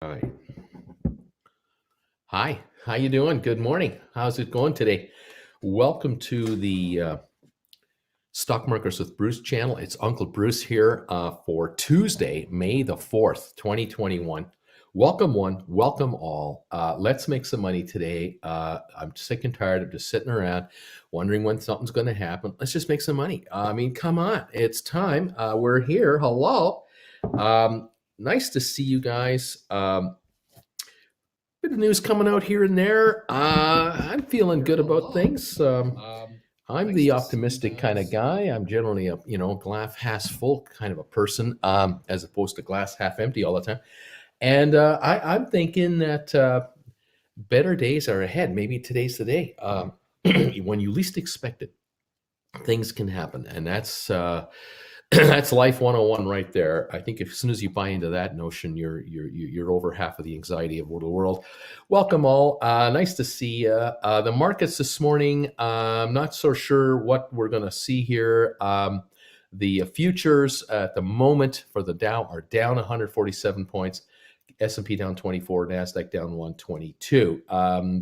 All right. Hi, how you doing? Good morning. How's it going today? Welcome to the Stock Markets with Bruce channel. It's Uncle Bruce here for Tuesday, May the 4th, 2021. Welcome one, welcome all. Let's make some money today. I'm sick and tired of just sitting around wondering when something's going to happen. Let's just make some money. I mean, come on, it's time. We're here. Hello. Nice to see you guys. Bit of news coming out here and there. I'm feeling good about things. I'm the optimistic kind of guy. I'm generally a glass half full kind of a person, as opposed to glass half empty all the time. And I'm thinking that better days are ahead. Maybe today's the day. When you least expect it, things can happen, and that's that's life 101 right there. I think as soon as you buy into that notion, you're over half of the anxiety of the world. Welcome all. Nice to see you. The markets this morning, I'm not so sure what we're going to see here. The futures at the moment for the Dow are down 147 points. S&P down 24, NASDAQ down 122.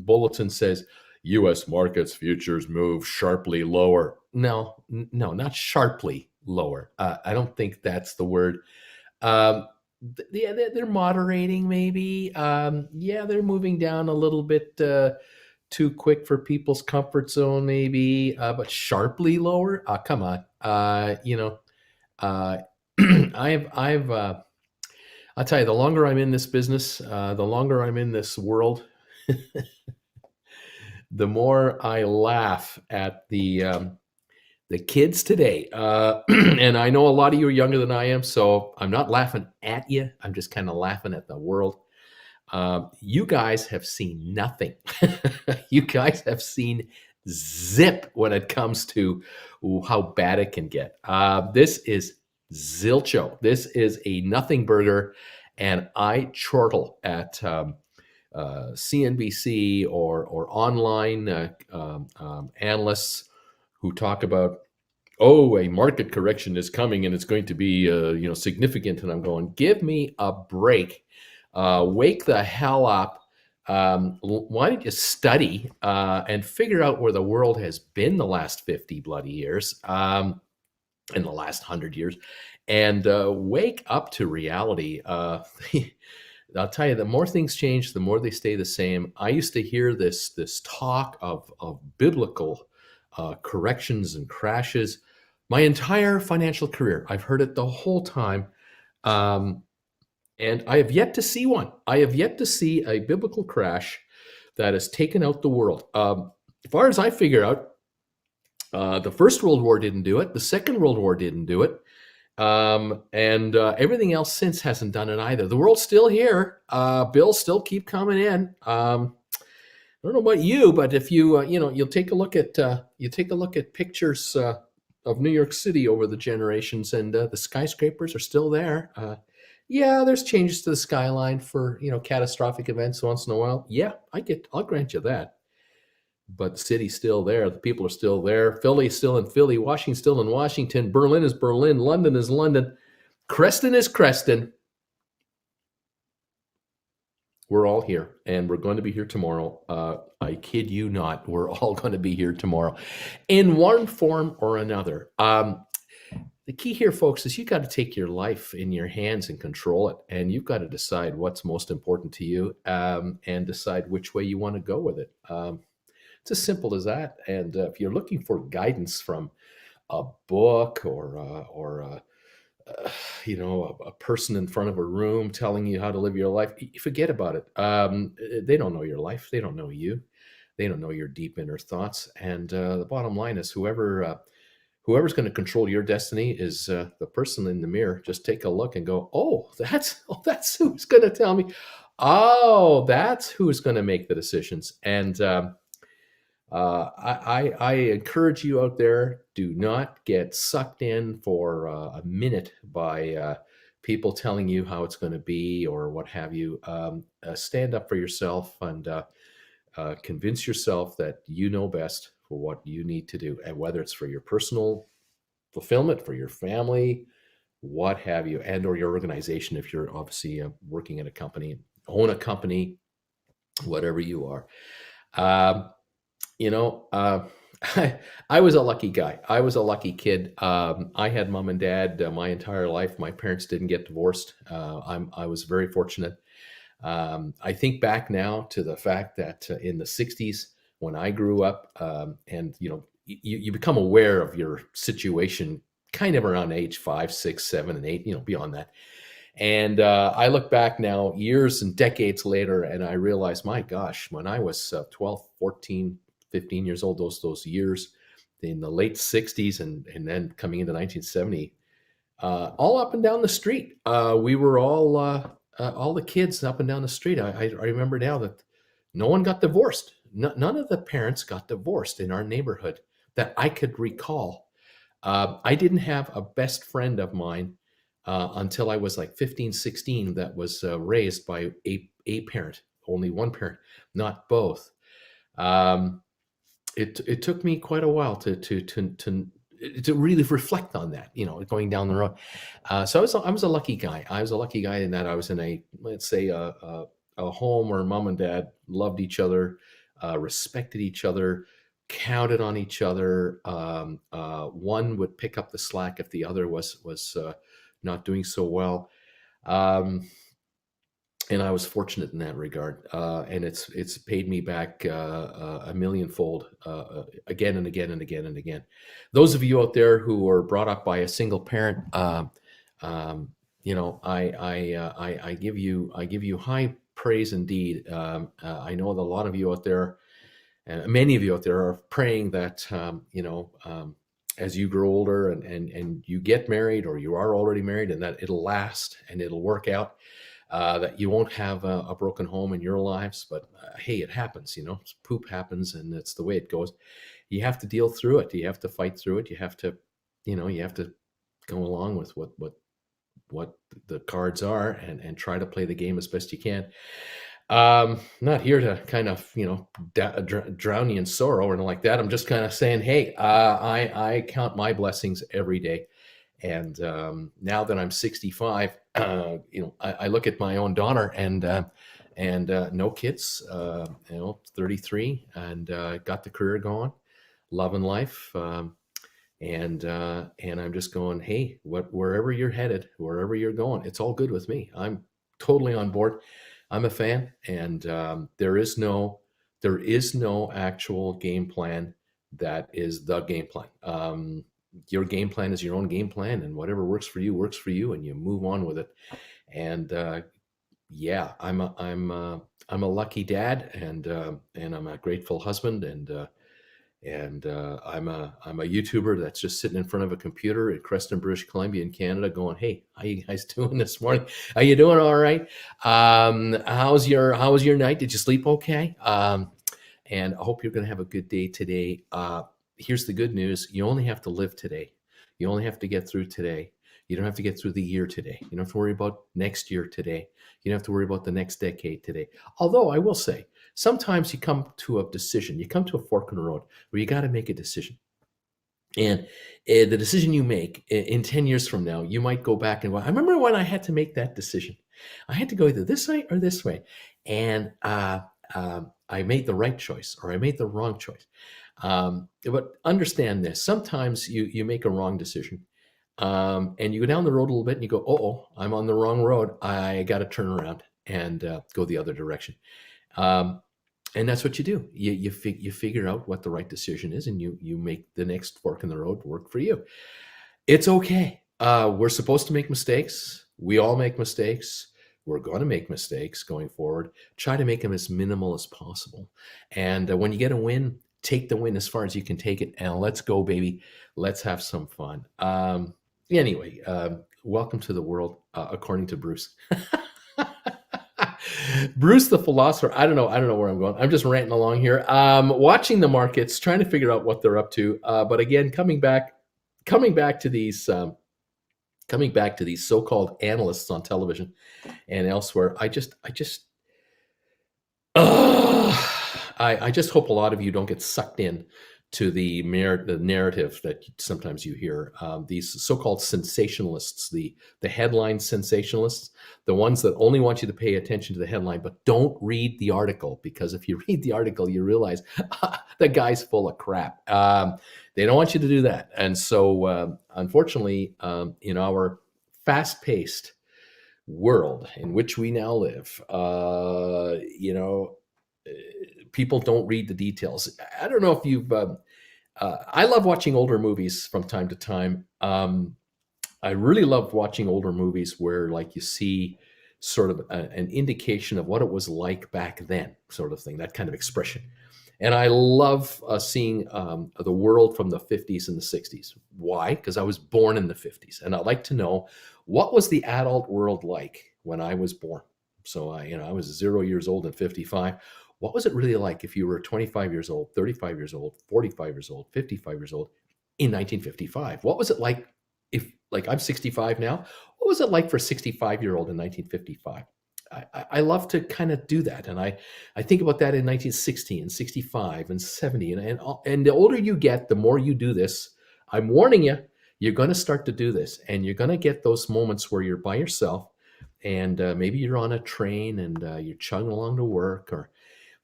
Bulletin says U.S. markets futures move sharply lower. No, not sharply lower. I don't think that's the word. Yeah, they're moderating maybe. Yeah, they're moving down a little bit too quick for people's comfort zone maybe, but sharply lower. Come on. I'll tell you, the longer I'm in this business, the longer I'm in this world, the more I laugh at the kids today. And I know a lot of you are younger than I am, so I'm not laughing at you. I'm just kind of laughing at the world. You guys have seen nothing. You guys have seen zip when it comes to how bad it can get. This is zilcho. This is a nothing burger, and I chortle at CNBC or online analysts who talk about, oh, a market correction is coming and it's going to be significant. And I'm going, give me a break. Wake the hell up. Why don't you study and figure out where the world has been the last 50 bloody years, in the last 100 years, and wake up to reality. I'll tell you, the more things change, the more they stay the same. I used to hear this talk of biblical corrections and crashes my entire financial career. I've heard it the whole time. And I have yet to see one. I have yet to see a biblical crash that has taken out the world. As far as I figure out, the First World War didn't do it. The Second World War didn't do it. And everything else since hasn't done it either. The world's still here. Bills still keep coming in. I don't know about you, but if you you'll take a look at pictures of New York City over the generations, and the skyscrapers are still there. Yeah, there's changes to the skyline for catastrophic events once in a while. Yeah, I'll grant you that. But the city's still there. The people are still there. Philly's still in Philly. Washington's still in Washington. Berlin is Berlin. London is London. Creston is Creston. We're all here, and we're going to be here tomorrow. I kid you not. We're all going to be here tomorrow in one form or another. The key here, folks, is you got to take your life in your hands and control it. And you've got to decide what's most important to you, and decide which way you want to go with it. It's as simple as that. And if you're looking for guidance from a book or a person in front of a room telling you how to live your life, forget about it. They don't know your life. They don't know you. They don't know your deep inner thoughts. And the bottom line is, whoever's going to control your destiny is the person in the mirror. Just take a look and go, oh, that's who's going to tell me. Oh, that's who's going to make the decisions. And I encourage you out there, do not get sucked in for a minute by people telling you how it's going to be or what have you. Stand up for yourself and convince yourself that you know best for what you need to do, and whether it's for your personal fulfillment, for your family, what have you, and or your organization if you're obviously working in a company own a company, whatever you are. Um, you know, I was a lucky guy. I was a lucky kid. I had mom and dad my entire life. My parents didn't get divorced. I was very fortunate. I think back now to the fact that in the 60s, when I grew up, and you become aware of your situation kind of around age 5, 6, 7, and 8, beyond that. And I look back now, years and decades later, and I realize, my gosh, when I was 12, 14, 15 years old, those years in the late 60s and then coming into 1970, all up and down the street. We were all the kids up and down the street. I remember now that no one got divorced. None of the parents got divorced in our neighborhood that I could recall. I didn't have a best friend of mine until I was like 15, 16 that was raised by a parent, only one parent, not both. Um, it took me quite a while to really reflect on that, going down the road. So I was a lucky guy. I was a lucky guy in that I was in a, let's say, a home where mom and dad loved each other, respected each other, counted on each other. One would pick up the slack if the other was not doing so well. And I was fortunate in that regard, and it's paid me back a millionfold again and again and again and again. Those of you out there who were brought up by a single parent, I give you high praise indeed. I know that a lot of you out there, and many of you out there, are praying that as you grow older and you get married, or you are already married, and that it'll last and it'll work out. That you won't have a broken home in your lives, but hey, it happens. Poop happens, and it's the way it goes. You have to deal through it. You have to fight through it. You have to go along with what the cards are and try to play the game as best you can. Not here to kind of drown you in sorrow or anything like that. I'm just kind of saying, hey, I count my blessings every day. And now that I'm 65, I look at my own daughter and no kids, 33, and got the career going, loving life, and I'm just going, hey, wherever you're headed, wherever you're going, it's all good with me. I'm totally on board. I'm a fan, and there is no actual game plan that is the game plan. Your game plan is your own game plan, and whatever works for you, and you move on with it. And yeah, I'm a lucky dad, and I'm a grateful husband, and I'm a YouTuber that's just sitting in front of a computer at Creston, British Columbia in Canada, going, hey, how you guys doing this morning? Are you doing all right? How was your night? Did you sleep okay? And I hope you're going to have a good day today. Here's the good news. You only have to live today. You only have to get through today. You don't have to get through the year today. You don't have to worry about next year today. You don't have to worry about the next decade today. Although I will say, sometimes you come to a decision. You come to a fork in the road where you got to make a decision. And the decision you make in 10 years from now, you might go back and go, I remember when I had to make that decision. I had to go either this way or this way. And I made the right choice, or I made the wrong choice. But understand this, sometimes you make a wrong decision, and you go down the road a little bit and you go, oh, I'm on the wrong road. I got to turn around and go the other direction. And that's what you do. You figure out what the right decision is, and you make the next fork in the road work for you. It's okay. We're supposed to make mistakes. We all make mistakes. We're going to make mistakes going forward. Try to make them as minimal as possible. And when you get a win, take the win as far as you can take it, and let's go, baby. Let's have some fun. Anyway, welcome to the world, according to Bruce. Bruce the philosopher. I don't know where I'm going. I'm just ranting along here. Watching the markets, trying to figure out what they're up to. But again, coming back to these so-called analysts on television and elsewhere. I just hope a lot of you don't get sucked in to the narrative that sometimes you hear. These so-called sensationalists, the headline sensationalists, the ones that only want you to pay attention to the headline, but don't read the article, because if you read the article, you realize the guy's full of crap. They don't want you to do that. And so, unfortunately, in our fast-paced world in which we now live, people don't read the details. I don't know if you've. I love watching older movies from time to time. I really love watching older movies where, like, you see sort of an indication of what it was like back then, sort of thing, that kind of expression. And I love seeing the world from the 50s and the 60s. Why? Because I was born in the 50s, and I like to know, what was the adult world like when I was born? So I was 0 years old in 55. What was it really like if you were 25 years old, 35 years old, 45 years old, 55 years old in 1955? What was it like if, like, I'm 65 now? What was it like for a 65-year-old in 1955? I love to kind of do that. And I think about that in 1960 and 65 and 70. And the older you get, the more you do this. I'm warning you, you're going to start to do this. And you're going to get those moments where you're by yourself, and maybe you're on a train and you're chugging along to work, or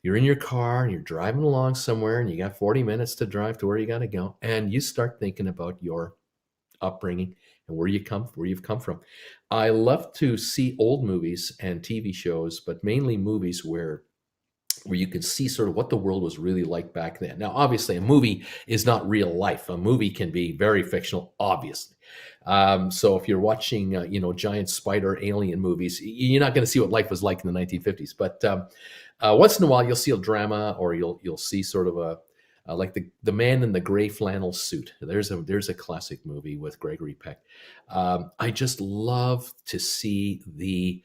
you're in your car and you're driving along somewhere and you got 40 minutes to drive to where you got to go. And you start thinking about your upbringing and where you've come from. I love to see old movies and TV shows, but mainly movies where you can see sort of what the world was really like back then. Now, obviously, a movie is not real life. A movie can be very fictional, obviously. So if you're watching, giant spider alien movies, you're not going to see what life was like in the 1950s. But once in a while, you'll see a drama, or you'll see sort of a like the man in the gray flannel suit. There's a classic movie with Gregory Peck. I just love to see the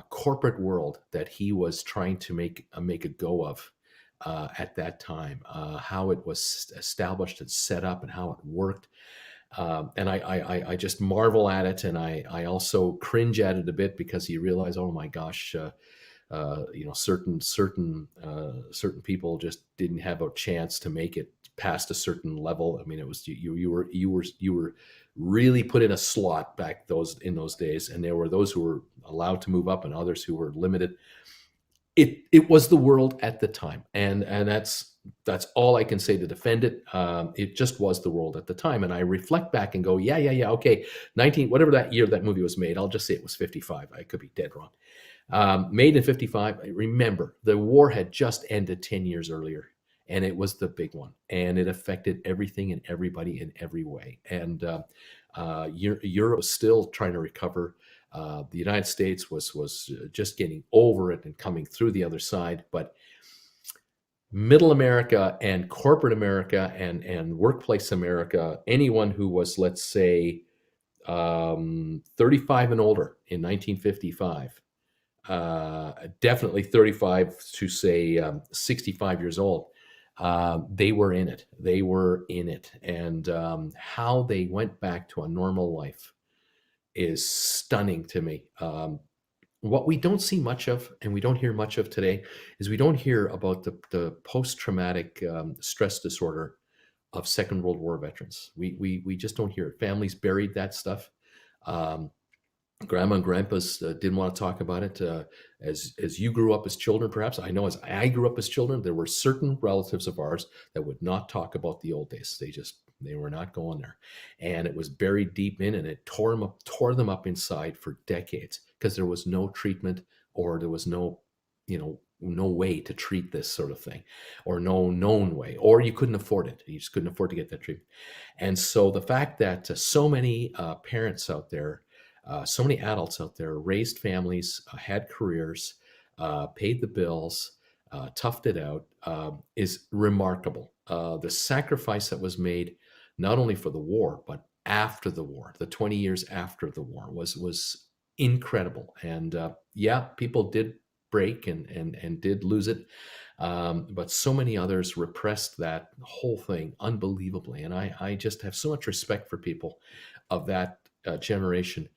corporate world that he was trying to make a go of at that time, how it was established and set up, and how it worked. And I just marvel at it, and I also cringe at it a bit, because you realize, oh my gosh, certain people just didn't have a chance to make it past a certain level. I mean, it was you were really put in a slot back in those days, and there were those who were allowed to move up and others who were limited. It was the world at the time, and that's all I can say to defend it. It just was the world at the time, and I reflect back and go, yeah, okay, 19 whatever that year that movie was made. I'll just say it was 55. I could be dead wrong. Made in 55. Remember, the war had just ended 10 years earlier, and it was the big one, and it affected everything and everybody in every way. And Europe was still trying to recover. The United States was just getting over it and coming through the other side. But middle America and corporate America and workplace America, anyone who was, let's say, 35 and older in 1955, definitely 35 to say 65 years old, they were in it. They were in it. And how they went back to a normal life is stunning to me. What we don't see much of, and we don't hear much of today, is we don't hear about the post-traumatic stress disorder of Second World War veterans. We just don't hear it. Families buried that stuff. Grandma and grandpas didn't want to talk about it. As you grew up as children, perhaps, I know as I grew up as children, there were certain relatives of ours that would not talk about the old days. They were not going there. And it was buried deep in, and it tore them up inside for decades, because there was no treatment, or there was no way to treat this sort of thing, or no known way, or you couldn't afford it. You just couldn't afford to get that treatment. And so the fact that so many parents out there, so many adults out there raised families, had careers, paid the bills, toughed it out, is remarkable. The sacrifice that was made, not only for the war, but after the war, the 20 years after the war, was incredible. And people did break and did lose it. But so many others repressed that whole thing unbelievably. And I just have so much respect for people of that generation,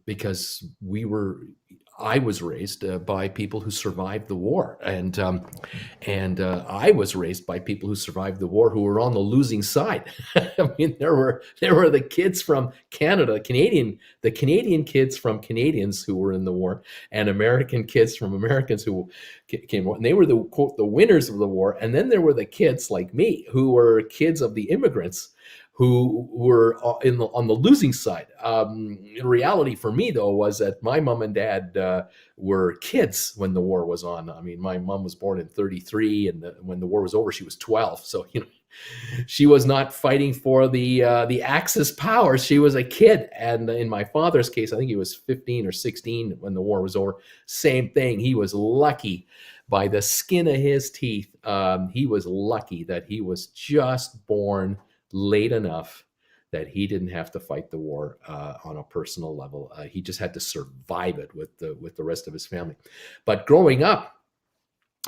because I was raised by people who survived the war, and I was raised by people who survived the war who were on the losing side. I mean, there were the kids from Canada, the Canadian kids from Canadians who were in the war, and American kids from Americans who came, and they were the quote the winners of the war. And then there were the kids like me who were kids of the immigrants who were on the losing side. In reality for me, though, was that my mom and dad were kids when the war was on. I mean, my mom was born in 33, and when the war was over, she was 12. So, she was not fighting for the Axis powers. She was a kid. And in my father's case, I think he was 15 or 16 when the war was over. Same thing. He was lucky by the skin of his teeth. He was lucky that he was just born late enough that he didn't have to fight the war on a personal level. He just had to survive it with the rest of his family. But growing up,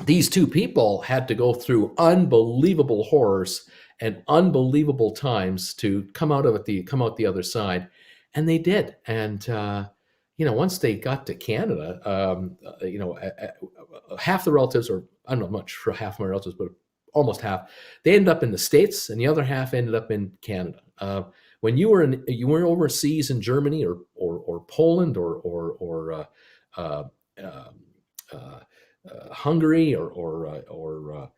these two people had to go through unbelievable horrors and unbelievable times to come out the other side, and they did. And once they got to Canada, half the relatives, or I'm not much for half my relatives, but almost half, they ended up in the States, and the other half ended up in Canada. When you were overseas in Germany or Poland or Hungary or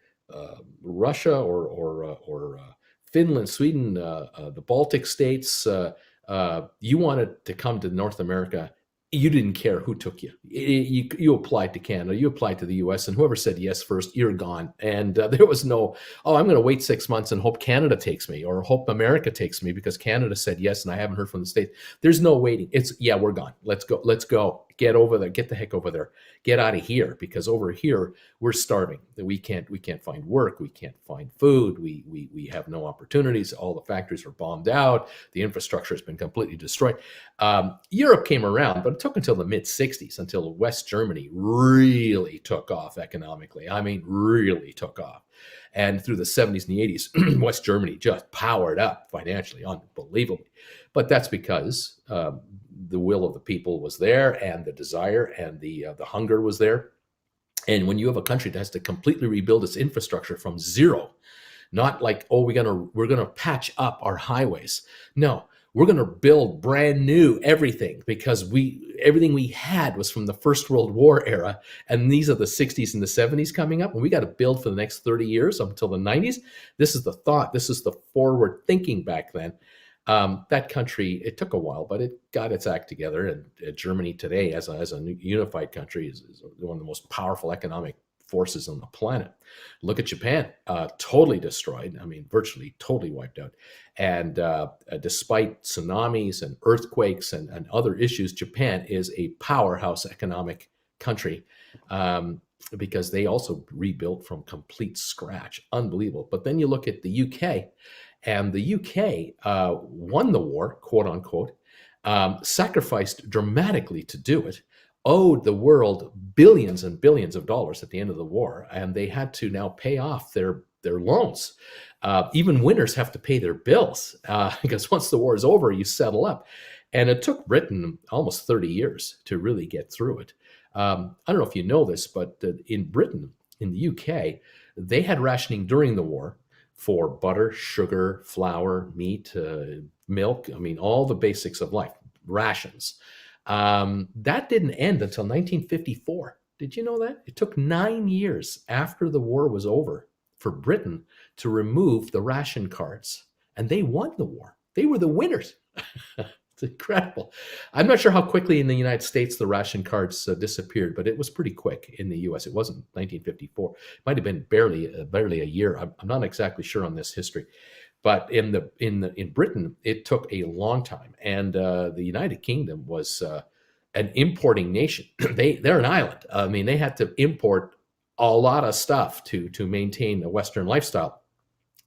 Russia or Finland, Sweden, the Baltic states, you wanted to come to North America, you didn't care who took you. You applied to Canada, you applied to the US, and whoever said yes first, you're gone. And there was no, I'm going to wait 6 months and hope Canada takes me, or hope America takes me because Canada said yes and I haven't heard from the States. There's no waiting. It's, yeah, we're gone. Let's go. Get over there. Get the heck over there. Get out of here, because over here we're starving. We can't find work. We can't find food. We have no opportunities. All the factories are bombed out. The infrastructure has been completely destroyed. Europe came around, but it took until the mid 60s until West Germany really took off economically. I mean, really took off. And through the 70s and the 80s, West Germany just powered up financially, unbelievably. But that's because the will of the people was there, and the desire and the hunger was there. And when you have a country that has to completely rebuild its infrastructure from zero, not like, we're gonna patch up our highways. No, we're gonna build brand new everything, because everything we had was from the First World War era, and these are the 60s and the 70s coming up, and we got to build for the next 30 years up until the 90s. This is the thought. This is the forward thinking back then. That country, it took a while, but it got its act together. And Germany today, as a unified country, is one of the most powerful economic forces on the planet. Look at Japan, totally destroyed. I mean, virtually totally wiped out. And despite tsunamis and earthquakes and other issues, Japan is a powerhouse economic country, because they also rebuilt from complete scratch. Unbelievable. But then you look at the UK, and the UK won the war, quote unquote, sacrificed dramatically to do it, owed the world billions and billions of dollars at the end of the war, and they had to now pay off their loans. Even winners have to pay their bills, because once the war is over, you settle up. And it took Britain almost 30 years to really get through it. I don't know if you know this, but in Britain, in the UK, they had rationing during the war for butter, sugar, flour, meat, milk. I mean, all the basics of life, rations. That didn't end until 1954. Did you know that? It took 9 years after the war was over for Britain to remove the ration cards. And they won the war. They were the winners. It's incredible. I'm not sure how quickly in the United States the ration cards disappeared, but it was pretty quick in the U.S. It wasn't 1954. It might have been barely a year. I'm not exactly sure on this history, but in Britain it took a long time. And the United Kingdom was an importing nation. They're an island. I mean, they had to import a lot of stuff to maintain a Western lifestyle.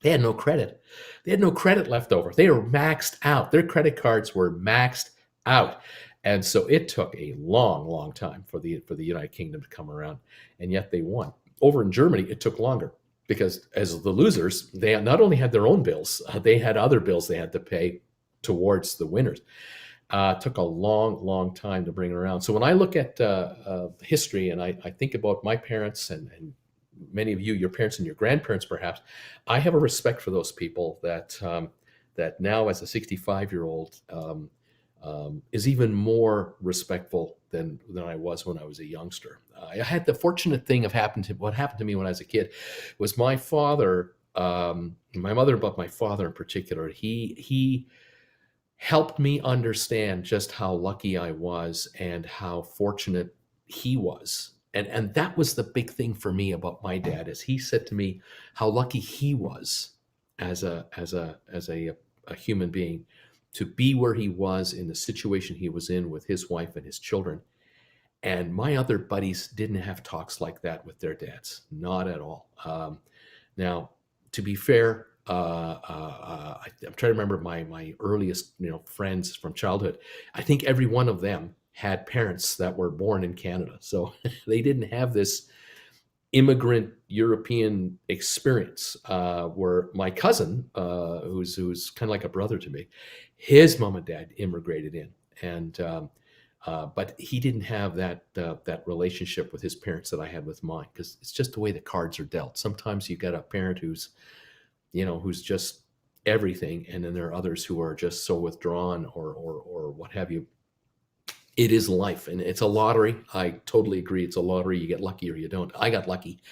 They had no credit. They had no credit left over. They were maxed out. Their credit cards were maxed out. And so it took a long, long time for the United Kingdom to come around, and yet they won. Over in Germany, it took longer, because as the losers, they not only had their own bills, they had other bills they had to pay towards the winners. Took a long, long time to bring it around. So when I look at history and I think about my parents and many of you, your parents and your grandparents, perhaps, I have a respect for those people that now, as a 65-year-old, is even more respectful than I was when I was a youngster. I had the fortunate thing of what happened to me when I was a kid was my father, my mother, but my father in particular. He helped me understand just how lucky I was and how fortunate he was. And that was the big thing for me about my dad is he said to me how lucky he was as a human being to be where he was in the situation he was in with his wife and his children. And my other buddies didn't have talks like that with their dads, not at all. Now, to be fair, I'm trying to remember my earliest friends from childhood. I think every one of them had parents that were born in Canada, so they didn't have this immigrant European experience. Where my cousin, who's kind of like a brother to me, his mom and dad immigrated in, and but he didn't have that relationship with his parents that I had with mine, because it's just the way the cards are dealt. Sometimes you got a parent who's just everything, and then there are others who are just so withdrawn or what have you. It is life, and it's a lottery. I totally agree. It's a lottery. You get lucky or you don't. I got lucky,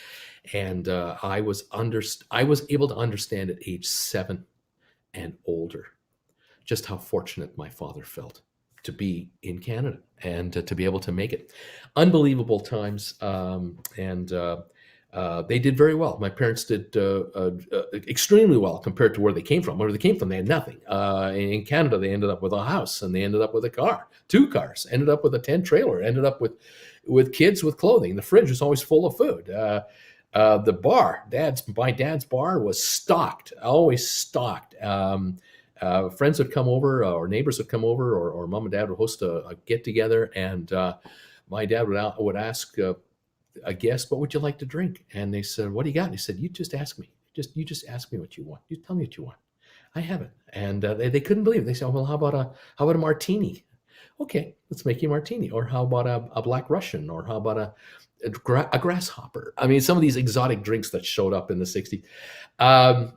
and I was able to understand at age 7 and older just how fortunate my father felt to be in Canada and to be able to make it. Unbelievable times, and they did very well. My parents did extremely well compared to where they came from. Where they came from, they had nothing. In Canada, they ended up with a house, and they ended up with a car, 2 cars, ended up with a tent trailer, ended up with kids with clothing. The fridge was always full of food. The bar, my dad's bar was stocked, always stocked. Friends would come over, or neighbors would come over, or mom and dad would host a get together, and my dad would ask a guest, what would you like to drink? And they said, what do you got? And he said, you just ask me. You just ask me what you want. You tell me what you want. I have it. And they couldn't believe it. They said, well, how about a martini? Okay, let's make you a martini. Or how about a Black Russian? Or how about a grasshopper? I mean, some of these exotic drinks that showed up in the 60s.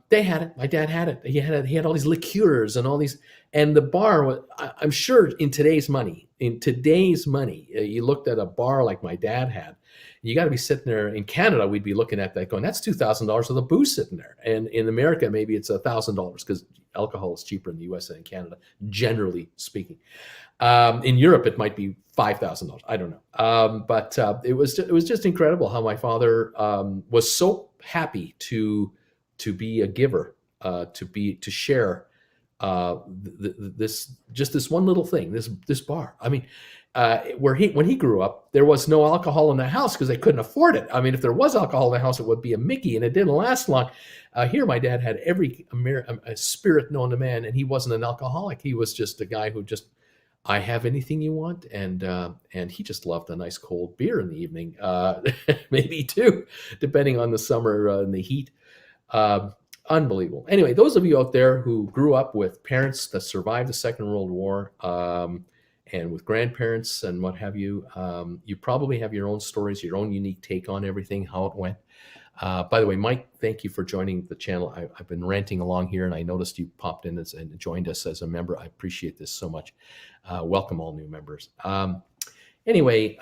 They had it. My dad had it. He had all these liqueurs and all these. And the bar, I'm sure in today's money, you looked at a bar like my dad had, you got to be sitting there. In Canada, we'd be looking at that going, that's $2,000 worth of booze sitting there. And in America, maybe it's $1,000 because alcohol is cheaper in the US than in Canada, generally speaking. In Europe, it might be $5,000. I don't know. But it was just incredible how my father was so happy to be a giver, to share this one little thing, this bar. I mean, when he grew up, there was no alcohol in the house because they couldn't afford it. I mean, if there was alcohol in the house, it would be a Mickey, and it didn't last long. Here, my dad had every spirit known to man, and he wasn't an alcoholic. He was just a guy who just, I have anything you want, and he just loved a nice cold beer in the evening, maybe 2, depending on the summer and the heat. Unbelievable. Anyway, those of you out there who grew up with parents that survived the Second World War, and with grandparents and what have you, you probably have your own stories, your own unique take on everything, how it went. By the way, Mike, thank you for joining the channel. I've been ranting along here, and I noticed you popped in and joined us as a member. I appreciate this so much. Welcome all new members. Anyway,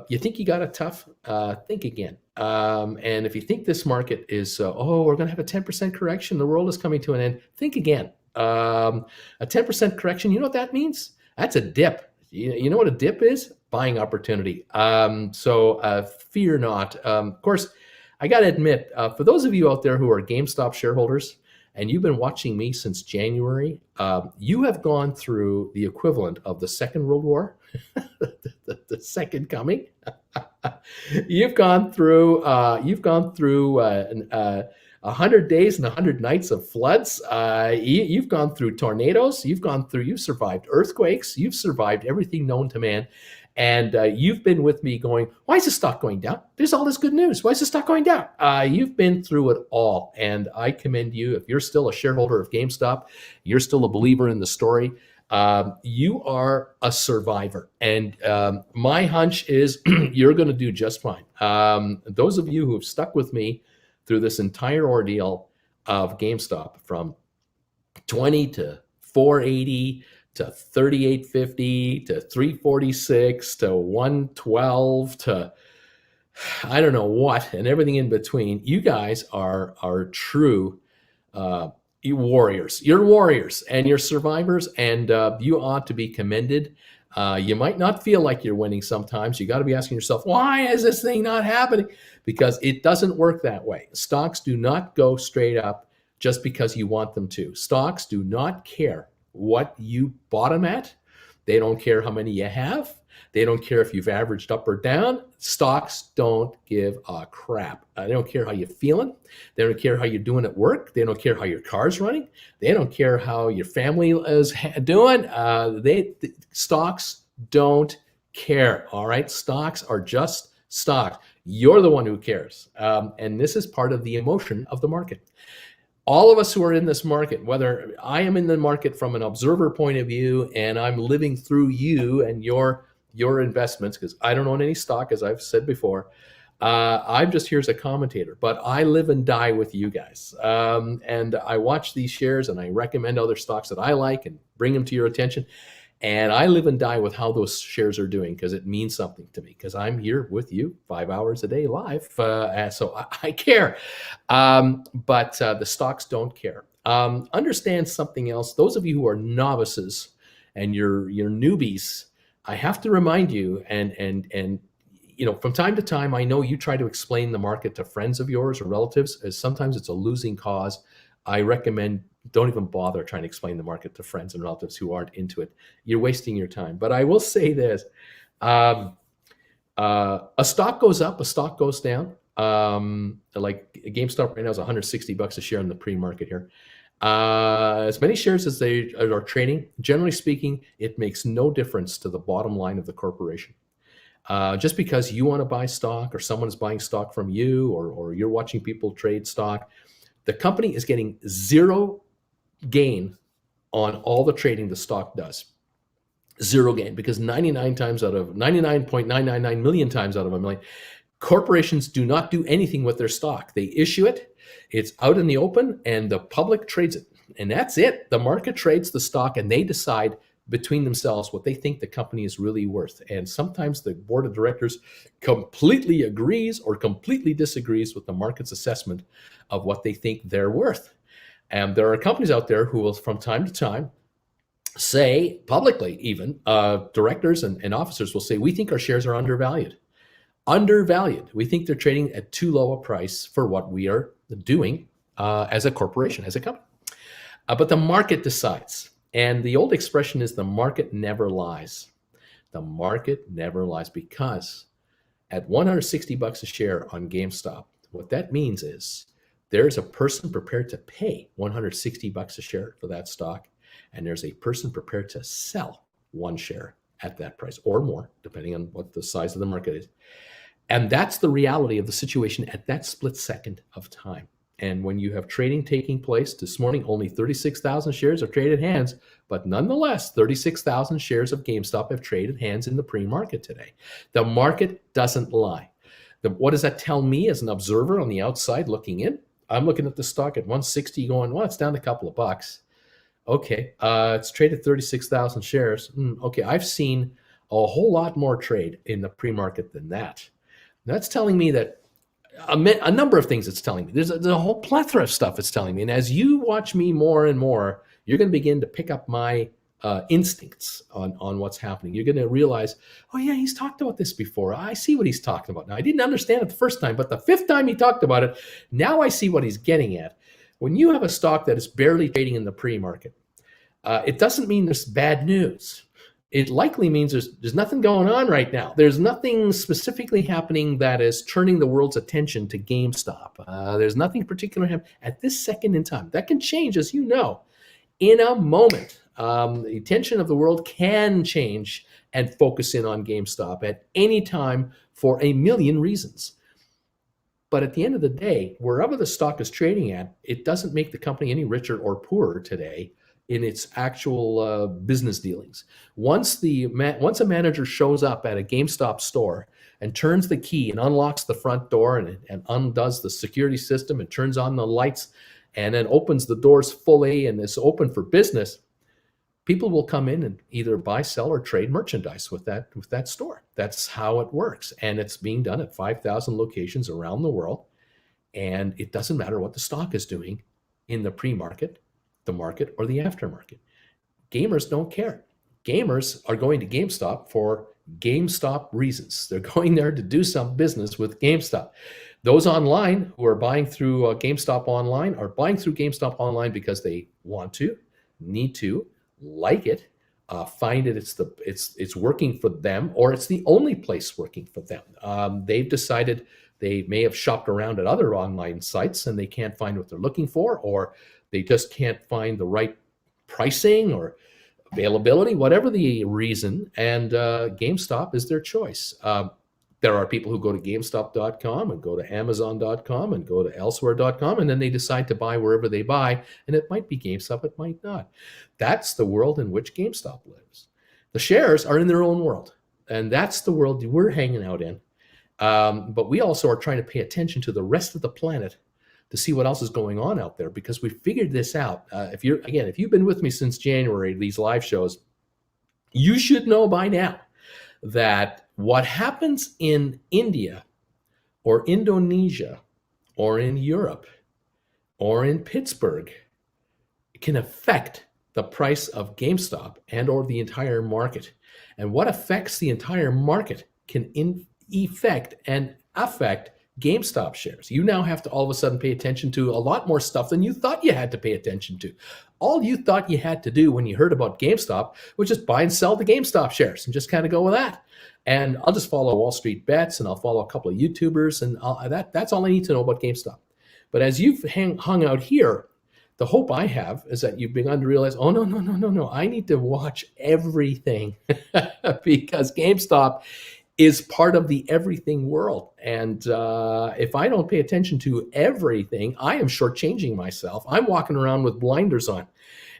you think you got it tough? Think again. And if you think this market is, we're going to have a 10% correction, the world is coming to an end, think again. A 10% correction, you know what that means? That's a dip. You know what a dip is? Buying opportunity. So fear not. Of course, I got to admit, for those of you out there who are GameStop shareholders, and you've been watching me since January, you have gone through the equivalent of the Second World War, the second coming. You've gone through 100 days and 100 nights of floods. You've gone through tornadoes. You've survived earthquakes. You've survived everything known to man. And you've been with me going, why is the stock going down? There's all this good news. Why is the stock going down? You've been through it all. And I commend you. If you're still a shareholder of GameStop, you're still a believer in the story, You are a survivor. And my hunch is you're going to do just fine. Those of you who have stuck with me through this entire ordeal of GameStop from 20 to 480 to 3850 to 346 to 112 to I don't know what, and everything in between. You guys are true warriors. You're warriors and you're survivors, and you ought to be commended. You might not feel like you're winning sometimes. You got to be asking yourself, why is this thing not happening? Because it doesn't work that way. Stocks do not go straight up just because you want them to. Stocks do not care what you bought them at. They don't care how many you have. They don't care if you've averaged up or down. Stocks don't give a crap. They don't care how you're feeling. They don't care how you're doing at work. They don't care how your car's running. They don't care how your family is doing. Stocks don't care, all right? Stocks are just stocks. You're the one who cares. And this is part of the emotion of the market. All of us who are in this market, whether I am in the market from an observer point of view and I'm living through you and your investments, because I don't own any stock, as I've said before. I'm just here as a commentator, but I live and die with you guys. And I watch these shares and I recommend other stocks that I like and bring them to your attention. And I live and die with how those shares are doing because it means something to me because I'm here with you 5 hours a day live. So I care. But the stocks don't care. Understand something else. Those of you who are novices and you're newbies, I have to remind you, and from time to time, I know you try to explain the market to friends of yours or relatives, as sometimes it's a losing cause. I recommend don't even bother trying to explain the market to friends and relatives who aren't into it. You're wasting your time. But I will say this. A stock goes up, a stock goes down. Like GameStop right now is $160 a share in the pre-market here. As many shares as they are trading, generally speaking, it makes no difference to the bottom line of the corporation. Just because you want to buy stock or someone is buying stock from you or you're watching people trade stock, the company is getting zero gain on all the trading the stock does. Zero gain, because 99.999 million times out of a million, corporations do not do anything with their stock. They issue it, it's out in the open, and the public trades it. And that's it. The market trades the stock, and they decide between themselves what they think the company is really worth. And sometimes the board of directors completely agrees or completely disagrees with the market's assessment of what they think they're worth. And there are companies out there who will, from time to time, say publicly, even directors and officers will say, we think our shares are undervalued. Undervalued. We think they're trading at too low a price for what we are doing as a corporation, as a company. But the market decides. And the old expression is the market never lies. The market never lies, because at $160 a share on GameStop, what that means is there's a person prepared to pay $160 a share for that stock, and there's a person prepared to sell one share at that price or more, depending on what the size of the market is. And that's the reality of the situation at that split second of time. And when you have trading taking place, this morning only 36,000 shares have traded hands, but nonetheless, 36,000 shares of GameStop have traded hands in the pre-market today. The market doesn't lie. What does that tell me as an observer on the outside looking in? I'm looking at the stock at 160 going, well, it's down a couple of bucks. Okay, it's traded 36,000 shares. Okay, I've seen a whole lot more trade in the pre-market than that. That's telling me that a number of things it's telling me. There's a whole plethora of stuff it's telling me. And as you watch me more and more, you're going to begin to pick up my instincts on what's happening. You're going to realize, oh yeah, he's talked about this before. I see what he's talking about now. I didn't understand it the first time, but the fifth time he talked about it, now I see what he's getting at. When you have a stock that is barely trading in the pre-market, it doesn't mean there's bad news. It likely means there's nothing going on right now. There's nothing specifically happening that is turning the world's attention to GameStop. There's nothing particular happening at this second in time. That can change, as you know, in a moment. The attention of the world can change and focus in on GameStop at any time for a million reasons. But at the end of the day, wherever the stock is trading at, it doesn't make the company any richer or poorer today. in its actual business dealings. Once a manager shows up at a GameStop store and turns the key and unlocks the front door and undoes the security system and turns on the lights and then opens the doors fully and is open for business, people will come in and either buy, sell, or trade merchandise with that store. That's how it works. And it's being done at 5,000 locations around the world. And it doesn't matter what the stock is doing in the pre-market, the market, or the aftermarket. Gamers don't care. Gamers are going to GameStop for GameStop reasons. They're going there to do some business with GameStop. Those online who are buying through GameStop Online are buying through GameStop Online because they want to, need to, like it, find it it's working for them, or it's the only place working for them. They've decided they may have shopped around at other online sites and they can't find what they're looking for, or they just can't find the right pricing or availability, whatever the reason, and GameStop is their choice. There are people who go to GameStop.com and go to Amazon.com and go to elsewhere.com, and then they decide to buy wherever they buy, and it might be GameStop, it might not. That's the world in which GameStop lives. The shares are in their own world, and that's the world we're hanging out in. But we also are trying to pay attention to the rest of the planet to see what else is going on out there, because we figured this out. If you've been with me since January, these live shows, you should know by now that what happens in India or Indonesia or in Europe or in Pittsburgh can affect the price of GameStop and or the entire market. And what affects the entire market can affect GameStop shares. You now have to all of a sudden pay attention to a lot more stuff than you thought you had to pay attention to. All you thought you had to do when you heard about GameStop was just buy and sell the GameStop shares and just kind of go with that. And I'll just follow Wall Street Bets and I'll follow a couple of YouTubers, and that's all I need to know about GameStop. But as you've hung out here, the hope I have is that you've begun to realize, oh, no, I need to watch everything because GameStop is part of the everything world. And if I don't pay attention to everything, I am shortchanging myself. I'm walking around with blinders on.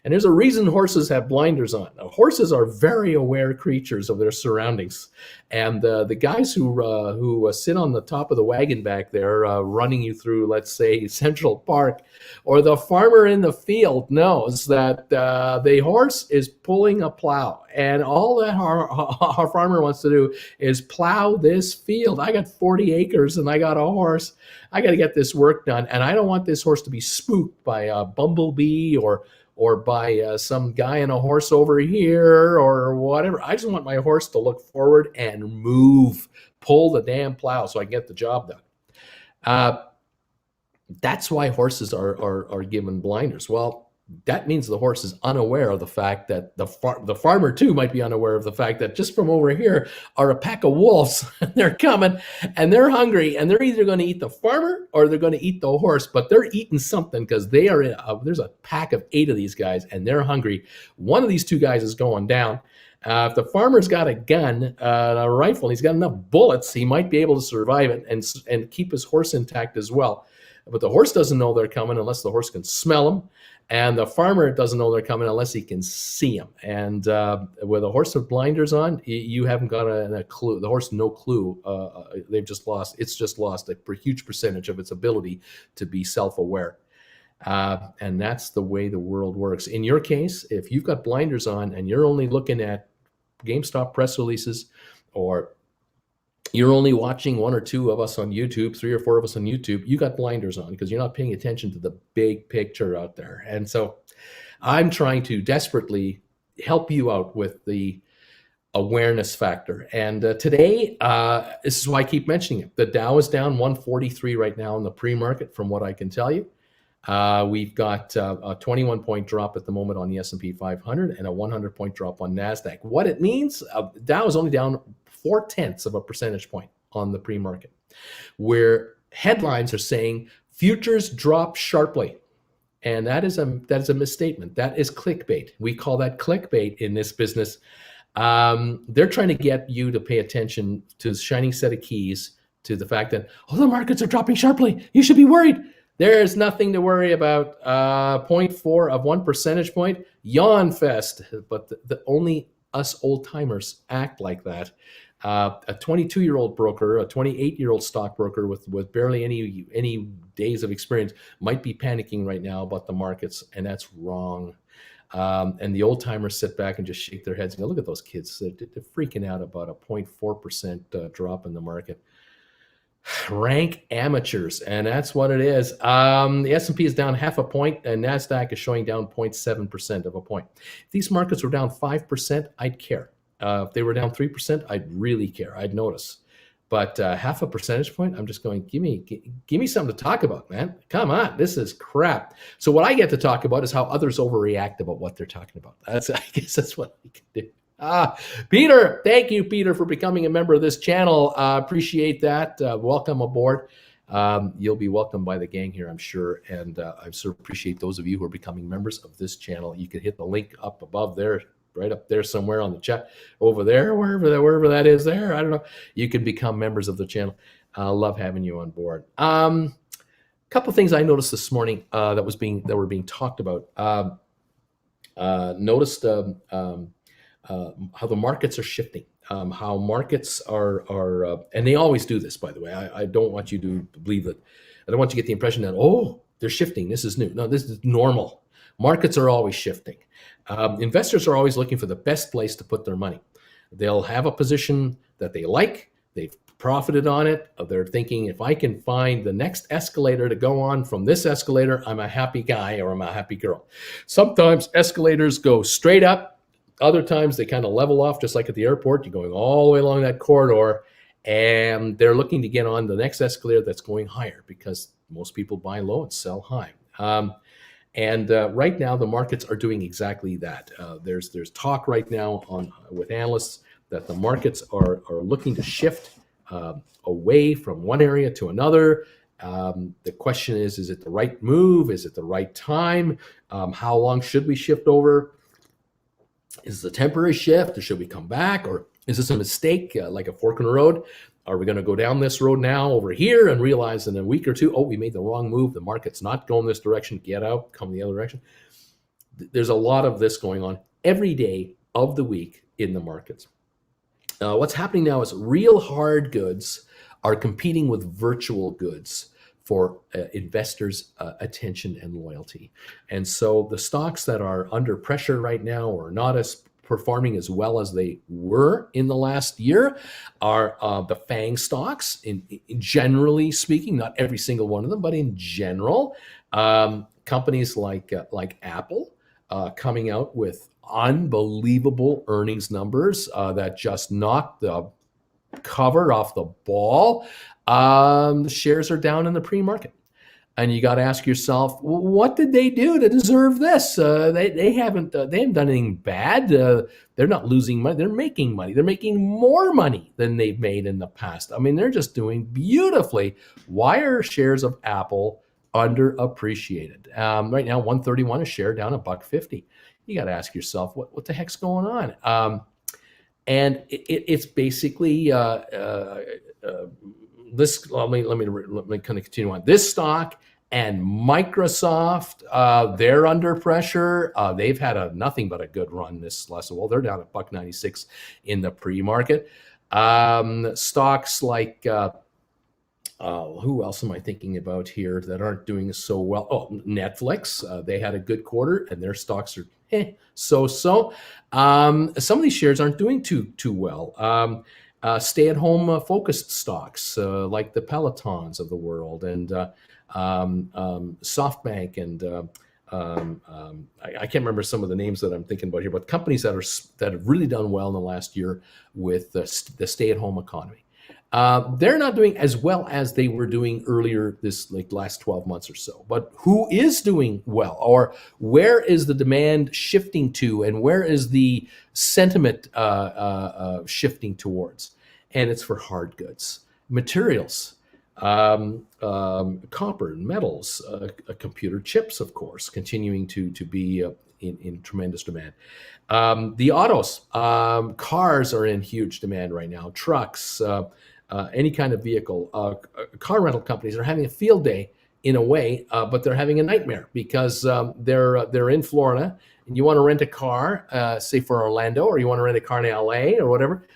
And there's a reason horses have blinders on. Now, horses are very aware creatures of their surroundings. And the guys who sit on the top of the wagon back there running you through, let's say, Central Park, or the farmer in the field knows that the horse is pulling a plow. And all that our farmer wants to do is plow this field. I got 40 acres and I got a horse. I got to get this work done. And I don't want this horse to be spooked by a bumblebee or by some guy on a horse over here or whatever. I just want my horse to look forward and move, pull the damn plow so I can get the job done. That's why horses are given blinders. Well, that means the horse is unaware of the fact that the farmer too might be unaware of the fact that just from over here are a pack of wolves. They're coming and they're hungry, and they're either going to eat the farmer or they're going to eat the horse, but they're eating something because they are there's a pack of 8 of these guys and they're hungry. One of these 2 guys is going down. If the farmer's got a gun, a rifle, he's got enough bullets, he might be able to survive it and keep his horse intact as well. But the horse doesn't know they're coming unless the horse can smell them. And the farmer doesn't know they're coming unless he can see them. And with a horse with blinders on, you haven't got a clue. The horse, no clue. It's just lost a huge percentage of its ability to be self-aware. And that's the way the world works. In your case, if you've got blinders on and you're only looking at GameStop press releases, or you're only watching 1 or 2 of us on YouTube, 3 or 4 of us on YouTube, you got blinders on because you're not paying attention to the big picture out there. And so I'm trying to desperately help you out with the awareness factor. And today, this is why I keep mentioning it. The Dow is down 143 right now in the pre-market from what I can tell you. We've got a 21-point drop at the moment on the S&P 500 and a 100-point drop on NASDAQ. What it means, Dow is only down 0.4 of a percentage point on the pre-market, where headlines are saying futures drop sharply. And that is a misstatement. That is clickbait. We call that clickbait in this business. They're trying to get you to pay attention to the shining set of keys to the fact that, oh, the markets are dropping sharply. You should be worried. There's nothing to worry about. 0.4 of 1 percentage point. Yawn fest. But the only us old timers act like that. A 22-year-old broker, a 28-year-old stockbroker with barely any days of experience might be panicking right now about the markets, and that's wrong. And the old timers sit back and just shake their heads and go, look at those kids. They're freaking out about a 0.4% drop in the market. Rank amateurs, and that's what it is. The S&P is down 0.5 point, and NASDAQ is showing down 0.7% of a point. If these markets were down 5%, I'd care. If they were down 3%, I'd really care. I'd notice. But 0.5 percentage point, I'm just going, give me something to talk about, man. Come on, this is crap. So what I get to talk about is how others overreact about what they're talking about. I guess that's what we can do. Peter, thank you, Peter, for becoming a member of this channel. Appreciate that. Welcome aboard. You'll be welcomed by the gang here, I'm sure. And I sure appreciate those of you who are becoming members of this channel. You can hit the link up above there, right up there somewhere on the chat, over there, wherever that is there. I don't know. You can become members of the channel. Love having you on board. Couple things I noticed this morning that were being talked about. Noticed how the markets are shifting, how markets are, and they always do this, by the way. I don't want you to believe that. I don't want you to get the impression that, oh, they're shifting. This is new. No, this is normal. Markets are always shifting. Investors are always looking for the best place to put their money. They'll have a position that they like. They've profited on it. They're thinking, if I can find the next escalator to go on from this escalator, I'm a happy guy or I'm a happy girl. Sometimes escalators go straight up. Other times they kind of level off, just like at the airport. You're going all the way along that corridor, and they're looking to get on the next escalator that's going higher, because most people buy low and sell high. And right now, the markets are doing exactly that. There's talk right now with analysts that the markets are looking to shift away from one area to another. The question is it the right move? Is it the right time? How long should we shift over? Is this a temporary shift, or should we come back? Or is this a mistake, like a fork in the road? Are we going to go down this road now over here and realize in a week or two, oh, we made the wrong move. The market's not going this direction. Get out, come the other direction. There's a lot of this going on every day of the week in the markets. What's happening now is real hard goods are competing with virtual goods for investors' attention and loyalty. And so the stocks that are under pressure right now, or not as performing as well as they were in the last year, are the FANG stocks, in generally speaking, not every single one of them, but in general. Companies like Apple coming out with unbelievable earnings numbers that just knocked the cover off the ball. The shares are down in the pre-market, and you got to ask yourself, what did they do to deserve this? They haven't done anything bad. They're not losing money. They're making money. They're making more money than they've made in the past. I mean, they're just doing beautifully. Why are shares of Apple underappreciated? Right now, $131 a share, down $1.50. You got to ask yourself, what the heck's going on? And it's basically this. Let me kind of continue on. This stock and Microsoft, they're under pressure. They've had nothing but a good run this last while. They're down at $1.96 in the pre-market. Stocks like who else am I thinking about here that aren't doing so well? Oh, Netflix. They had a good quarter, and their stocks are so. Some of these shares aren't doing too well. Stay-at-home focused stocks like the Pelotons of the world, and SoftBank, and I can't remember some of the names that I'm thinking about here, but companies that have really done well in the last year with the stay-at-home economy. They're not doing as well as they were doing earlier this last 12 months or so. But who is doing well, or where is the demand shifting to, and where is the sentiment shifting towards? And it's for hard goods, materials, copper, metals, computer chips, of course, continuing to be in tremendous demand. The autos, cars are in huge demand right now. Trucks. Any kind of vehicle. Car rental companies are having a field day in a way, but they're having a nightmare because they're in Florida, and you want to rent a car, say for Orlando, or you want to rent a car in LA or whatever.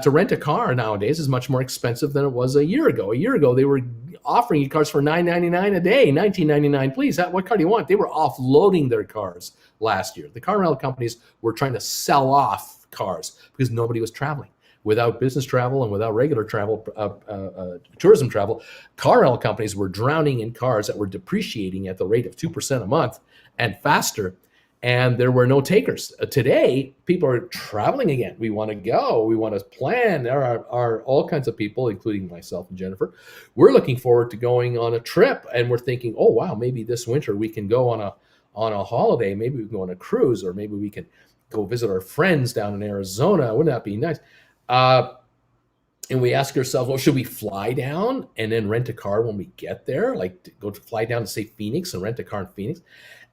To rent a car nowadays is much more expensive than it was a year ago. A year ago, they were offering you cars for $9.99 a day, $19.99. Please, what car do you want? They were offloading their cars last year. The car rental companies were trying to sell off cars because nobody was traveling. Without business travel and without regular travel, tourism travel, car rental companies were drowning in cars that were depreciating at the rate of 2% a month and faster. And there were no takers. Today, people are traveling again. We want to go. We want to plan. There are all kinds of people, including myself and Jennifer. We're looking forward to going on a trip, and we're thinking, oh, wow, maybe this winter we can go on a holiday. Maybe we can go on a cruise, or maybe we can go visit our friends down in Arizona. Wouldn't that be nice? And we ask ourselves, well, should we fly down and then rent a car when we get there? Like fly down to, say, Phoenix and rent a car in Phoenix?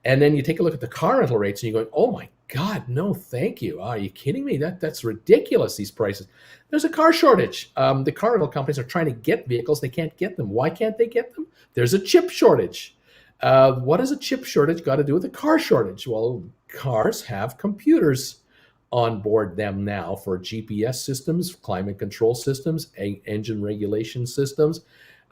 And then you take a look at the car rental rates and you go, oh my God, no, thank you. Are you kidding me? That's ridiculous, these prices. There's a car shortage. The car rental companies are trying to get vehicles. They can't get them. Why can't they get them? There's a chip shortage. What has a chip shortage got to do with a car shortage? Well, cars have computers on board them now for GPS systems, climate control systems, engine regulation systems,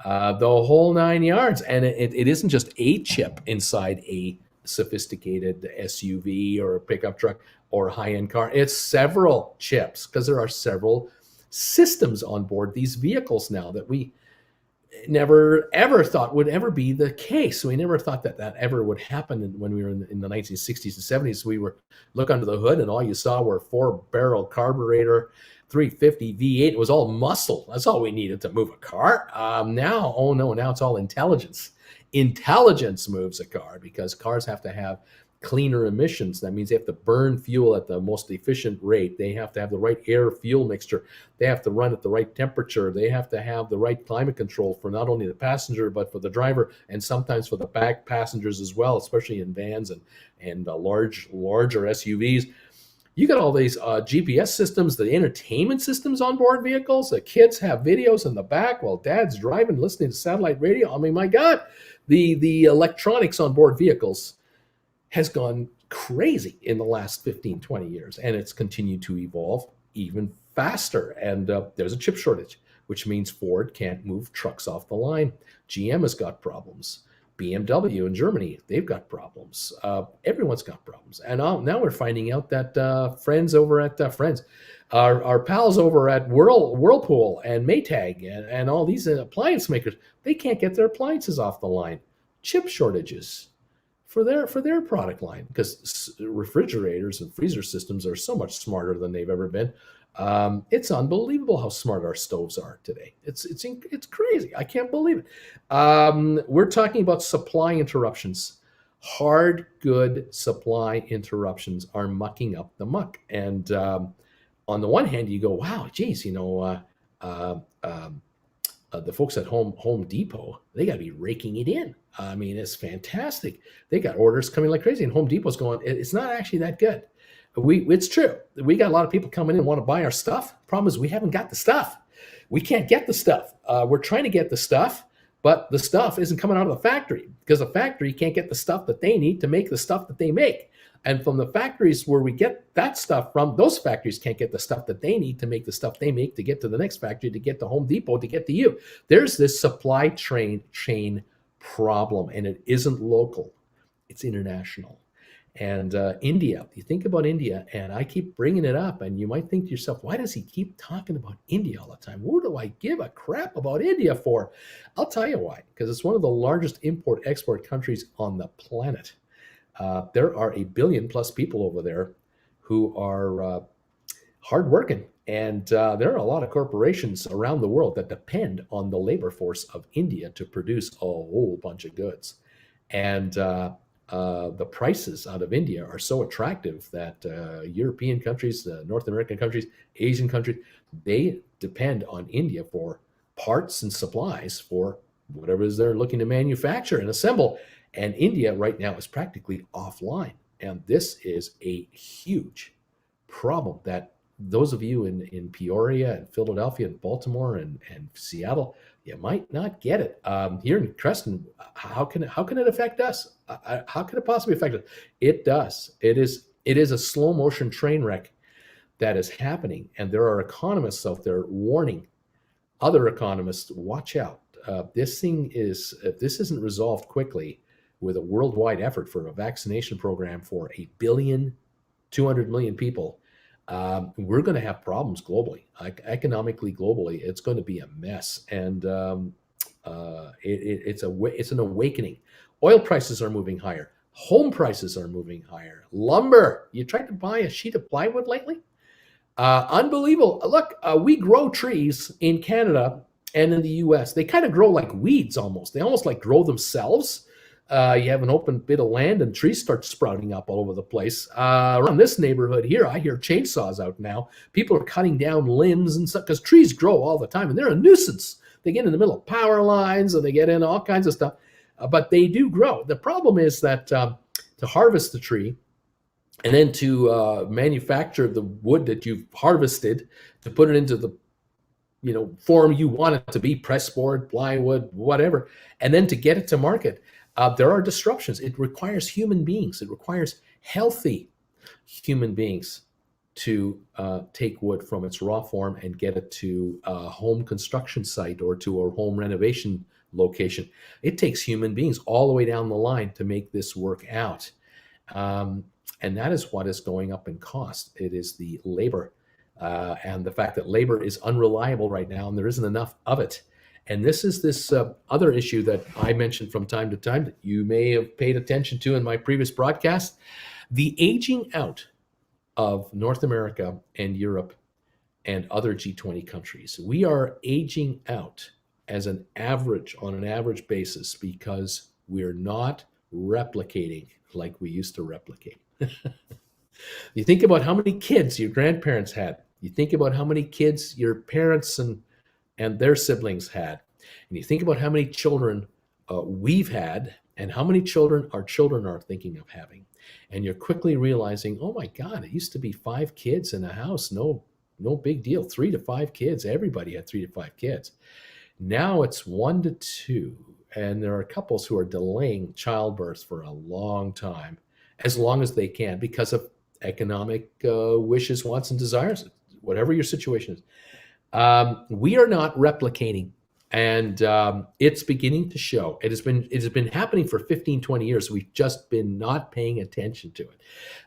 the whole 9 yards. And it isn't just a chip inside a sophisticated SUV or a pickup truck or a high-end car. It's several chips because there are several systems on board these vehicles now that we never ever thought would ever be the case. We never thought that ever would happen when we were in the 1960s and 70s. We were look under the hood and all you saw were 4-barrel carburetor, 350 V8. It was all muscle. That's all we needed to move a car. Now it's all intelligence. Intelligence moves a car because cars have to have cleaner emissions. That means they have to burn fuel at the most efficient rate. They have to have the right air fuel mixture. They have to run at the right temperature. They have to have the right climate control for not only the passenger, but for the driver and sometimes for the back passengers as well, especially in vans and larger SUVs. You got all these GPS systems, the entertainment systems on board vehicles. The kids have videos in the back while dad's driving, listening to satellite radio. I mean, my God, the electronics on board vehicles has gone crazy in the last 15, 20 years, and it's continued to evolve even faster. And there's a chip shortage, which means Ford can't move trucks off the line. GM has got problems. BMW in Germany, they've got problems. Everyone's got problems. And now we're finding out that friends over at our pals over at Whirlpool and Maytag and all these appliance makers, they can't get their appliances off the line. Chip shortages for their product line because refrigerators and freezer systems are so much smarter than they've ever been. It's unbelievable how smart our stoves are today. It's crazy. I can't believe it. We're talking about supply interruptions. Hard good supply interruptions are mucking up the muck. And on the one hand, you go, wow, geez, the folks at Home Depot, they got to be raking it in. I mean, it's fantastic. They got orders coming like crazy, and Home Depot's going, it's not actually that good. It's true. We got a lot of people coming in and want to buy our stuff. Problem is we haven't got the stuff. We can't get the stuff. We're trying to get the stuff, but the stuff isn't coming out of the factory because the factory can't get the stuff that they need to make the stuff that they make. And from the factories where we get that stuff from, those factories can't get the stuff that they need to make the stuff they make to get to the next factory, to get to Home Depot, to get to you. There's this supply chain problem, and it isn't local. It's international. And India, you think about India, and I keep bringing it up, and you might think to yourself, why does he keep talking about India all the time? What do I give a crap about India for? I'll tell you why, because it's one of the largest import-export countries on the planet. There are 1 billion plus people over there who are hardworking, and there are a lot of corporations around the world that depend on the labor force of India to produce a whole bunch of goods. And the prices out of India are so attractive that European countries, North American countries, Asian countries, they depend on India for parts and supplies for whatever it is they're looking to manufacture and assemble. And India right now is practically offline. And this is a huge problem that those of you in Peoria and Philadelphia and Baltimore and Seattle, you might not get it. Here in Creston, how can it affect us? How can it possibly affect us? It does. It is a slow motion train wreck that is happening, and there are economists out there warning other economists, watch out. This thing is, if this isn't resolved quickly with a worldwide effort for a vaccination program for 1,200,000,000 people, we're going to have problems globally, economically, globally. It's going to be a mess, and it's an awakening. Oil prices are moving higher. Home prices are moving higher. Lumber. You tried to buy a sheet of plywood lately? Unbelievable. Look, we grow trees in Canada and in the US. They kind of grow like weeds almost. They almost like grow themselves. You have an open bit of land and trees start sprouting up all over the place. Around this neighborhood here, I hear chainsaws out now. People are cutting down limbs and stuff because trees grow all the time and they're a nuisance. They get in the middle of power lines and they get in all kinds of stuff, but they do grow. The problem is that to harvest the tree, and then to manufacture the wood that you've harvested, to put it into the form you want it to be, pressboard, plywood, whatever, and then to get it to market, there are disruptions. It requires human beings. It requires healthy human beings to take wood from its raw form and get it to a home construction site or to a home renovation location. It takes human beings all the way down the line to make this work out. And that is what is going up in cost. It is the labor and the fact that labor is unreliable right now and there isn't enough of it. And this is this other issue that I mentioned from time to time that you may have paid attention to in my previous broadcast, the aging out of North America and Europe and other G20 countries. We are aging out as on an average basis because we're not replicating like we used to replicate. You think about how many kids your grandparents had. You think about how many kids your parents and their siblings had. And you think about how many children we've had and how many children our children are thinking of having. And you're quickly realizing, oh my God, it used to be 5 kids in a house. No big deal. 3 to 5 kids. Everybody had 3 to 5 kids. Now it's 1 to 2. And there are couples who are delaying childbirth for a long time, as long as they can, because of economic wishes, wants, and desires, whatever your situation is. We are not replicating, and it's beginning to show. It has been happening for 15, 20 years. We've just been not paying attention to it.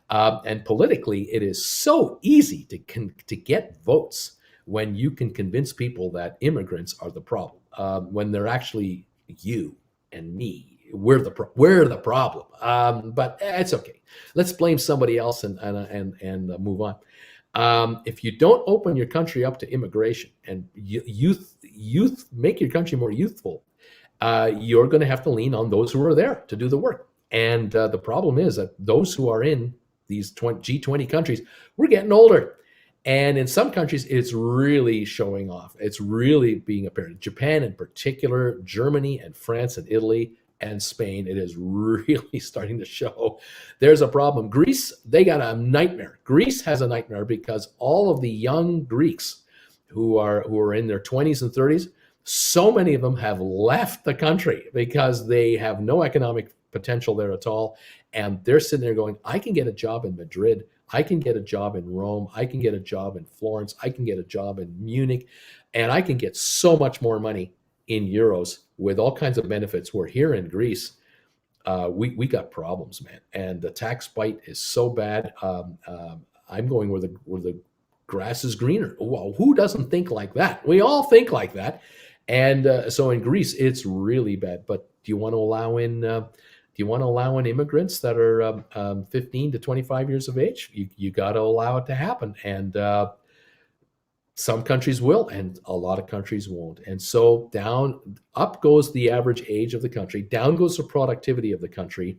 And politically, it is so easy to get votes when you can convince people that immigrants are the problem, when they're actually you and me. We're the problem. But it's okay. Let's blame somebody else and move on. If you don't open your country up to immigration and youth make your country more youthful, you're going to have to lean on those who are there to do the work. And the problem is that those who are in these G20 countries, we're getting older. And in some countries, it's really showing off. It's really being apparent. Japan in particular, Germany and France and Italy and Spain, it is really starting to show there's a problem. Greece, they got a nightmare. Greece has a nightmare because all of the young Greeks who are in their 20s and 30s, so many of them have left the country because they have no economic potential there at all. And they're sitting there going, I can get a job in Madrid. I can get a job in Rome. I can get a job in Florence. I can get a job in Munich. And I can get so much more money in euros with all kinds of benefits. We're here in Greece. We got problems, man. And the tax bite is so bad. I'm going where the grass is greener. Well, who doesn't think like that? We all think like that. And so in Greece, it's really bad. But do you want to allow in immigrants that are 15 to 25 years of age? You got to allow it to happen. And some countries will, and a lot of countries won't. And so up goes the average age of the country, down goes the productivity of the country,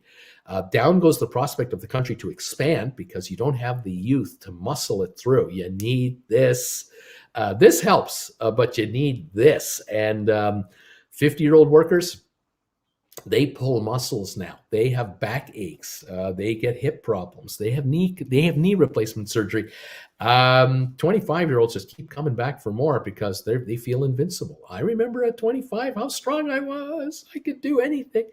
down goes the prospect of the country to expand because you don't have the youth to muscle it through. You need this. This helps, but you need this. And 50-year-old workers, they pull muscles now. They have back aches. They get hip problems. They have knee replacement surgery. 25-year-olds just keep coming back for more because they feel invincible. I remember at 25 how strong I was. I could do anything.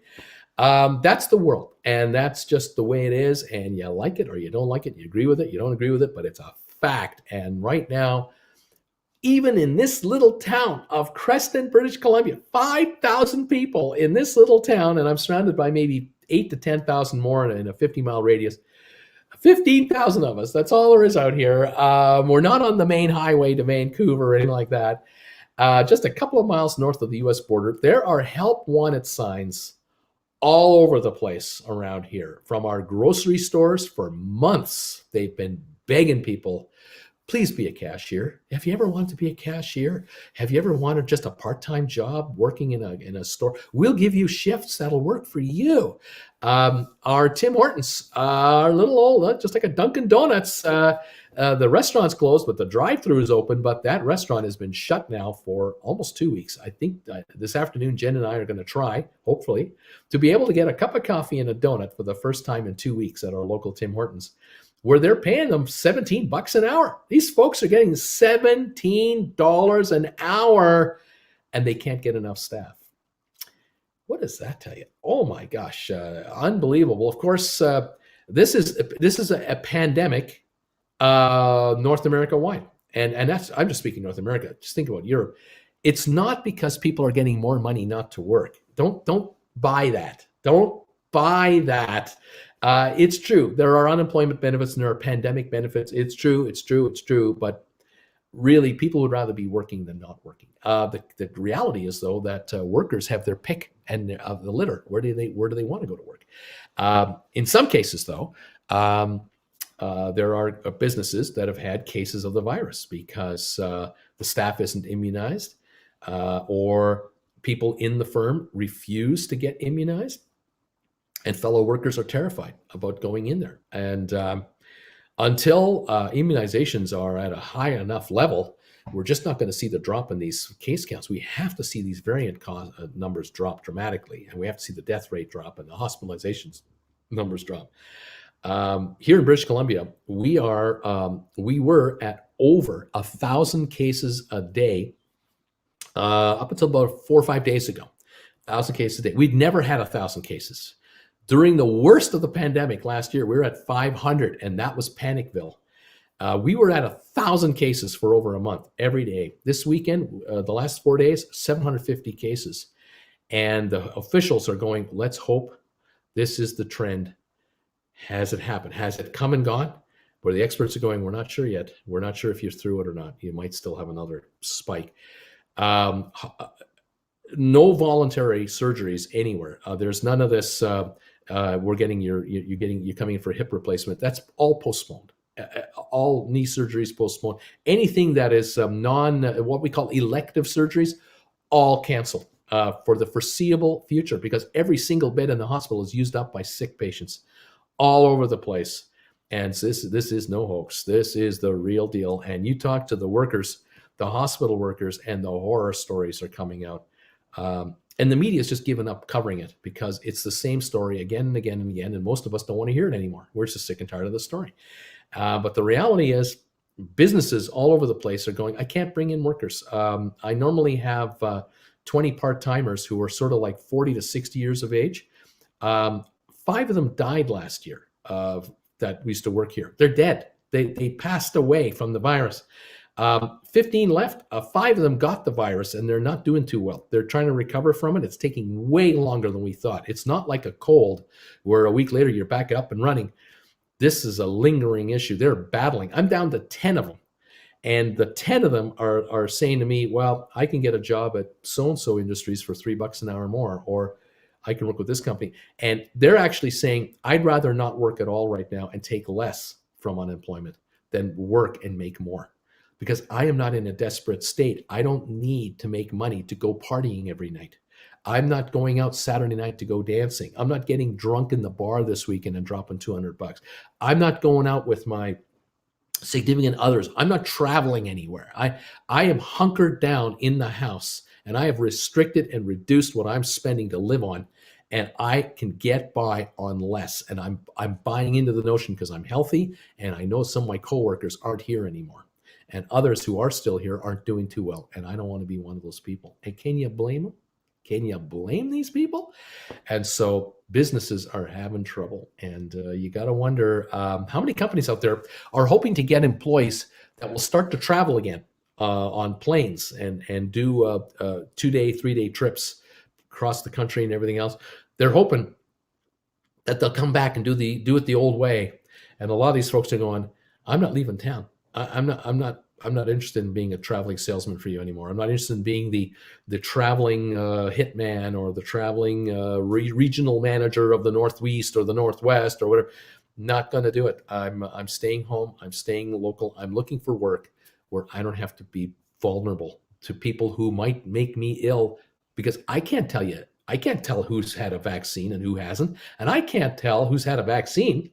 That's the world, and that's just the way it is. And you like it or you don't like it. You agree with it, you don't agree with it, but it's a fact. And right now, even in this little town of Creston, British Columbia, 5,000 people in this little town, and I'm surrounded by maybe 8 to 10,000 more in a 50-mile radius. 15,000 of us. That's all there is out here. We're not on the main highway to Vancouver or anything like that. Just a couple of miles north of the U.S. border, there are help wanted signs all over the place around here. From our grocery stores for months, they've been begging people, please be a cashier. Have you ever wanted to be a cashier? Have you ever wanted just a part-time job working in a store? We'll give you shifts that'll work for you. Our Tim Hortons, our little old, just like a Dunkin' Donuts, the restaurant's closed, but the drive-thru is open. But that restaurant has been shut now for almost 2 weeks. I think this afternoon, Jen and I are going to try, hopefully, to be able to get a cup of coffee and a donut for the first time in 2 weeks at our local Tim Hortons, where they're paying them $17 an hour. These folks are getting $17 an hour, and they can't get enough staff. What does that tell you? Oh my gosh, unbelievable. Of course, this is a pandemic, North America wide, and that's, I'm just speaking North America. Just think about Europe. It's not because people are getting more money not to work. Don't buy that. Don't buy that. It's true. There are unemployment benefits and there are pandemic benefits. It's true. But really, people would rather be working than not working. The reality is, though, that workers have their pick and of the litter. Where do they want to go to work? In some cases, though, there are businesses that have had cases of the virus because the staff isn't immunized, or people in the firm refuse to get immunized. And fellow workers are terrified about going in there. And until immunizations are at a high enough level, we're just not going to see the drop in these case counts. We have to see these variant numbers drop dramatically, and we have to see the death rate drop and the hospitalizations numbers drop. Here in British Columbia, we were at over 1,000 cases a day up until about 4 or 5 days ago. 1,000 cases a day. We'd never had 1,000 cases. During the worst of the pandemic last year, we were at 500, and that was Panicville. We were at 1,000 cases for over a month every day. This weekend, the last 4 days, 750 cases. And the officials are going, let's hope this is the trend. Has it happened? Has it come and gone? Where the experts are going, we're not sure yet. We're not sure if you're through it or not. You might still have another spike. No voluntary surgeries anywhere. There's none of this. You're coming in for a hip replacement. That's all postponed. All knee surgeries postponed. Anything that is what we call elective surgeries, all canceled for the foreseeable future, because every single bed in the hospital is used up by sick patients all over the place. And so this is no hoax. This is the real deal. And you talk to the workers, the hospital workers, and the horror stories are coming out. And the media has just given up covering it because it's the same story again and again and again, and most of us don't want to hear it anymore. We're just sick and tired of the story. But the reality is businesses all over the place are going, I can't bring in workers. I normally have 20 part-timers who are sort of like 40 to 60 years of age. 5 of them died last year that used to work here. They're dead. They passed away from the virus. 15 left. 5 of them got the virus and they're not doing too well. They're trying to recover from it. It's taking way longer than we thought. It's not like a cold where a week later you're back up and running. This is a lingering issue. They're battling. I'm down to 10 of them. And the 10 of them are saying to me, well, I can get a job at so-and-so industries for $3 an hour more, or I can work with this company. And they're actually saying, I'd rather not work at all right now and take less from unemployment than work and make more. Because I am not in a desperate state. I don't need to make money to go partying every night. I'm not going out Saturday night to go dancing. I'm not getting drunk in the bar this weekend and dropping $200. I'm not going out with my significant others. I'm not traveling anywhere. I am hunkered down in the house, and I have restricted and reduced what I'm spending to live on. and I can get by on less. And I'm buying into the notion because I'm healthy, and I know some of my coworkers aren't here anymore, and others who are still here aren't doing too well, and I don't want to be one of those people. And can you blame them? Can you blame these people? And so businesses are having trouble, and you got to wonder how many companies out there are hoping to get employees that will start to travel again on planes and do 2-day, 3-day trips across the country and everything else. They're hoping that they'll come back and do it the old way. And a lot of these folks are going, I'm not leaving town. I'm not interested in being a traveling salesman for you anymore. I'm not interested in being the traveling hitman or the traveling regional manager of the Northeast or the Northwest or whatever. Not going to do it. I'm staying home. I'm staying local. I'm looking for work where I don't have to be vulnerable to people who might make me ill, because I can't tell who's had a vaccine and who hasn't, and I can't tell who's had a vaccine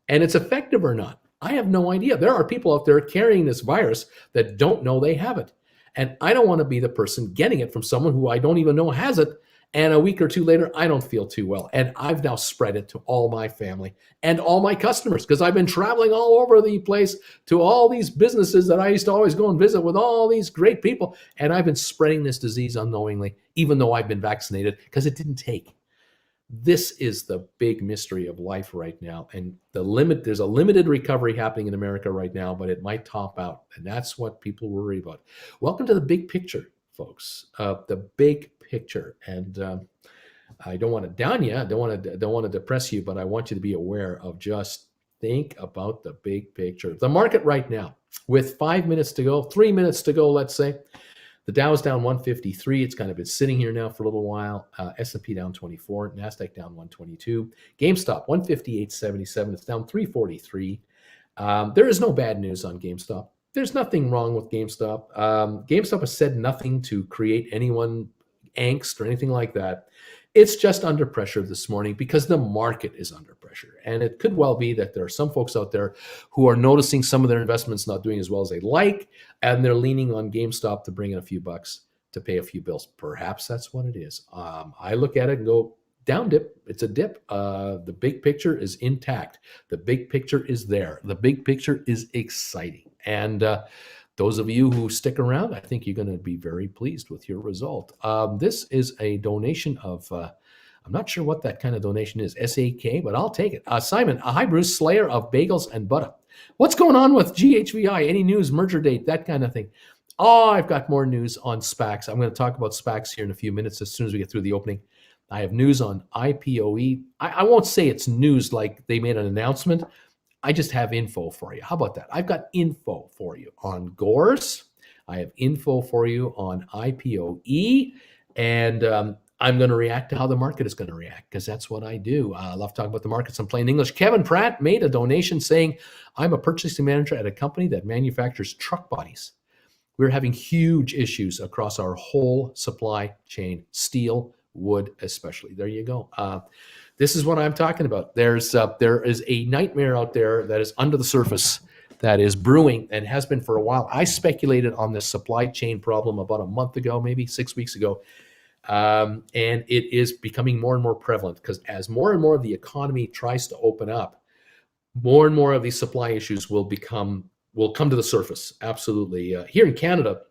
and it's effective or not. I have no idea. There are people out there carrying this virus that don't know they have it. And I don't want to be the person getting it from someone who I don't even know has it. And a week or two later, I don't feel too well. And I've now spread it to all my family and all my customers, because I've been traveling all over the place to all these businesses that I used to always go and visit with all these great people. And I've been spreading this disease unknowingly, even though I've been vaccinated, because it didn't take. This is the big mystery of life right now. And there's a limited recovery happening in America right now, but it might top out. And that's what people worry about. Welcome to the big picture, folks. The big picture. And I don't want to down you. I don't want to depress you, but I want you to be aware of just think about the big picture. The market right now, with 5 minutes to go, 3 minutes to go, let's say. The Dow is down 153. It's kind of been sitting here now for a little while. S&P down 24. NASDAQ down 122. GameStop 158.77. It's down 343. There is no bad news on GameStop. There's nothing wrong with GameStop. GameStop has said nothing to create anyone angst or anything like that. It's just under pressure this morning because the market is under pressure. And it could well be that there are some folks out there who are noticing some of their investments not doing as well as they like, and they're leaning on GameStop to bring in a few bucks to pay a few bills. Perhaps that's what it is. I look at it and go, down dip. It's a dip. The big picture is intact. The big picture is there. The big picture is exciting. And those of you who stick around, I think you're going to be very pleased with your result. This is a donation of, I'm not sure what that kind of donation is, SAK, but I'll take it. Simon, hi Bruce, Slayer of Bagels and Butter. What's going on with GHVI? Any news, merger date, that kind of thing? Oh, I've got more news on SPACs. I'm going to talk about SPACs here in a few minutes as soon as we get through the opening. I have news on IPOE. I won't say it's news like they made an announcement. I just have info for you. How about that? I've got info for you on Gores. I have info for you on IPOE. And I'm going to react to how the market is going to react, because that's what I do. I love talking about the markets in plain English. Kevin Pratt made a donation saying, I'm a purchasing manager at a company that manufactures truck bodies. We're having huge issues across our whole supply chain, steel, wood especially. There you go. This is what I'm talking about. There is a nightmare out there that is under the surface that is brewing and has been for a while. I speculated on this supply chain problem about a month ago, maybe 6 weeks ago. And it is becoming more and more prevalent, because as more and more of the economy tries to open up, more and more of these supply issues will come to the surface. Absolutely. Here in Canada,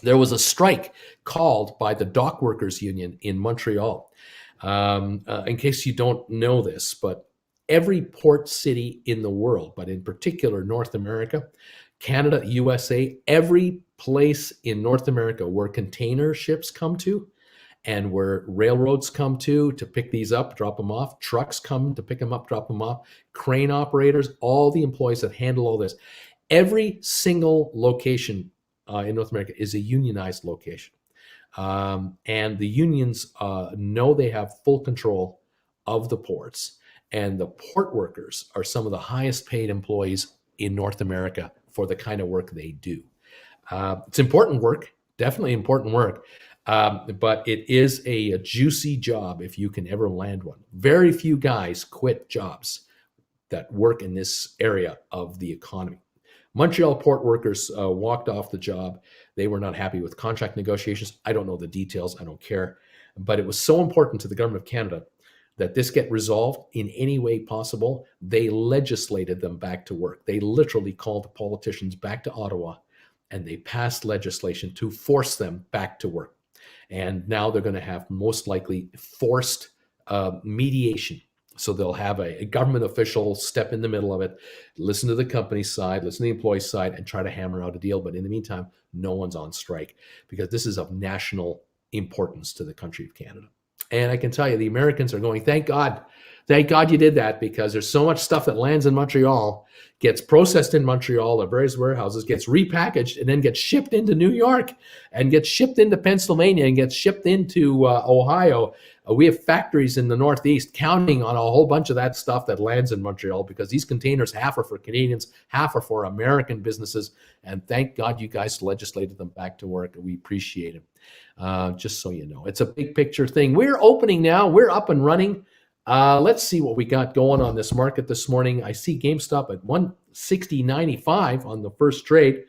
there was a strike called by the dock workers union in Montreal. In case you don't know this, but every port city in the world, but in particular North America, Canada, USA, every place in North America where container ships come to and where railroads come to pick these up, drop them off, trucks come to pick them up, drop them off, crane operators, all the employees that handle all this. Every single location in North America is a unionized location. And the unions know they have full control of the ports. And the port workers are some of the highest paid employees in North America for the kind of work they do. It's important work, definitely important work. But it is a juicy job if you can ever land one. Very few guys quit jobs that work in this area of the economy. Montreal port workers walked off the job. They were not happy with contract negotiations. I don't know the details. I don't care. But it was so important to the government of Canada that this get resolved in any way possible, they legislated them back to work. They literally called the politicians back to Ottawa, and they passed legislation to force them back to work. And now they're going to have most likely forced mediation. So they'll have a government official step in the middle of it, listen to the company's side, listen to the employee's side, and try to hammer out a deal. But in the meantime, no one's on strike, because this is of national importance to the country of Canada. And I can tell you, the Americans are going, thank God you did that, because there's so much stuff that lands in Montreal, gets processed in Montreal at various warehouses, gets repackaged, and then gets shipped into New York, and gets shipped into Pennsylvania, and gets shipped into Ohio. We have factories in the Northeast counting on a whole bunch of that stuff that lands in Montreal, because these containers, half are for Canadians, half are for American businesses. And thank God you guys legislated them back to work. We appreciate it. Just so you know, it's a big picture thing. We're opening now. We're up and running. Let's see what we got going on this market this morning. I see GameStop at 160.95 on the first trade.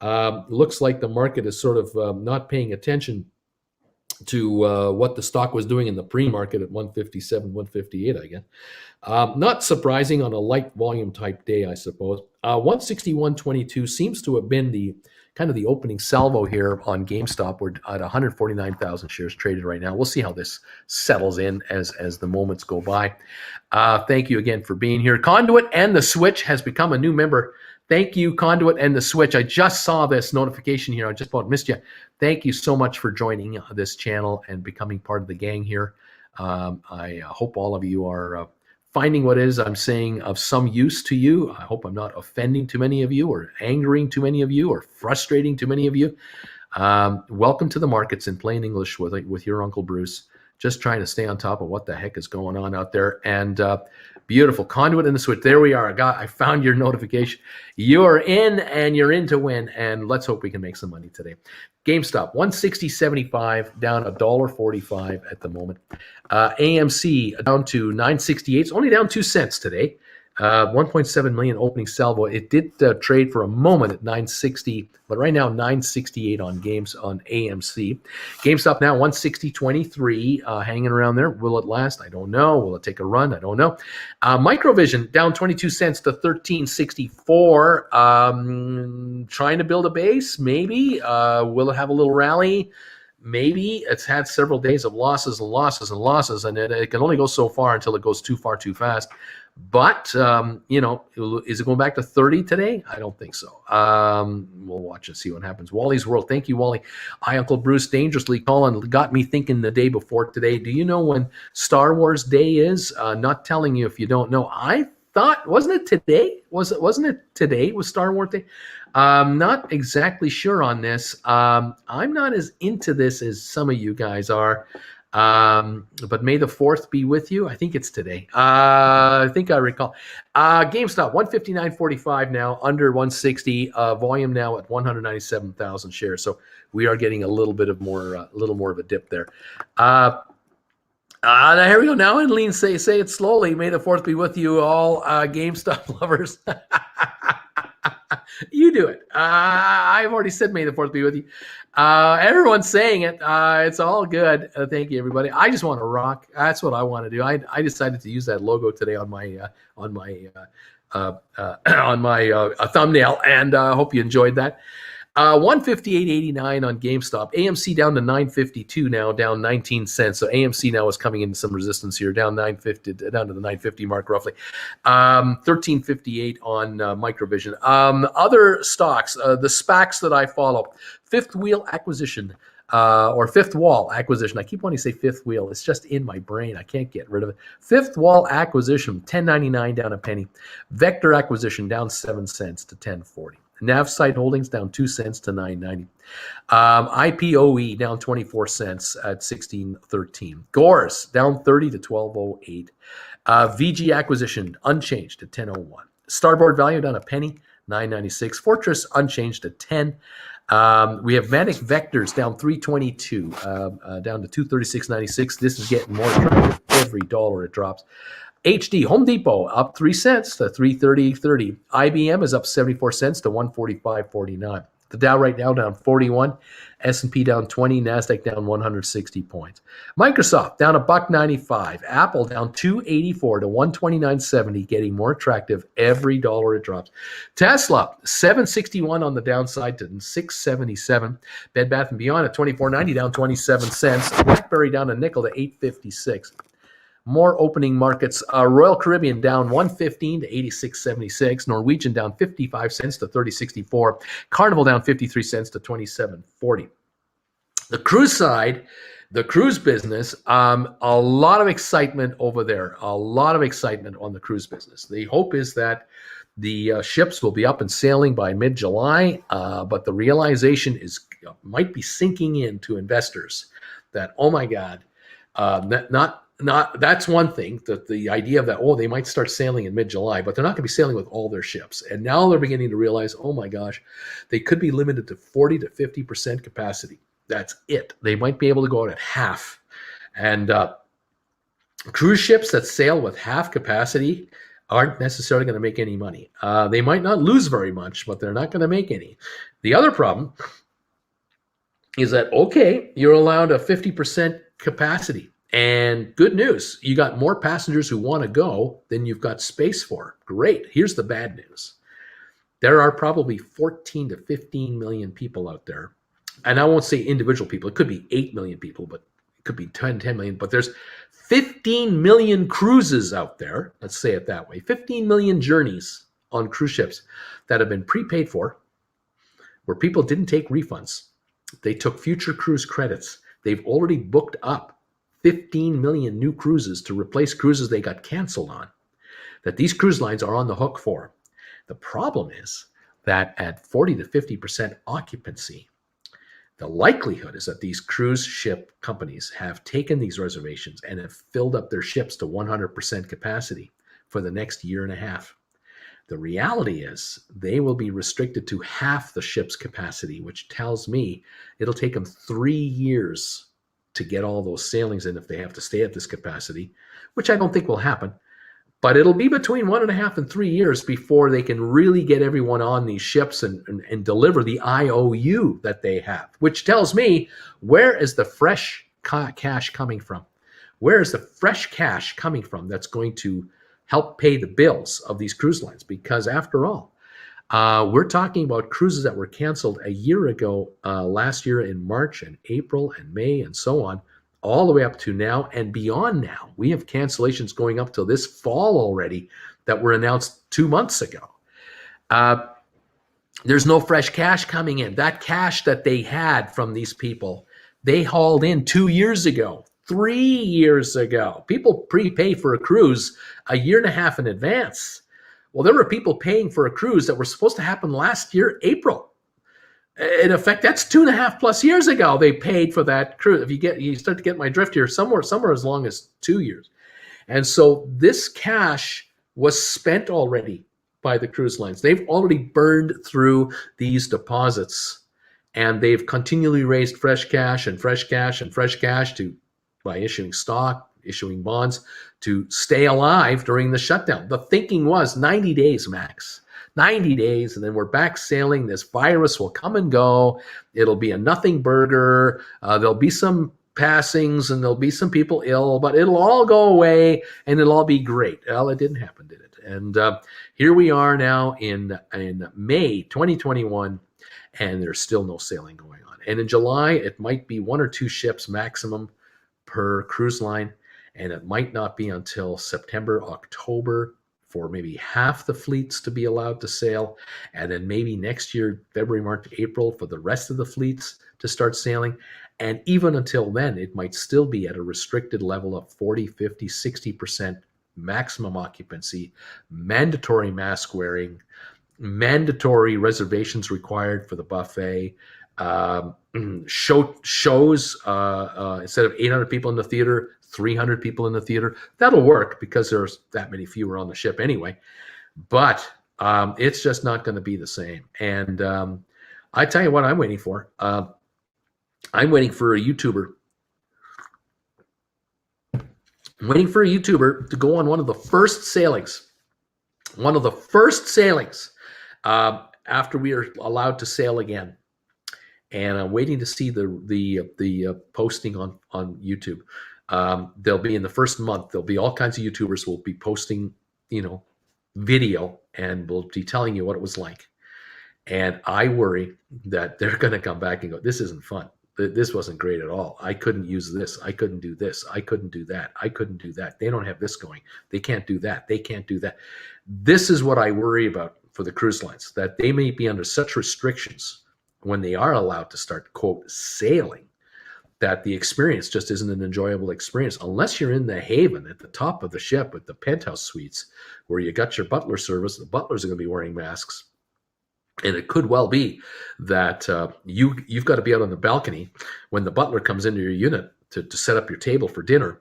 Looks like the market is sort of not paying attention to what the stock was doing in the pre-market at 157, 158, I guess. Not surprising on a light volume type day, I suppose. 161.22 seems to have been the kind of the opening salvo here on GameStop. We're at 149,000 shares traded right now. We'll see how this settles in as the moments go by. Thank you again for being here. Conduit and the Switch has become a new member. Thank you, Conduit and the Switch. I just saw this notification here. I just about missed you. Thank you so much for joining this channel and becoming part of the gang here. I hope all of you are finding what it is I'm saying of some use to you. I hope I'm not offending too many of you, or angering too many of you, or frustrating too many of you. Welcome to the markets in plain English with your Uncle Bruce. Just trying to stay on top of what the heck is going on out there. And beautiful. Conduit and the Switch. There we are. I found your notification. You're in, and you're in to win. And let's hope we can make some money today. GameStop, 160.75, down $1.45 at the moment. AMC down to 968. It's only down 2 cents today. 1.7 million opening salvo. It did trade for a moment at 960, but right now 968 on AMC. GameStop now 160.23, hanging around there. Will it last? I don't know. Will it take a run? I don't know. Microvision down 22 cents to 13.64. Trying to build a base, maybe. Will it have a little rally? Maybe. It's had several days of losses and losses and losses, and it can only go so far until it goes too far too fast. But, is it going back to 30 today? I don't think so. We'll watch and see what happens. Wally's World. Thank you, Wally. Hi, Uncle Bruce. Dangerously calling. Got me thinking the day before today. Do you know when Star Wars Day is? Not telling you if you don't know. I thought, wasn't it today? Wasn't it today was Star Wars Day? Not exactly sure on this. I'm not as into this as some of you guys are. But may the 4th be with you. I think it's today. I think I recall. GameStop 159.45 now, under 160. Volume now at 197,000 shares. So we are getting a little bit of more, a little more of a dip there. Here we go. Now, and Lean say it slowly. May the 4th be with you all, GameStop lovers. You do it. I've already said may the 4th be with you. Everyone's saying it. It's all good. Thank you, everybody. I just want to rock. That's what I want to do. I decided to use that logo today on my thumbnail, and I hope you enjoyed that. 158.89 on GameStop. AMC down to 952 now, down 19 cents. So AMC now is coming into some resistance here, down 950, down to the 950 mark roughly. 1358 on Microvision. Other stocks, the SPACs that I follow. Fifth Wheel Acquisition. Or Fifth Wall Acquisition. I keep wanting to say Fifth Wheel. It's just in my brain. I can't get rid of it. Fifth Wall Acquisition, 10.99 down a penny. Vector Acquisition down 7 cents to 10.40. Navsite Holdings down 2 cents to 9.90. IPOE down 24 cents at 16.13. Gores down 30 to 12.08. VG Acquisition unchanged at 10.01. Starboard Value down a penny, 9.96. Fortress unchanged at 10. We have Manic Vectors down 322, down to 236.96. This is getting more attractive every dollar it drops. HD Home Depot up 3 cents to 330.30. IBM is up 74 cents to 145.49. The Dow right now down 41, S&P down 20, NASDAQ down 160 points. Microsoft down $1.95, Apple down 284 to 129.70, getting more attractive every dollar it drops. Tesla 761 on the downside to 677. Bed Bath & Beyond at 24.90 down 27 cents. BlackBerry down a nickel to 8.56. More opening markets. Royal Caribbean down 115 to 86.76. Norwegian down 55 cents to 30.64. Carnival down 53 cents to 27.40. The cruise side, the cruise business, a lot of excitement over there. A lot of excitement on the cruise business. The hope is that the ships will be up and sailing by mid-July, but the realization might be sinking into investors that, oh my God, that's one thing, that the idea of that, they might start sailing in mid-July, but they're not going to be sailing with all their ships. And now they're beginning to realize, oh my gosh, they could be limited to 40 to 50% capacity. That's it. They might be able to go out at half. And cruise ships that sail with half capacity aren't necessarily going to make any money. They might not lose very much, but they're not going to make any. The other problem is that, okay, you're allowed a 50% capacity. And good news, you got more passengers who want to go than you've got space for. Great. Here's the bad news. There are probably 14 to 15 million people out there. And I won't say individual people. It could be 8 million people, but it could be 10 million. But there's 15 million cruises out there. Let's say it that way. 15 million journeys on cruise ships that have been prepaid for, where people didn't take refunds. They took future cruise credits. They've already booked up 15 million new cruises to replace cruises they got canceled on, that these cruise lines are on the hook for. The problem is that at 40 to 50% occupancy, the likelihood is that these cruise ship companies have taken these reservations and have filled up their ships to 100% capacity for the next year and a half. The reality is they will be restricted to half the ship's capacity, which tells me it'll take them 3 years to get all those sailings in if they have to stay at this capacity, which I don't think will happen. But it'll be between 1.5 and 3 years before they can really get everyone on these ships and deliver the IOU that they have, which tells me, where is the fresh cash coming from? Where is the fresh cash coming from that's going to help pay the bills of these cruise lines? Because after all, we're talking about cruises that were canceled a year ago, last year in March and April and May and so on, all the way up to now and beyond now. We have cancellations going up till this fall already that were announced 2 months ago. There's no fresh cash coming in. That cash that they had from these people, they hauled in 2 years ago, 3 years ago. People prepay for a cruise a year and a half in advance. Well, there were people paying for a cruise that were supposed to happen last year, April. In effect, that's 2.5 plus years ago they paid for that cruise. If you start to get my drift here, somewhere as long as 2 years. And so this cash was spent already by the cruise lines. They've already burned through these deposits, and they've continually raised fresh cash and fresh cash and fresh cash by issuing stock, issuing bonds to stay alive during the shutdown. The thinking was 90 days max. 90 days, and then we're back sailing. This virus will come and go. It'll be a nothing burger. There'll be some passings and there'll be some people ill, but it'll all go away and it'll all be great. Well, it didn't happen, did it? And here we are now in May 2021, and there's still no sailing going on. And in July, it might be 1 or 2 ships maximum per cruise line, and it might not be until September, October for maybe half the fleets to be allowed to sail, and then maybe next year, February, March, April, for the rest of the fleets to start sailing. And even until then, it might still be at a restricted level of 40, 50, 60% maximum occupancy, mandatory mask wearing, mandatory reservations required for the buffet, shows instead of 800 people in the theater, 300 people in the theater. That'll work because there's that many fewer on the ship anyway. But it's just not going to be the same. And I tell you what I'm waiting for. I'm waiting for a YouTuber. I'm waiting for a YouTuber to go on one of the first sailings. One of the first sailings. after we are allowed to sail again. And I'm waiting to see the posting on YouTube. They'll be in the first month. There'll be all kinds of YouTubers will be posting, video, and will be telling you what it was like. And I worry that they're going to come back and go, this isn't fun. This wasn't great at all. I couldn't use this. I couldn't do this. I couldn't do that. I couldn't do that. They don't have this going. They can't do that. They can't do that. This is what I worry about for the cruise lines, that they may be under such restrictions when they are allowed to start, quote, sailing, that the experience just isn't an enjoyable experience unless you're in the haven at the top of the ship with the penthouse suites where you got your butler service. The butlers are going to be wearing masks. And it could well be that you've got to be out on the balcony when the butler comes into your unit to set up your table for dinner.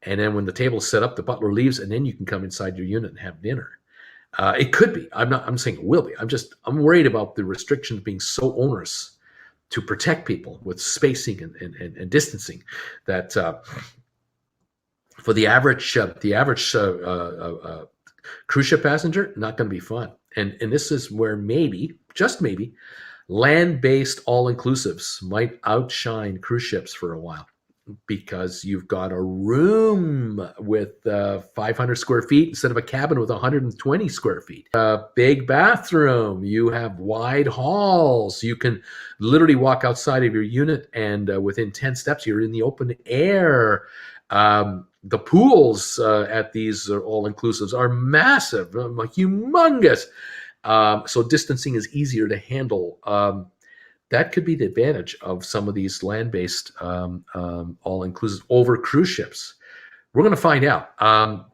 And then when the table's set up, the butler leaves, and then you can come inside your unit and have dinner. It could be. I'm saying it will be. I'm worried about the restrictions being so onerous to protect people with spacing and distancing that for the average cruise ship passenger, not going to be fun. And this is where maybe, just maybe, land-based all-inclusives might outshine cruise ships for a while, because you've got a room with 500 square feet instead of a cabin with 120 square feet. A big bathroom. You have wide halls. You can literally walk outside of your unit and within 10 steps, you're in the open air. The pools at these all-inclusives are massive, humongous. So distancing is easier to handle. That could be the advantage of some of these land-based all-inclusive over cruise ships. We're going to find out.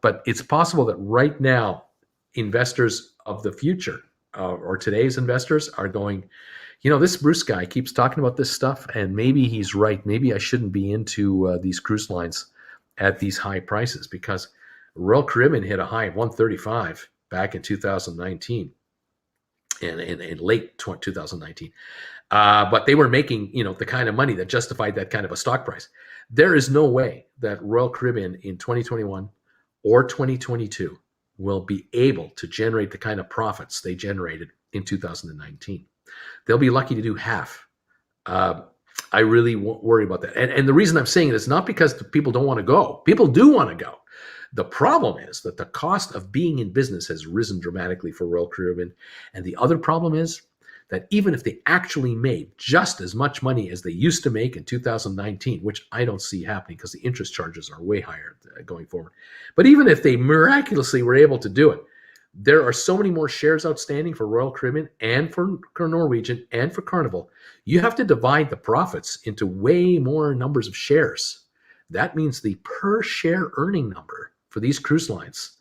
But it's possible that right now, investors of the future or today's investors are going, this Bruce guy keeps talking about this stuff, and maybe he's right. Maybe I shouldn't be into these cruise lines at these high prices, because Royal Caribbean hit a high of 135 back in 2019 and in late 2019. But they were making, the kind of money that justified that kind of a stock price. There is no way that Royal Caribbean in 2021 or 2022 will be able to generate the kind of profits they generated in 2019. They'll be lucky to do half. I really worry about that. And the reason I'm saying it is not because the people don't want to go. People do want to go. The problem is that the cost of being in business has risen dramatically for Royal Caribbean. And the other problem is that even if they actually made just as much money as they used to make in 2019, which I don't see happening because the interest charges are way higher going forward. But even if they miraculously were able to do it, there are so many more shares outstanding for Royal Caribbean and for Norwegian and for Carnival. You have to divide the profits into way more numbers of shares. That means the per share earning number for these cruise lines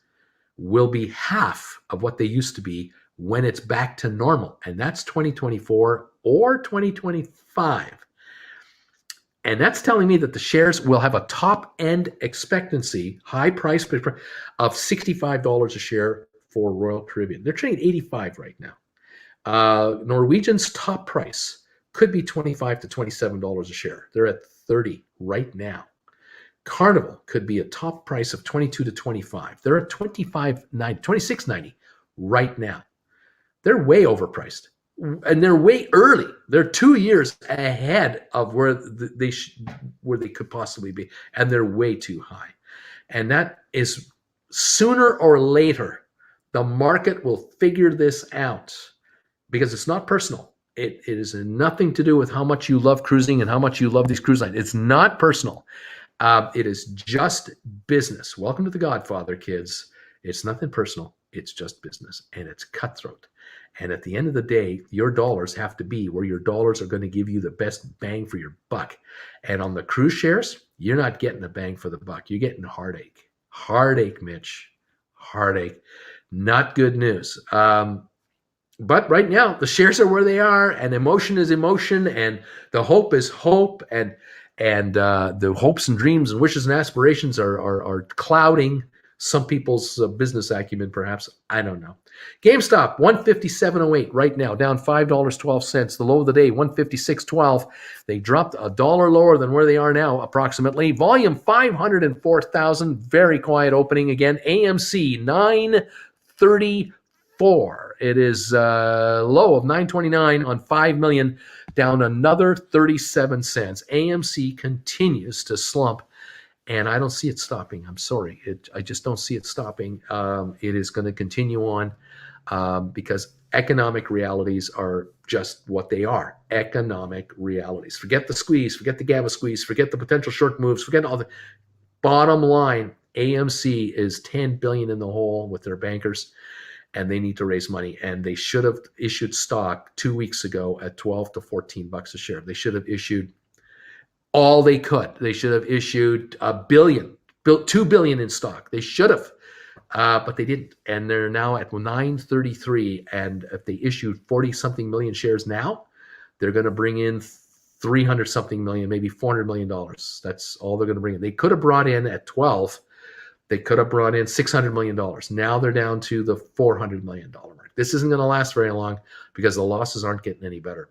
will be half of what they used to be when it's back to normal. And that's 2024 or 2025. And that's telling me that the shares will have a top end expectancy, high price of $65 a share for Royal Caribbean. They're trading 85 right now. Norwegian's top price could be $25 to $27 a share. They're at 30 right now. Carnival could be a top price of 22 to 25. They're at 26.90 right now. They're way overpriced, and they're way early. They're 2 years ahead of where they could possibly be, and they're way too high. And that is, sooner or later, the market will figure this out, because it's not personal. It is nothing to do with how much you love cruising and how much you love these cruise lines. It's not personal. It is just business. Welcome to The Godfather, kids. It's nothing personal. It's just business, and it's cutthroat. And at the end of the day, your dollars have to be where your dollars are going to give you the best bang for your buck. And on the cruise shares, you're not getting the bang for the buck. You're getting heartache. Heartache, Mitch. Heartache. Not good news. But right now, the shares are where they are, and emotion is emotion, and the hope is hope, and the hopes and dreams and wishes and aspirations are clouding some people's business acumen, perhaps. I don't know. GameStop, $157.08 right now, down $5.12. The low of the day, $156.12. They dropped $1 lower than where they are now, approximately. Volume, 504,000. Very quiet opening again. AMC, 934. It is low of 9.29 on 5 million, down another 37 cents. AMC continues to slump, and I don't see it stopping. I'm sorry. I just don't see it stopping. It is going to continue on because economic realities are just what they are. Economic realities. Forget the squeeze, forget the gamma squeeze, forget the potential short moves, forget all the bottom line. AMC is 10 billion in the hole with their bankers, and they need to raise money. And they should have issued stock 2 weeks ago at 12 to 14 bucks a share. They should have issued all they could. They should have issued $1 billion, $2 billion in stock. They should have, but they didn't. And they're now at 933. And if they issued 40 something million shares now, they're going to bring in 300 something million, maybe $400 million. That's all they're going to bring in. They could have brought in at 12. They could have brought in $600 million. Now they're down to the $400 million mark. This isn't going to last very long because the losses aren't getting any better.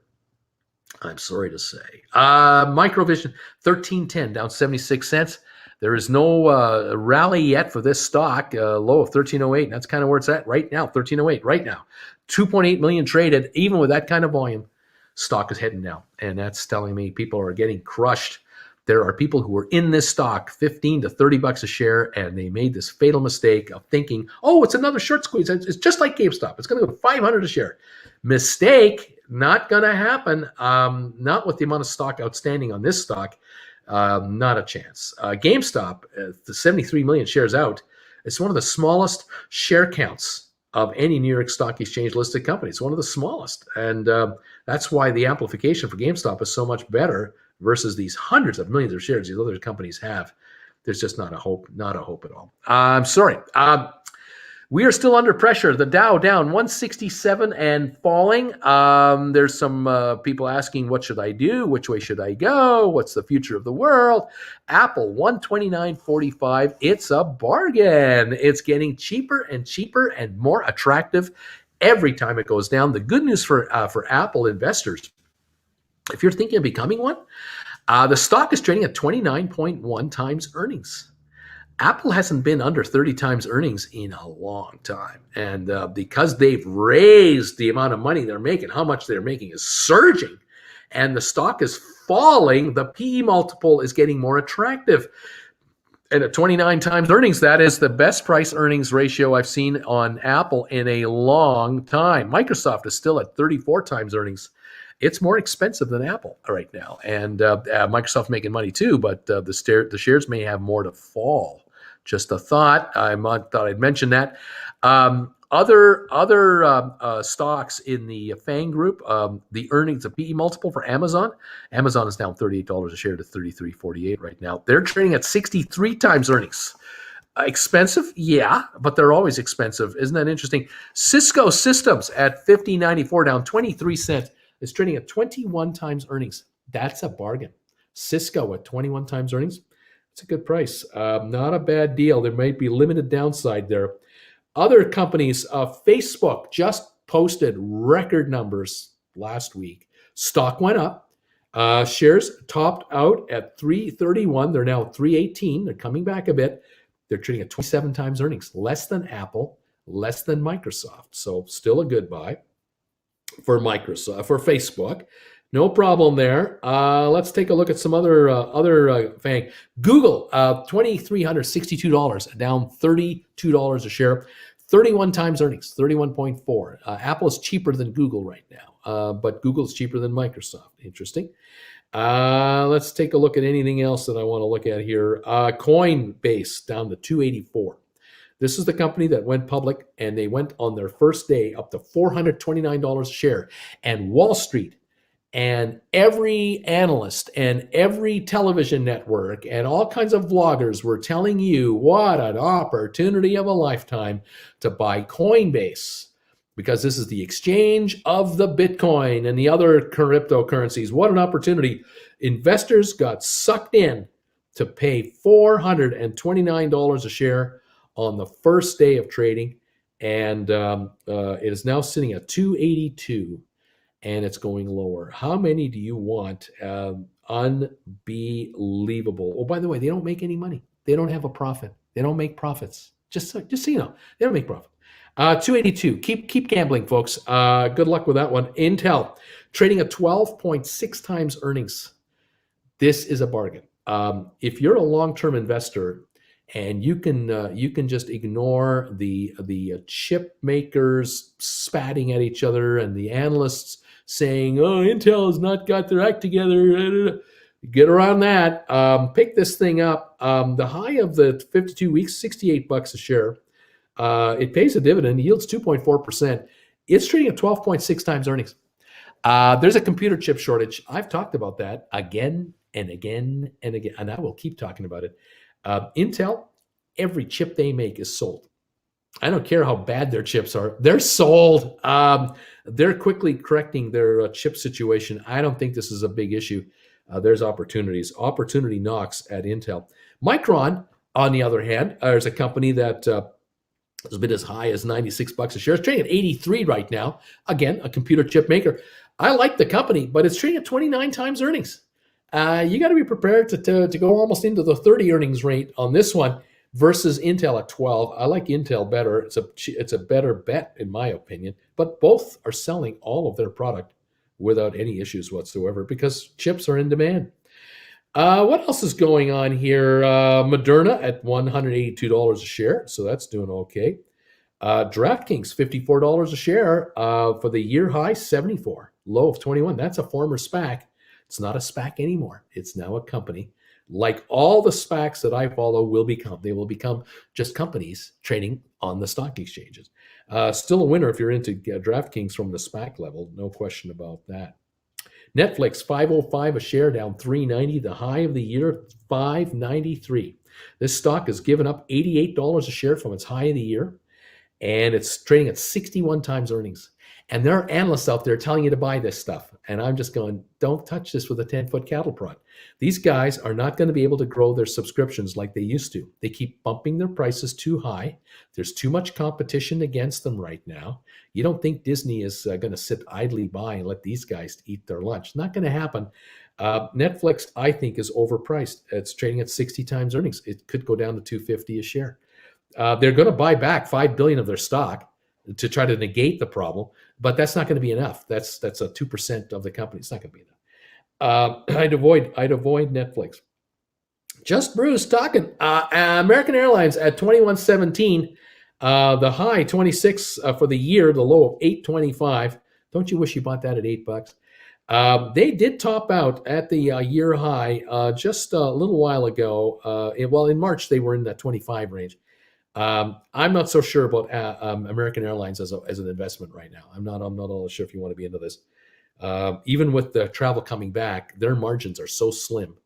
I'm sorry to say. Microvision, 13.10, down 76 cents. There is no rally yet for this stock, low of 13.08. That's kind of where it's at right now, 13.08 right now. 2.8 million traded. Even with that kind of volume, stock is heading down. And that's telling me people are getting crushed. There are people who are in this stock 15 to 30 bucks a share, and they made this fatal mistake of thinking, oh, it's another short squeeze. It's just like GameStop. It's going to go to 500 a share. Mistake. Not going to happen. Not with the amount of stock outstanding on this stock. Not a chance. GameStop, the 73 million shares out, it's one of the smallest share counts of any New York Stock Exchange listed company. It's one of the smallest. And that's why the amplification for GameStop is so much better versus these hundreds of millions of shares these other companies have. There's just not a hope at all. I'm sorry. We are still under pressure. The Dow down 167 and falling. There's some people asking, what should I do? Which way should I go? What's the future of the world? Apple 129.45. It's a bargain. It's getting cheaper and cheaper and more attractive every time it goes down. The good news for Apple investors, if you're thinking of becoming one, the stock is trading at 29.1 times earnings. Apple hasn't been under 30 times earnings in a long time. And because they've raised the amount of money they're making, how much they're making is surging, and the stock is falling, the PE multiple is getting more attractive. And at 29 times earnings, that is the best price earnings ratio I've seen on Apple in a long time. Microsoft is still at 34 times earnings. It's more expensive than Apple right now. And Microsoft's making money too, but the shares may have more to fall. Just a thought. I thought I'd mention that. Other stocks in the FANG group, the earnings, the PE multiple for Amazon. Amazon is down $38 a share to $33.48 right now. They're trading at 63 times earnings. Expensive? Yeah, but they're always expensive. Isn't that interesting? Cisco Systems at $50.94, down 23 cents. Is trading at 21 times earnings. That's a bargain. Cisco at 21 times earnings. It's a good price. Not a bad deal. There might be limited downside there. Other companies, Facebook just posted record numbers last week. Stock went up. Shares topped out at 331. They're now 318. They're coming back a bit. They're trading at 27 times earnings, less than Apple, less than Microsoft. So still a good buy for Microsoft, for Facebook. No problem there. Let's take a look at some other FANG. Google, $2,362, down $32 a share, 31 times earnings, 31.4. Apple is cheaper than Google right now, but Google is cheaper than Microsoft. Interesting. Let's take a look at anything else that I want to look at here. Coinbase down to 284. This is the company that went public, and they went on their first day up to $429 a share. And Wall Street and every analyst and every television network and all kinds of vloggers were telling you what an opportunity of a lifetime to buy Coinbase, because this is the exchange of the Bitcoin and the other cryptocurrencies. What an opportunity. Investors got sucked in to pay $429 a share on the first day of trading, and it is now sitting at 282, and it's going lower. How many do you want? Unbelievable. Oh, by the way, they don't make any money. They don't have a profit. They don't make profits. Just so you know, they don't make profit. $282. Keep gambling, folks. Good luck with that one. Intel trading at 12.6 times earnings. This is a bargain. If you're a long-term investor and you can just ignore the chip makers spatting at each other and the analysts saying, "Oh, Intel has not got their act together," get around that. Pick this thing up. The high of the 52 weeks, $68 a share. It pays a dividend, yields 2.4%. It's trading at 12.6 times earnings. There's a computer chip shortage. I've talked about that again and again and again, and I will keep talking about it. Intel, every chip they make is sold. I don't care how bad their chips are. They're sold. They're quickly correcting their chip situation. I don't think this is a big issue. There's opportunities. Opportunity knocks at Intel. Micron, on the other hand, is a company that has been as high as $96 a share. It's trading at 83 right now. Again, a computer chip maker. I like the company, but it's trading at 29 times earnings. You got to be prepared to go almost into the 30 earnings rate on this one versus Intel at 12. I like Intel better. It's a better bet in my opinion, but both are selling all of their product without any issues whatsoever because chips are in demand. What else is going on here? Moderna at $182 a share, so that's doing okay. DraftKings, $54 a share for the year high, 74, low of 21. That's a former SPAC. It's not a SPAC anymore. It's now a company. Like all the SPACs that I follow they will become just companies trading on the stock exchanges. Still a winner if you're into DraftKings from the SPAC level, no question about that. Netflix, $505 a share, down $390. The high of the year, $593. This stock has given up $88 a share from its high of the year, and it's trading at 61 times earnings. And there are analysts out there telling you to buy this stuff. And I'm just going, don't touch this with a 10-foot cattle prod. These guys are not going to be able to grow their subscriptions like they used to. They keep bumping their prices too high. There's too much competition against them right now. You don't think Disney is going to sit idly by and let these guys eat their lunch. Not going to happen. Netflix, I think, is overpriced. It's trading at 60 times earnings. It could go down to $250 a share. They're going to buy back $5 billion of their stock to try to negate the problem, but that's not going to be enough. That's a 2% of the company. It's not going to be enough. I'd avoid Netflix. Just Bruce talking. American Airlines at 21.17. The high 26 for the year. The low of 8.25. Don't you wish you bought that at $8? They did top out at the year high just a little while ago. In March they were in that 25 range. I'm not so sure about American Airlines as an investment right now. I'm not all sure if you want to be into this. Even with the travel coming back, their margins are so slim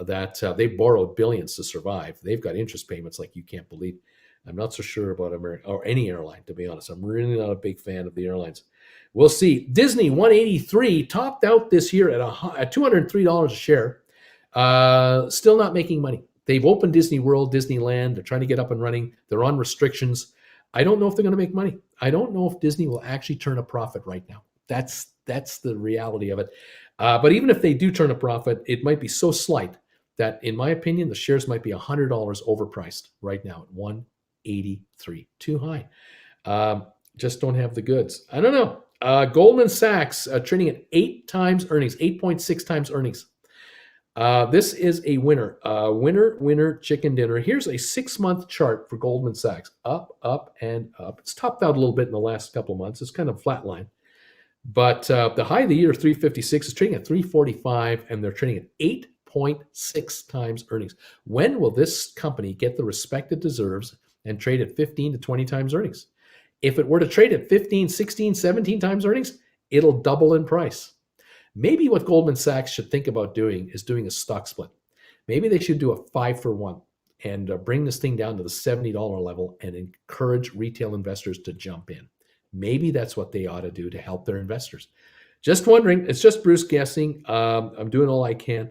that they borrowed billions to survive. They've got interest payments like you can't believe. I'm not so sure about American or any airline, to be honest. I'm really not a big fan of the airlines. We'll see. Disney, $183, topped out this year at $203 a share. Still not making money. They've opened Disney World, Disneyland. They're trying to get up and running. They're on restrictions. I don't know if they're going to make money. I don't know if Disney will actually turn a profit right now. That's the reality of it. But even if they do turn a profit, it might be so slight that, in my opinion, the shares might be $100 overpriced right now at $183. Too high. Just don't have the goods. I don't know. Goldman Sachs trading at 8 times earnings, 8.6 times earnings. This is a winner. Winner, chicken dinner. Here's a 6-month chart for Goldman Sachs. Up, up, and up. It's topped out a little bit in the last couple of months. It's kind of flatline. But the high of the year, 356, is trading at 345, and they're trading at 8.6 times earnings. When will this company get the respect it deserves and trade at 15 to 20 times earnings? If it were to trade at 15, 16, 17 times earnings, it'll double in price. Maybe what Goldman Sachs should think about doing is doing a stock split. Maybe they should do a 5-for-1 and bring this thing down to the $70 level and encourage retail investors to jump in. Maybe that's what they ought to do to help their investors. Just wondering. It's just Bruce guessing. I'm doing all I can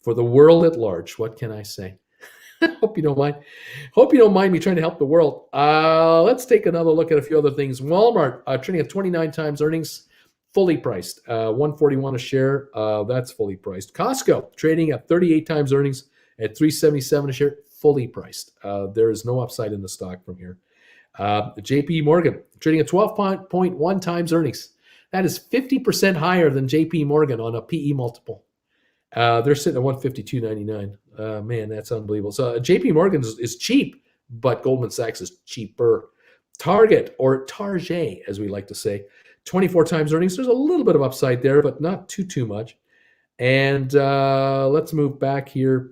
for the world at large. What can I say? Hope you don't mind. Hope you don't mind me trying to help the world. Let's take another look at a few other things. Walmart trading at 29 times earnings. Fully priced, $141 a share. That's fully priced. Costco trading at 38 times earnings at $377 a share. Fully priced. There is no upside in the stock from here. JP Morgan trading at 12.1 times earnings. That is 50% higher than JP Morgan on a PE multiple. They're sitting at 152.99. Man, that's unbelievable. So JP Morgan is cheap, but Goldman Sachs is cheaper. Target, or Target, as we like to say, 24 times earnings. There's a little bit of upside there, but not too much. And let's move back here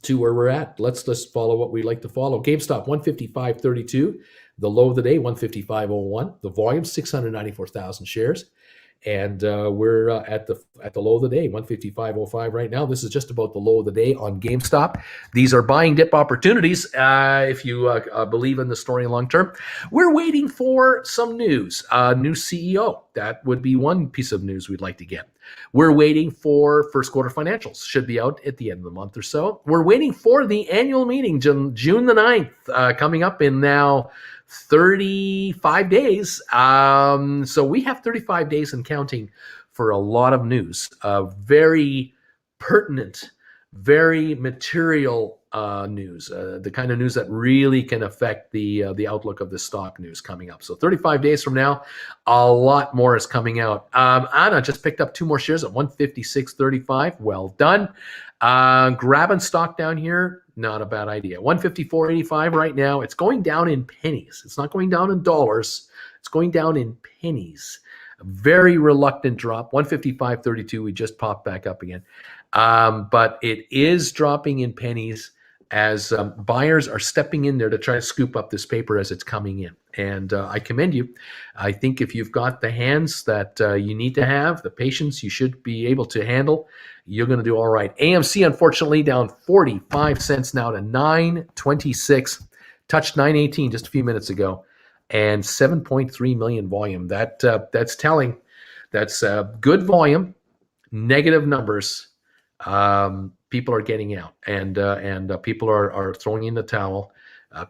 to where we're at. Let's just follow what we like to follow. GameStop 155.32. The low of the day 155.01. The volume 694,000 shares. And we're at the low of the day, 155.05 right now. This is just about the low of the day on GameStop. These are buying dip opportunities if you believe in the story long term. We're waiting for some news, new CEO. That would be one piece of news we'd like to get. We're waiting for first quarter financials. Should be out at the end of the month or so. We're waiting for the annual meeting, June the 9th, coming up in now 35 days. So we have 35 days and counting for a lot of news, very pertinent, very material news, the kind of news that really can affect the outlook of the stock news coming up. So 35 days from now, a lot more is coming out. Anna just picked up 2 more shares at 156.35. Well done. Grabbing stock down here, not a bad idea. 154.85 right now. It's going down in pennies. It's not going down in dollars. It's going down in pennies. A very reluctant drop. 155.32. We just popped back up again. But it is dropping in pennies as buyers are stepping in there to try to scoop up this paper as it's coming in. And I commend you. I think if you've got the hands that you need to have, the patience you should be able to handle, you're going to do all right. AMC, unfortunately, down 45 cents now to $9.26. Touched $9.18 just a few minutes ago. And 7.3 million volume. That's telling. That's good volume, negative numbers. People are getting out, and people are throwing in the towel.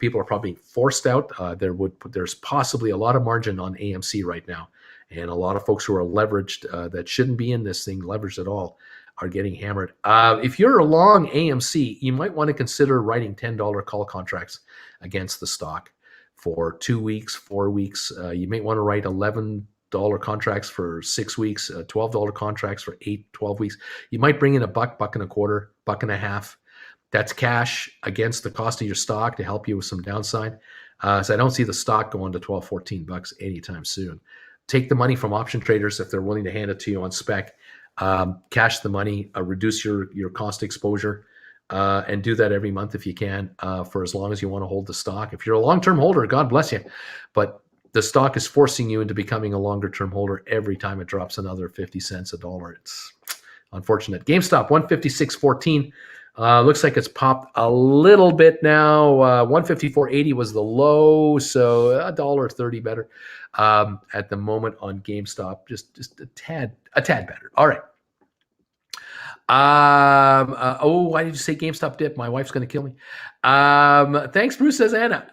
People are probably forced out. There's possibly a lot of margin on AMC right now, and a lot of folks who are leveraged that shouldn't be in this thing leveraged at all are getting hammered. If you're a long AMC, you might want to consider writing $10 call contracts against the stock for 2 weeks, 4 weeks. You may want to write $11 contracts for 6 weeks, $12 contracts for 12 weeks. You might bring in $1, $1.25, $1.50. That's cash against the cost of your stock to help you with some downside. So I don't see the stock going to $12, $14 anytime soon. Take the money from option traders if they're willing to hand it to you on spec. Cash the money, reduce your cost exposure, and do that every month if you can, for as long as you want to hold the stock. If you're a long-term holder, God bless you. But the stock is forcing you into becoming a longer-term holder every time it drops another 50 cents, $1. It's unfortunate. GameStop, 156.14. Looks like it's popped a little bit now. 154.80 was the low, so $1.30 better at the moment on GameStop. Just a tad better. All right. Why did you say GameStop dip? My wife's going to kill me. Thanks, Bruce, says Anna.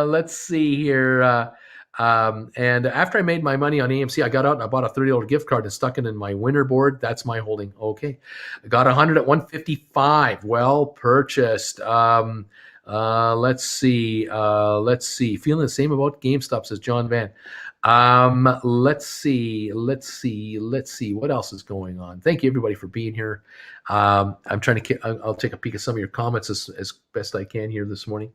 Let's see here. And after I made my money on AMC, I got out and I bought a $30 gift card and stuck it in my winner board. That's my holding. Okay. I got 100 at 155. Well purchased. Let's see. Feeling the same about GameStop, says John Van. Let's see. What else is going on? Thank you, everybody, for being here. I'm trying to. I'll take a peek at some of your comments as best I can here this morning.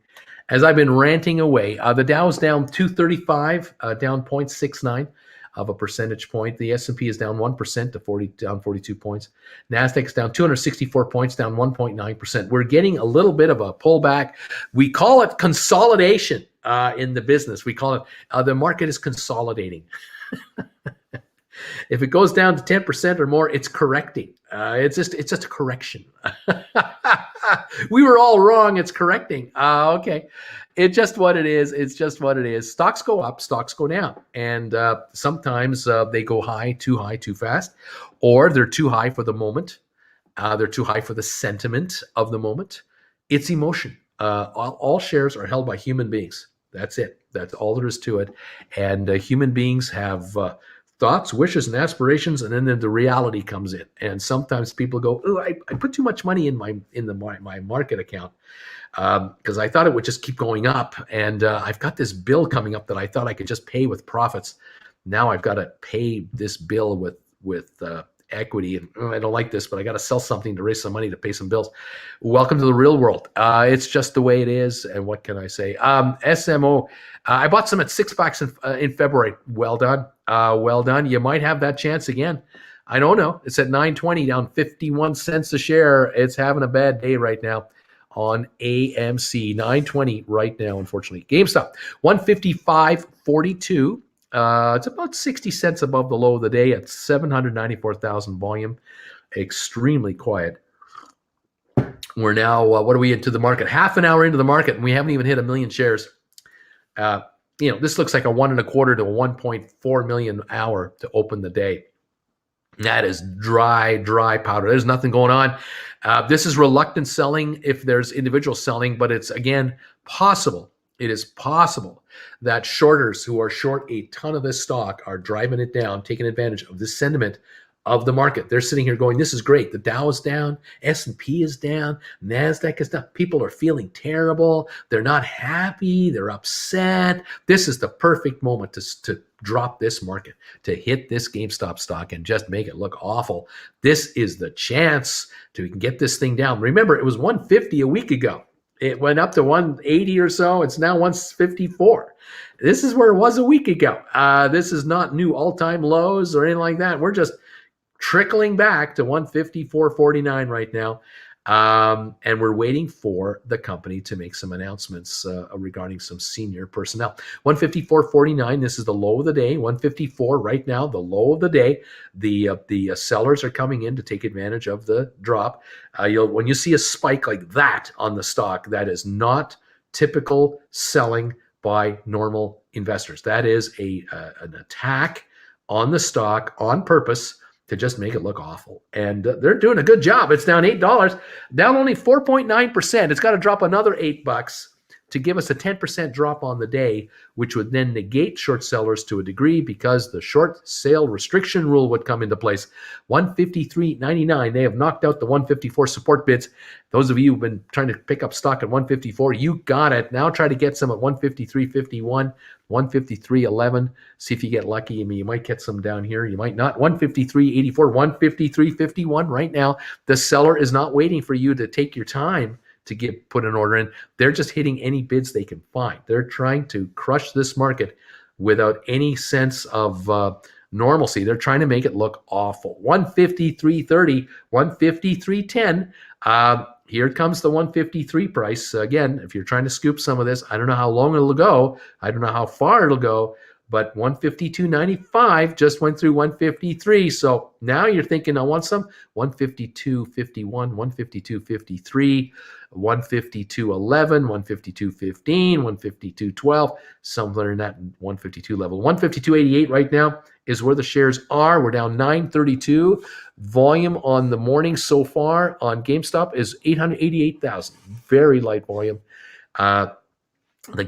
As I've been ranting away, the Dow's down 235, down 0.69 of a percentage point. The S&P is down 1% to down 42 points. Nasdaq's down 264 points, down 1.9%. We're getting a little bit of a pullback. We call it consolidation in the business. We call it the market is consolidating. If it goes down to 10% or more, it's correcting. It's just a correction. We were all wrong. It's correcting. Okay. It's just what it is. It's just what it is. Stocks go up, stocks go down. And sometimes they go high, too fast, or they're too high for the moment. They're too high for the sentiment of the moment. It's emotion. All shares are held by human beings. That's it. That's all there is to it. And human beings have thoughts, wishes, and aspirations, and then the reality comes in. And sometimes people go, "Oh, I put too much money in my market account because I thought it would just keep going up, and I've got this bill coming up that I thought I could just pay with profits. Now I've got to pay this bill with equity, and I don't like this, but I got to sell something to raise some money to pay some bills." Welcome to the real world. It's just the way it is, and what can I say? SMO, I bought some at $6 in February. Well done. Well done. You might have that chance again. I don't know. It's at $9.20, down 51 cents a share. It's having a bad day right now on AMC. $9.20 right now, unfortunately. GameStop, $155.42. It's about 60 cents above the low of the day at 794,000 volume. Extremely quiet. We're now, what are we into the market? Half an hour into the market, and we haven't even hit 1 million shares. This looks like a 1.25 to 1.4 million hour to open the day. That is dry powder. There's nothing going on. This is reluctant selling if there's individual selling, but it's, again, possible. It is possible that shorters who are short a ton of this stock are driving it down, taking advantage of this sentiment of the market. They're sitting here going, this is great. The Dow is down, S&P is down, NASDAQ is down. People are feeling terrible. They're not happy. They're upset. This is the perfect moment to drop this market, to hit this GameStop stock and just make it look awful. This is the chance to get this thing down. Remember, it was 150 a week ago. It went up to 180 or so. It's now 154. This is where it was a week ago. This is not new all-time lows or anything like that. We're just trickling back to 154.49 right now. And we're waiting for the company to make some announcements regarding some senior personnel. 154.49, this is the low of the day. 154 right now, the low of the day. The sellers are coming in to take advantage of the drop. When you see a spike like that on the stock, that is not typical selling by normal investors. That is an attack on the stock on purpose to just make it look awful. And they're doing a good job. It's down $8, down only 4.9%. It's got to drop another $8 to give us a 10% drop on the day, which would then negate short sellers to a degree because the short sale restriction rule would come into place. 153.99. They have knocked out the 154 support bids. Those of you who've been trying to pick up stock at 154, you got it. Now try to get some at 153.51, 153.11. See if you get lucky. I mean, you might get some down here. You might not. 153.84, 153.51 right now. The seller is not waiting for you to take your time to put an order in. They're just hitting any bids they can find. They're trying to crush this market without any sense of normalcy. They're trying to make it look awful. 153.30, 153.10. Here comes the 153 price. Again, if you're trying to scoop some of this, I don't know how long it'll go. I don't know how far it'll go, but 152.95 just went through 153. So now you're thinking, I want some 152.51, 152.53, 152.11, 152.15, 152.12, somewhere in that 152 level. 152.88 right now is where the shares are. We're down 932. Volume on the morning so far on GameStop is 888,000. Very light volume. The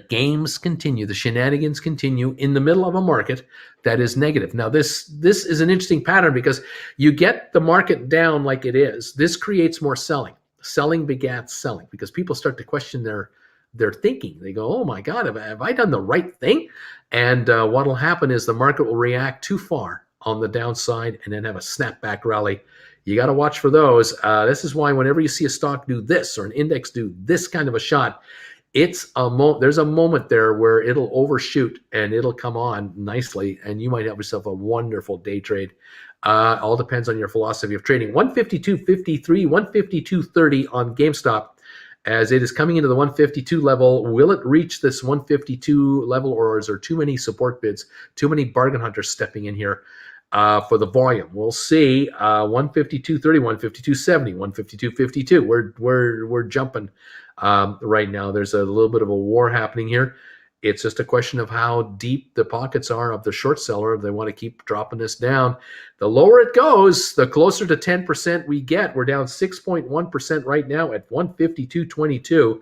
games continue, the shenanigans continue in the middle of a market that is negative. Now, this is an interesting pattern because you get the market down like it is. This creates more selling. Selling begats selling because people start to question their thinking. They go, oh my God, have I done the right thing? And what will happen is the market will react too far on the downside and then have a snapback rally. You got to watch for those. This is why whenever you see a stock do this or an index do this kind of a shot, there's a moment there where it'll overshoot and it'll come on nicely, and you might have yourself a wonderful day trade. All depends on your philosophy of trading. 152.53, 152.30 on GameStop as it is coming into the 152 level. Will it reach this 152 level, or is there too many support bids, too many bargain hunters stepping in here for the volume? We'll see. 152.30, 152.70, 152.52. We're jumping. Right now, there's a little bit of a war happening here. It's just a question of how deep the pockets are of the short seller. If they want to keep dropping this down, the lower it goes, the closer to 10% we get. We're down 6.1% right now at 152.22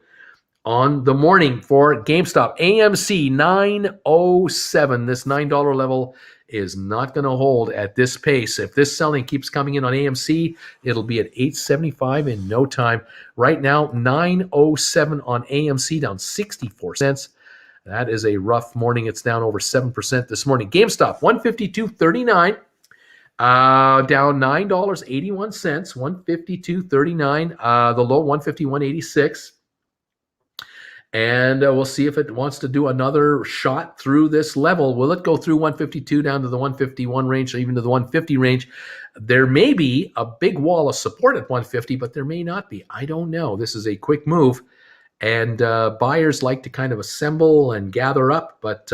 on the morning for GameStop. AMC 907. This $9 level is not going to hold at this pace. If this selling keeps coming in on AMC, it'll be at $8.75 in no time. Right now, 907 on AMC, down 64 cents. That is a rough morning. It's down over 7% this morning. GameStop, 152.39. Down $9.81, 152.39. The low, 151.86. And we'll see if it wants to do another shot through this level. Will it go through 152 down to the 151 range, or even to the 150 range? There may be a big wall of support at 150, but there may not be. I don't know. This is a quick move, and buyers like to kind of assemble and gather up, but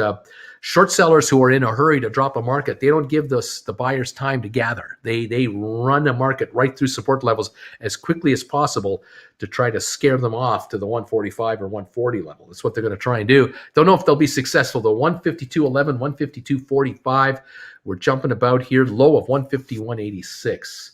short sellers who are in a hurry to drop a market, they don't give the buyers time to gather. They run a market right through support levels as quickly as possible to try to scare them off to the 145 or 140 level. That's what they're going to try and do. Don't know if they'll be successful though. 152.11, 152.45. We're jumping about here. Low of 151.86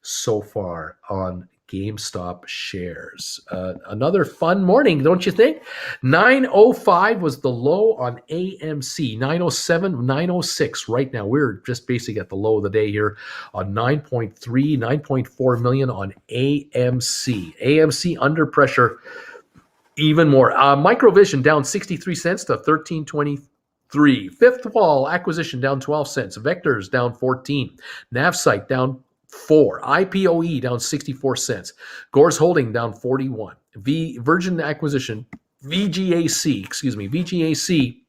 so far on GameStop shares. Another fun morning, don't you think? 905 was the low on AMC. 907, 906 right now. We're just basically at the low of the day here on 9.3, 9.4 million on AMC. AMC under pressure even more. Microvision down 63 cents to 13.23. Fifth Wall acquisition down 12 cents. Vectors down 14. Navsite down 4. IPOE down 64 cents. Gore's Holding down 41. Virgin Acquisition, VGAC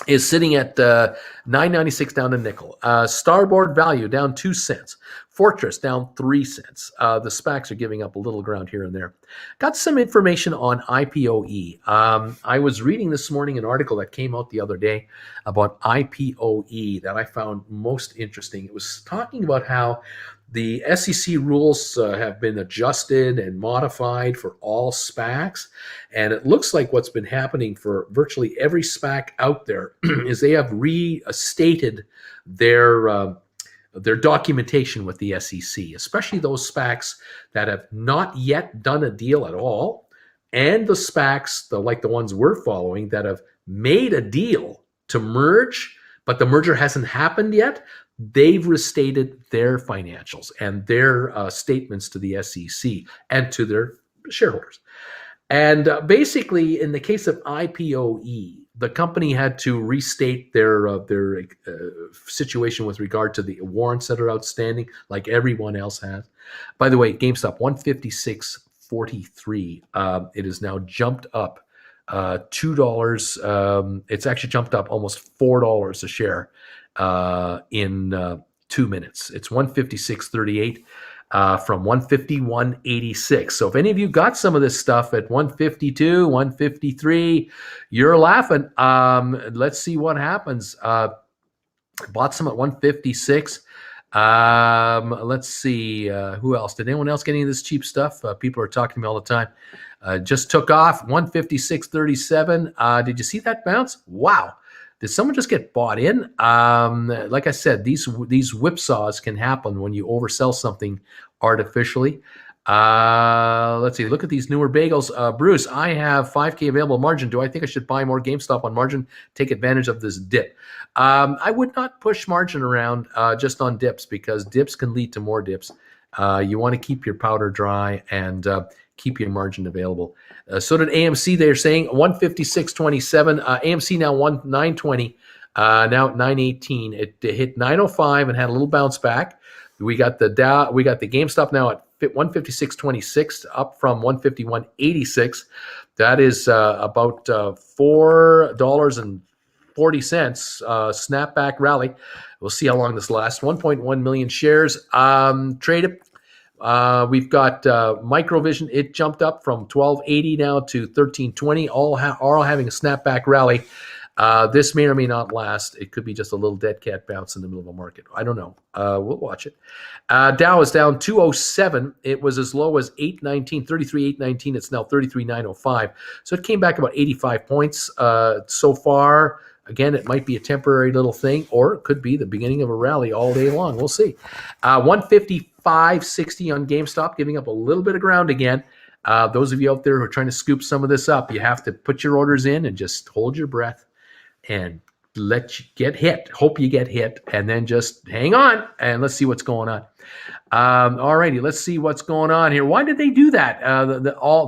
is sitting at 9.96 down a nickel. Starboard Value down 2 cents. Fortress down 3 cents. The SPACs are giving up a little ground here and there. Got some information on IPOE. I was reading this morning an article that came out the other day about IPOE that I found most interesting. It was talking about how the SEC rules have been adjusted and modified for all SPACs, and it looks like what's been happening for virtually every SPAC out there is they have restated their documentation with the SEC, especially those SPACs that have not yet done a deal at all, and the SPACs, like the ones we're following, that have made a deal to merge, but the merger hasn't happened yet. They've restated their financials and their statements to the SEC and to their shareholders. And basically, in the case of IPOE, the company had to restate their situation with regard to the warrants that are outstanding, like everyone else has. By the way, GameStop 156.43. It has now jumped up $2. It's actually jumped up almost $4 a share in 2 minutes. It's 156.38 from 151.86. So if any of you got some of this stuff at 152, 153, you're laughing. Let's see what happens. Bought some at 156. Let's see. Who else? Did anyone else get any of this cheap stuff? People are talking to me all the time. Just took off 156.37. Did you see that bounce? Wow. Did someone just get bought in? Like I said, these whipsaws can happen when you oversell something artificially. Let's see. Look at these newer bagels. Bruce, I have 5K available margin. Do I think I should buy more GameStop on margin? Take advantage of this dip. I would not push margin around just on dips, because dips can lead to more dips. You want to keep your powder dry and keep your margin available. So did AMC. They're saying 156.27. AMC now 920. Now at 918. It hit 905 and had a little bounce back. We got the GameStop now at 156.26, up from 151.86. That is about $4.40 snapback rally. We'll see how long this lasts. 1.1 million shares traded. We've got Microvision. It jumped up from 1280 now to 1320. All having a snapback rally. This may or may not last. It could be just a little dead cat bounce in the middle of a market. I don't know. We'll watch it. Dow is down 207. It was as low as 819, 33,819. It's now 33,905. So it came back about 85 points so far. Again, it might be a temporary little thing, or it could be the beginning of a rally all day long. We'll see. 155.60 on GameStop, giving up a little bit of ground again. Those of you out there who are trying to scoop some of this up, you have to put your orders in and just hold your breath and let you get hit. Hope you get hit, and then just hang on and let's see what's going on. All righty, let's see what's going on here. Why did they do that?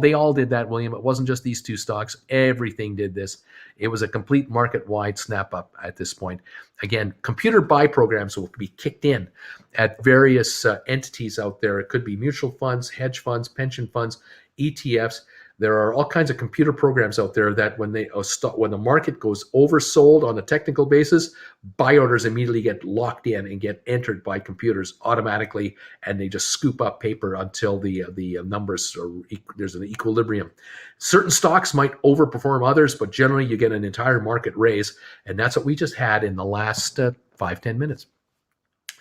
They all did that, William. It wasn't just these two stocks. Everything did this. It was a complete market-wide snap-up at this point. Again, computer buy programs will be kicked in at various entities out there. It could be mutual funds, hedge funds, pension funds, ETFs. There are all kinds of computer programs out there that when the market goes oversold on a technical basis, buy orders immediately get locked in and get entered by computers automatically, and they just scoop up paper until the numbers there's an equilibrium. Certain stocks might overperform others, but generally you get an entire market raise, and that's what we just had in the last 5-10 minutes.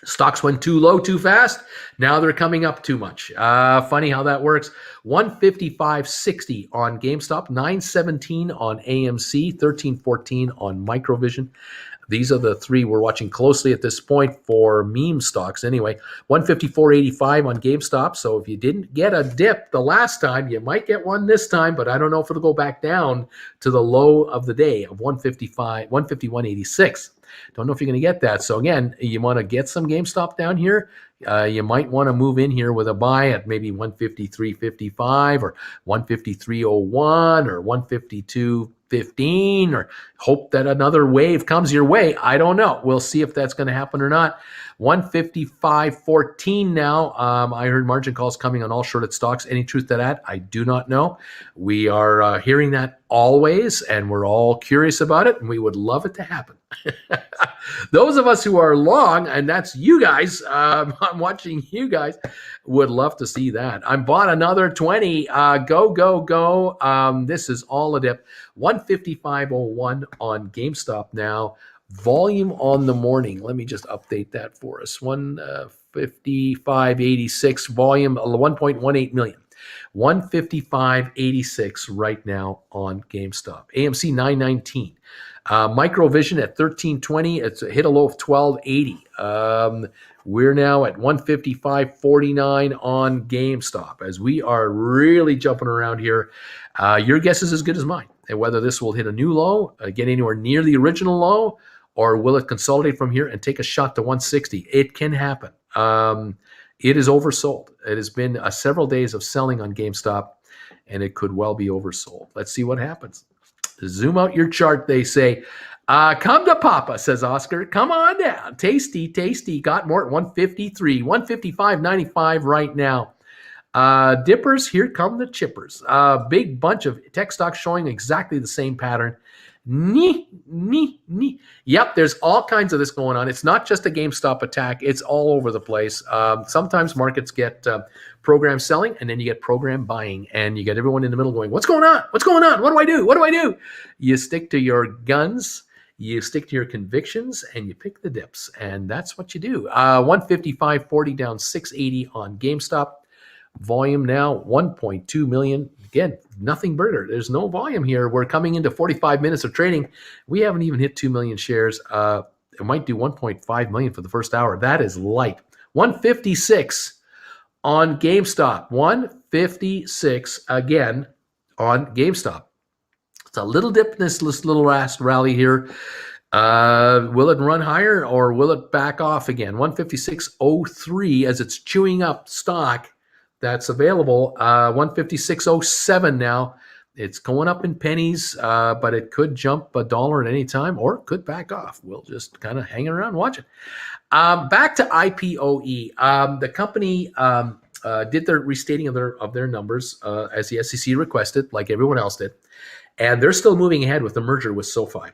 Stocks went too low too fast. Now they're coming up too much. Funny how that works. 155.60 on GameStop, 917 on AMC, 1314 on Microvision. These are the three we're watching closely at this point for meme stocks. Anyway, 154.85 on GameStop. So if you didn't get a dip the last time, you might get one this time, but I don't know if it'll go back down to the low of the day of 151.86. Don't know if you're going to get that. So again, you want to get some GameStop down here. You might want to move in here with a buy at maybe 153.55 or 153.01 or 152.15, or hope that another wave comes your way. I don't know. We'll see if that's going to happen or not. 155.14 now. I heard margin calls coming on all shorted stocks. Any truth to that? I do not know. We are hearing that always, and we're all curious about it, and we would love it to happen. Those of us who are long, and that's you guys, I'm watching you guys, would love to see that. I'm bought another 20. Go. This is all a dip. 155.01 on GameStop now. Volume on the morning. Let me just update that for us. 155.86 volume, 1.18 million. 155.86 right now on GameStop. AMC 919. Microvision at 1320. It's hit a low of 1280. We're now at 155.49 on GameStop as we are really jumping around here. Your guess is as good as mine, and whether this will hit a new low, get anywhere near the original low, or will it consolidate from here and take a shot to 160? It can happen. It is oversold. It has been several days of selling on GameStop, and it could well be oversold. Let's see what happens. Zoom out your chart, they say. Come to Papa, says Oscar. Come on down. Tasty. Got more at 153. 155.95 right now. Dippers, here come the chippers. Big bunch of tech stocks showing exactly the same pattern. Yep, there's all kinds of this going on. It's not just a GameStop attack. It's all over the place. Sometimes markets get program selling, and then you get program buying, and you get everyone in the middle going, what's going on? What do I do? You stick to your guns, you stick to your convictions, and you pick the dips, and that's what you do. 155.40 down 680 on GameStop. Volume now 1.2 million. Again, nothing burger. There's no volume here. We're coming into 45 minutes of trading. We haven't even hit 2 million shares. It might do 1.5 million for the first hour. That is light. 156 on GameStop. 156 again on GameStop. It's a little dip in this little last rally here. Will it run higher or will it back off again? 156.03 as it's chewing up stock that's available. 156.07 now. It's going up in pennies, but it could jump $1 at any time, or it could back off. We'll just kind of hang around, watch it. Back to IPOE. The company did their restating of their numbers as the SEC requested, like everyone else did, and they're still moving ahead with the merger with SOFI.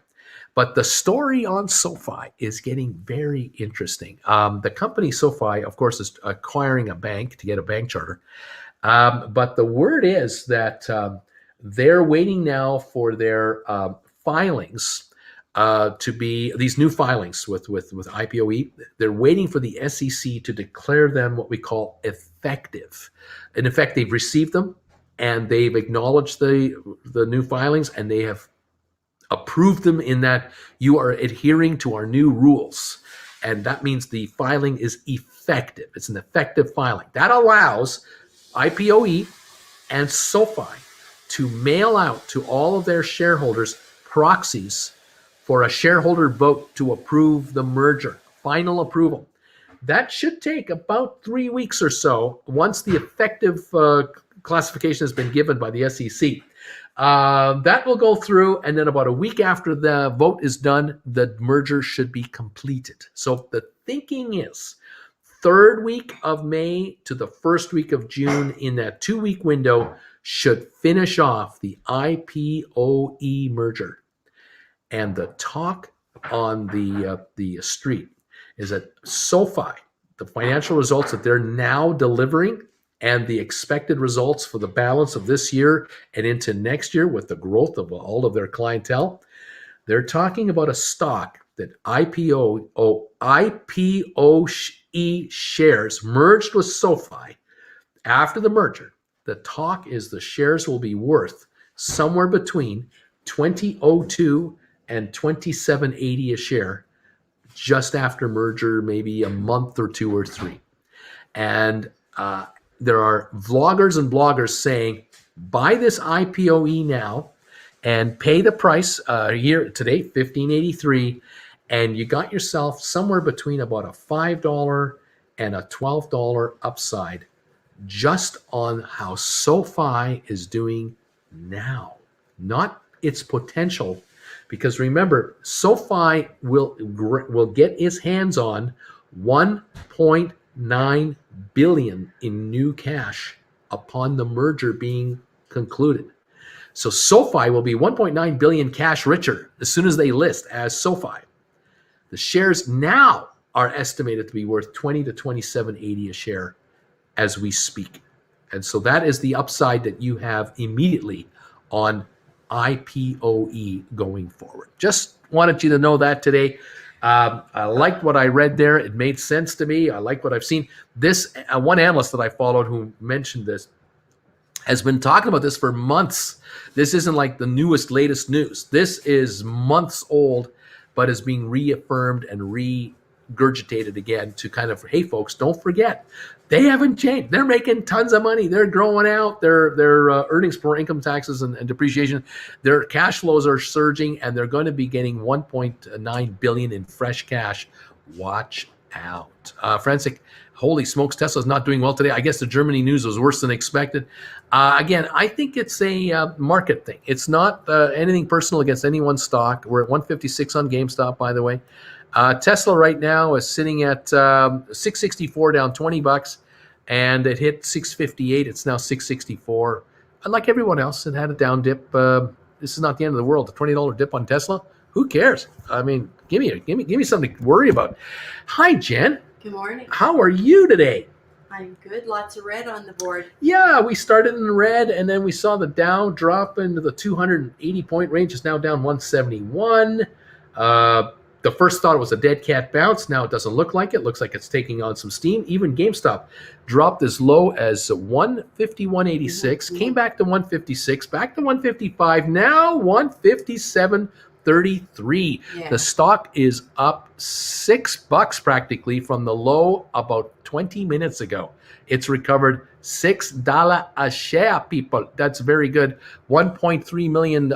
But the story on SOFI is getting very interesting. The company SOFI, of course, is acquiring a bank to get a bank charter. But the word is that they're waiting now for their filings to be these new filings with IPOE. They're waiting for the SEC to declare them what we call effective. In effect, they've received them and they've acknowledged the new filings, and they have approved them in that you are adhering to our new rules. And that means the filing is effective. It's an effective filing. That allows IPOE and SOFI to mail out to all of their shareholders proxies for a shareholder vote to approve the merger, final approval. That should take about 3 weeks or so once the effective classification has been given by the SEC. That will go through, and then about a week after the vote is done, the merger should be completed. So the thinking is third week of May to the first week of June, in that 2-week window, should finish off the IPOE merger. And the talk on the street is that SOFI, the financial results that they're now delivering, and the expected results for the balance of this year and into next year with the growth of all of their clientele, they're talking about a stock that IPOE shares merged with SOFI. After the merger, the talk is the shares will be worth somewhere between $20.02 and $27.80 a share just after merger, maybe a month or 2 or 3. And there are vloggers and bloggers saying, buy this IPOE now and pay the price here today, $15.83, and you got yourself somewhere between about a $5 and a $12 upside just on how SOFI is doing now, not its potential. Because remember, SOFI will get its hands on $1.9 billion in new cash upon the merger being concluded. So SOFI will be $1.9 billion cash richer as soon as they list as SOFI. The shares now are estimated to be worth $20 to $27.80 a share as we speak. And so that is the upside that you have immediately on IPOE going forward. Just wanted you to know that today. I liked what I read there. It made sense to me. I like what I've seen. This one analyst that I followed who mentioned this has been talking about this for months. This isn't like the newest, latest news. This is months old, but is being reaffirmed and regurgitated again to kind of, hey, folks, don't forget, they haven't changed. They're making tons of money. They're growing out their earnings before income taxes and depreciation. Their cash flows are surging, and they're going to be getting $1.9 billion in fresh cash. Watch out. Francis, holy smokes, Tesla's not doing well today. I guess the Germany news was worse than expected. Again, I think it's a market thing. It's not anything personal against any one stock. We're at 156 on GameStop, by the way. Tesla right now is sitting at 664, down $20, and it hit 658. It's now 664. Like everyone else, it had a down dip. This is not the end of the world. A $20 dip on Tesla. Who cares? I mean, give me something to worry about. Hi, Jen. Good morning. How are you today? I'm good. Lots of red on the board. Yeah, we started in red, and then we saw the Dow drop into the 280-point range. It's now down 171. The first thought it was a dead cat bounce. Now it doesn't look like it. It looks like it's taking on some steam. Even GameStop dropped as low as 151.86, came back to 156, back to 155, now 157.33. Yeah. The stock is up $6 practically from the low about 20 minutes ago. It's recovered $6 a share, people. That's very good. 1.3 million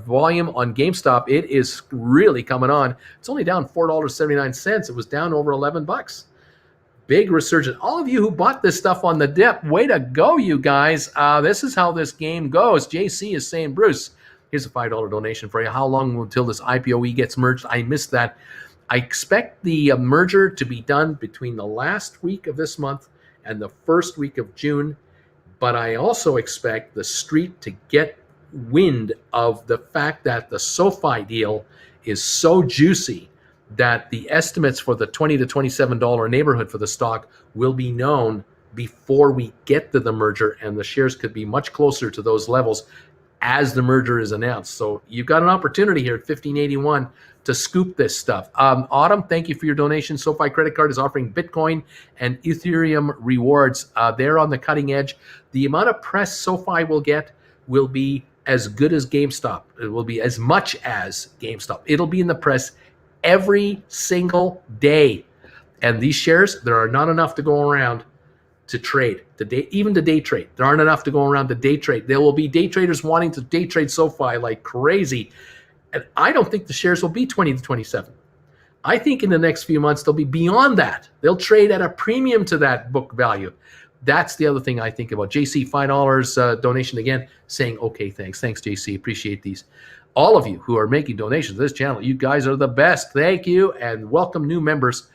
volume on GameStop. It is really coming on. It's only down $4.79. It was down over $11. Big resurgence. All of you who bought this stuff on the dip, way to go, you guys. This is how this game goes. JC is saying, Bruce, here's a $5 donation for you. How long until this IPOE gets merged? I missed that. I expect the merger to be done between the last week of this month and the first week of June. But I also expect the street to get wind of the fact that the SOFI deal is so juicy that the estimates for the $20 to $27 neighborhood for the stock will be known before we get to the merger, and the shares could be much closer to those levels as the merger is announced. So you've got an opportunity here at 1581 to scoop this stuff. Autumn, thank you for your donation. SoFi credit card is offering Bitcoin and Ethereum rewards. They're on the cutting edge. The amount of press SoFi will get will be as good as GameStop. It will be as much as GameStop. It'll be in the press every single day. And these shares, there are not enough to go around. to trade, even to day trade. There aren't enough to go around to day trade. There will be day traders wanting to day trade SOFI like crazy. And I don't think the shares will be 20 to 27. I think in the next few months, they'll be beyond that. They'll trade at a premium to that book value. That's the other thing I think about. JC, $5 donation again, saying, okay, thanks. Thanks, JC. Appreciate these. All of you who are making donations to this channel, you guys are the best. Thank you, and welcome new members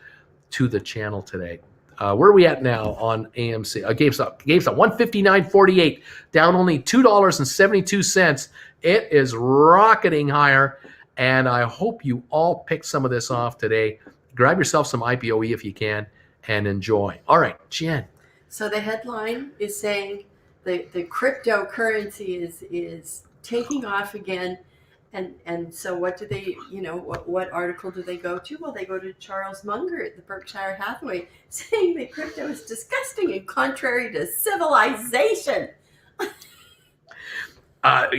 to the channel today. Where are we at now on AMC? GameStop 159.48, down only $2.72. It is rocketing higher, and I hope you all pick some of this off today. Grab yourself some IPOE if you can and enjoy. All right, Jen. So the headline is saying the cryptocurrency is taking off again. And so what do they, what article do they go to? Well, they go to Charles Munger at the Berkshire Hathaway saying that crypto is disgusting and contrary to civilization.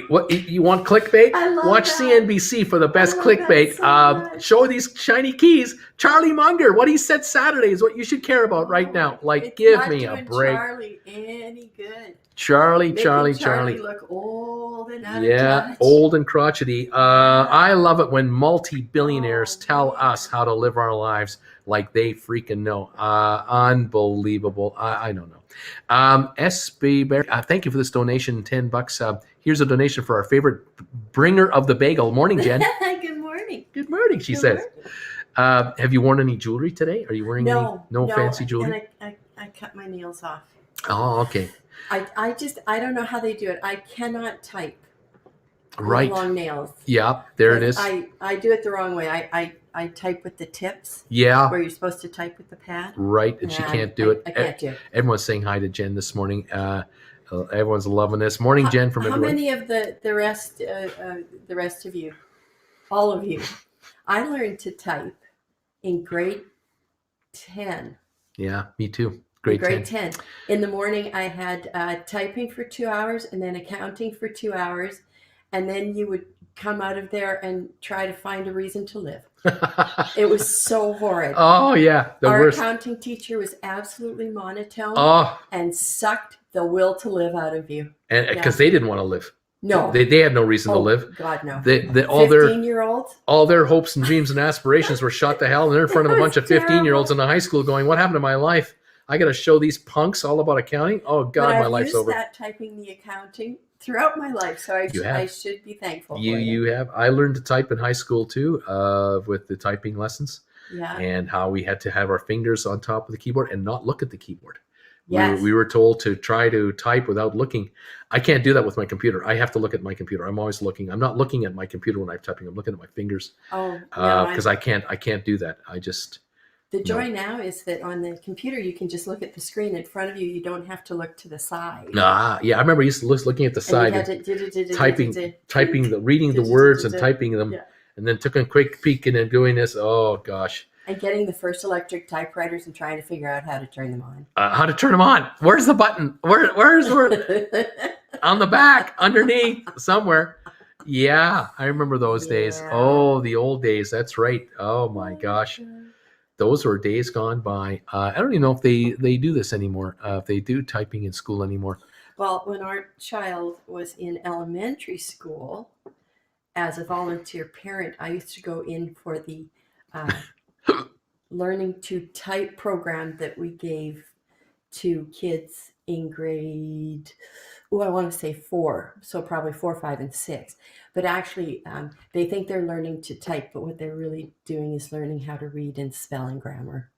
What you want clickbait? I love Watch that. CNBC for the best I love clickbait. that so Show these shiny keys. Charlie Munger, what he said Saturday is what you should care about right now. Like, It's give not me a doing break. Charlie any good. Charlie. Making Charlie look old and out of Yeah, touch. old and crotchety. I love it when multi-billionaires tell us how to live our lives like they freaking know. Unbelievable. I don't know. SB Bear, thank you for this donation, $10. Here's a donation for our favorite bringer of the bagel. Morning, Jen. Good morning. Good morning, she says. Have you worn any jewelry today? Are you wearing any fancy jewelry? And I cut my nails off. Oh, okay. I don't know how they do it. I cannot type. Right. Long nails. Yeah, there it is. I do it the wrong way. I type with the tips. Yeah. Where you're supposed to type with the pad. Right, and she can't do it. I can't do it. Everyone's saying hi to Jen this morning. Everyone's loving this. Morning, Jen from everywhere. How many of the rest of you, all of you, I learned to type in grade 10. Yeah, me too. Grade 10. In the morning, I had typing for 2 hours and then accounting for 2 hours. And then you would come out of there and try to find a reason to live. It was so horrid. Oh, yeah. Our worst. accounting teacher was absolutely monotone and sucked the will to live out of you. And because they didn't want to live. No. They had no reason to live. God, no. All 15-year-olds? All their hopes and dreams and aspirations were shot to hell. And they're in front of a bunch of 15-year-olds in a high school going, what happened to my life? I got to show these punks all about accounting? Oh, God, my life's over. I've used that typing the accounting throughout my life, so I should be thankful for you have. I learned to type in high school too, with the typing lessons. Yeah. And how we had to have our fingers on top of the keyboard and not look at the keyboard. Yes. We were told to try to type without looking. I can't do that with my computer. I have to look at my computer. I'm always looking. I'm not looking at my computer when I'm typing. I'm looking at my fingers. Oh, because I can't do that. The joy now is that on the computer, you can just look at the screen in front of you. You don't have to look to the side. Yeah. I remember I used to looking at the side, reading the words and typing them, and then took a quick peek and then doing this. Oh, gosh. And getting the first electric typewriters and trying to figure out how to turn them on. How to turn them on? Where's the button? Where's on the back, underneath, somewhere. Yeah, I remember those days. Oh, the old days. That's right. Oh, my gosh. Those were days gone by. I don't even know if they do this anymore, if they do typing in school anymore. Well, when our child was in elementary school, as a volunteer parent, I used to go in for the learning to type program that we gave to kids in grade, I want to say 4, so probably 4, 5, and 6. But actually, they think they're learning to type, but what they're really doing is learning how to read and spell and grammar.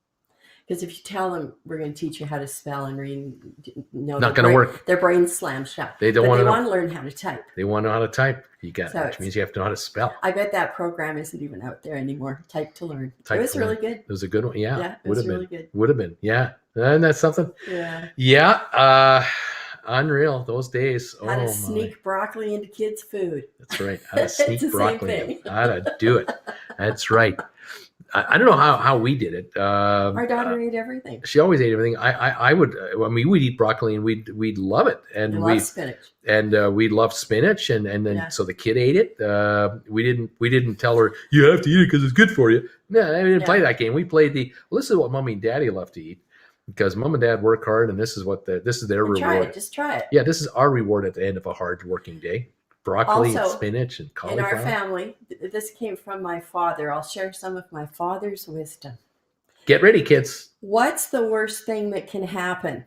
Because if you tell them we're going to teach you how to spell and read, not going to work. Their brains slam shut. They don't want to. They want to learn how to type. They want to know how to type. Which means you have to know how to spell. I bet that program isn't even out there anymore. Type to learn. It was really good. It was a good one. Yeah, it was really good. Would have been. Yeah, and that's something. Yeah. Yeah. Unreal, those days. How to sneak broccoli into kids' food. That's right. How to sneak broccoli. How to do it. That's right. I don't know how we did it. Our daughter ate everything. She always ate everything. We'd eat broccoli and we'd love it. And we love spinach. And we loved spinach and then so the kid ate it. We didn't tell her you have to eat it because it's good for you. No, we didn't play that game. We played this is what mommy and daddy love to eat. because mom and dad work hard, and this is their And try reward. it. Just try it. Yeah, this is our reward at the end of a hard working day. Broccoli Also, and spinach and In cauliflower. our family, this came from my father. I'll share some of my father's wisdom. Get ready, kids. What's the worst thing that can happen?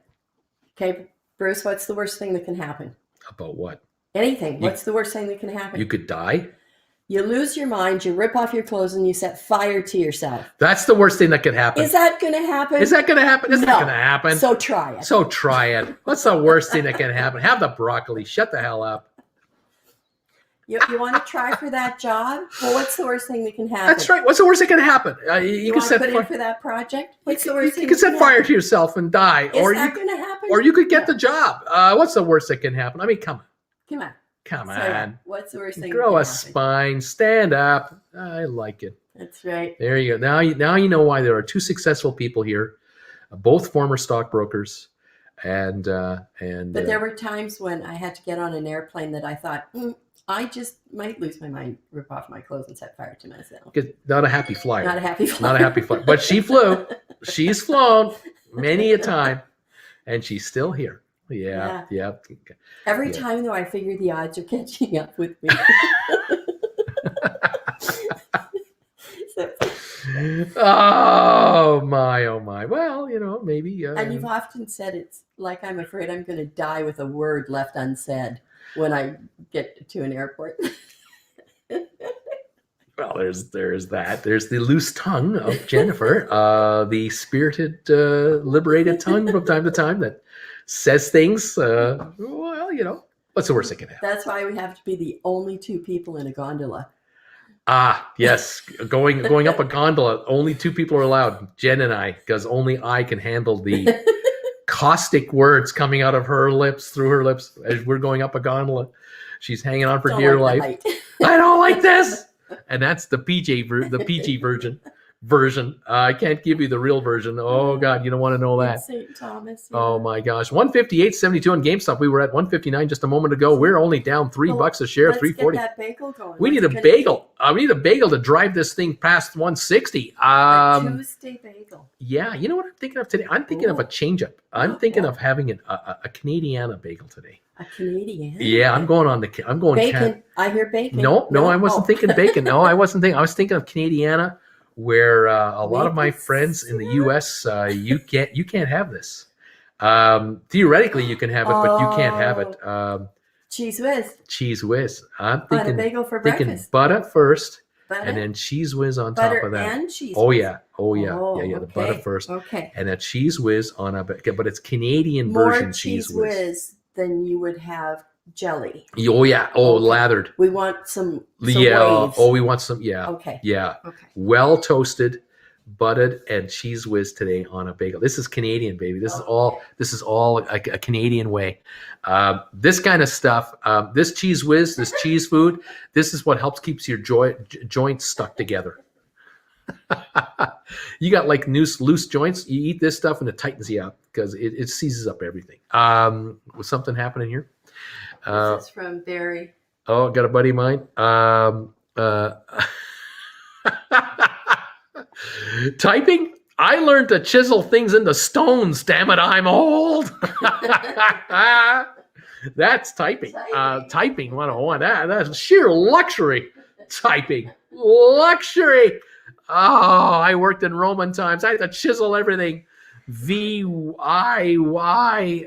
Okay, Bruce, what's the worst thing that can happen? About what? Anything. What's the worst thing that can happen? You could die. You lose your mind, you rip off your clothes, and you set fire to yourself. That's the worst thing that could happen. Is that going to happen? Is that going to happen? It's No. not going to happen. So try it. So try it. What's the worst thing that can happen? Have the broccoli. Shut the hell up. You want to try for that job? Well, what's the worst thing that can happen? That's right. What's the worst that can happen? You You can want to set put in fire. for that project? What's the worst thing You can that set can fire happen? to yourself and die, Is or that going to happen? you could get No. the job. What's the worst that can happen? I mean, come Come on. on. What's the worst thing Grow that a can happen? spine. Stand up. I like it. That's right. There you go. Now you know why there are two successful people here, both former stockbrokers, and But there were times when I had to get on an airplane that I thought, I just might lose my mind, rip off my clothes, and set fire to myself. not a happy flyer. Not a happy flight. Not a happy flight. But she flew. She's flown many a time, and she's still here. Yeah. Every Yeah. time, though, I figure the odds are catching up with me. So- Oh my. Well, maybe. and you've often said it's like I'm afraid I'm going to die with a word left unsaid when I get to an airport. Well, there's that. There's the loose tongue of Jennifer, the spirited, liberated tongue from time to time that says things. What's the worst that can happen? That's why we have to be the only two people in a gondola. Ah, yes, going up a gondola. Only two people are allowed, Jen and I, because only I can handle the caustic words coming out of her lips, through her lips, as we're going up a gondola. She's hanging on for Don't dear like life. the height. I don't like this. And that's the PG version. I can't give you the real version. Oh God, you don't want to know that. St. Thomas. Oh my gosh, 158.72 on GameStop. We were at 159 just a moment ago. We're only down $3 a share, Let's $3.40. get that bagel going. We need a What's it gonna bagel. We need a bagel to drive this thing past 160. be? A Tuesday bagel. Yeah, you know what I'm thinking of today? I'm thinking of a change-up. I'm thinking of having a Canadiana bagel today. A Canadian. Yeah, I'm going Bacon. I hear bacon. No, I wasn't thinking bacon. No, I wasn't thinking. I was thinking of Canadiana, where a lot of my friends in the U.S. You can't have this. Theoretically, you can have it, but you can't have it. Cheese whiz. Cheese whiz. I'm On a thinking bagel for thinking breakfast. butter first, Butter, and then cheese whiz on butter top of that. and cheese Oh whiz. yeah. The butter okay. first, Okay. and a cheese whiz on a but it's Canadian More version cheese cheese whiz. whiz than you would have jelly. Oh yeah. Oh, Okay. lathered. We want some Yeah. waves. Oh, we want some. Yeah. Okay. Yeah. Okay. Well toasted, buttered, and cheese whiz today on a bagel. This is Canadian, baby. This is all a Canadian way. This kind of stuff, this cheese whiz, this cheese food, this is what helps keeps your joints stuck together. You got like loose joints. You eat this stuff and it tightens you up because it seizes up everything. Was something happening here? This is from Barry. Oh, got a buddy of mine. Typing. I learned to chisel things into stones. Damn it, I'm old. That's typing. Typing 101. That's sheer luxury. Typing. Luxury. Oh, I worked in Roman times. I had to chisel everything. VIY.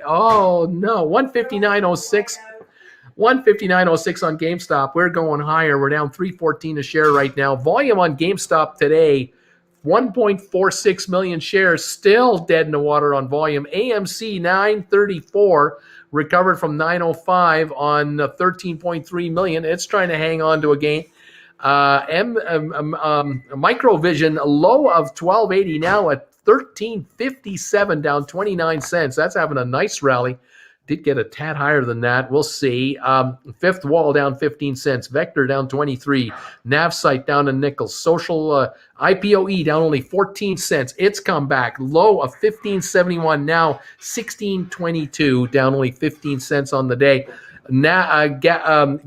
Oh, no. 159.06. 159.06 on GameStop. We're going higher. We're down 314 a share right now. Volume on GameStop today, 1.46 million shares, still dead in the water on volume. AMC 934, recovered from 905 on 13.3 million. It's trying to hang on to a gain. Microvision, a low of 1280, now at 1357, down 29 cents. That's having a nice rally. Did get a tad higher than that. We'll see. Fifth Wall down 15 cents. Vector down 23. Navsite down a nickel. Social IPOE down only 14 cents. It's come back. Low of 15.71. Now 16.22. Down only 15 cents on the day. Now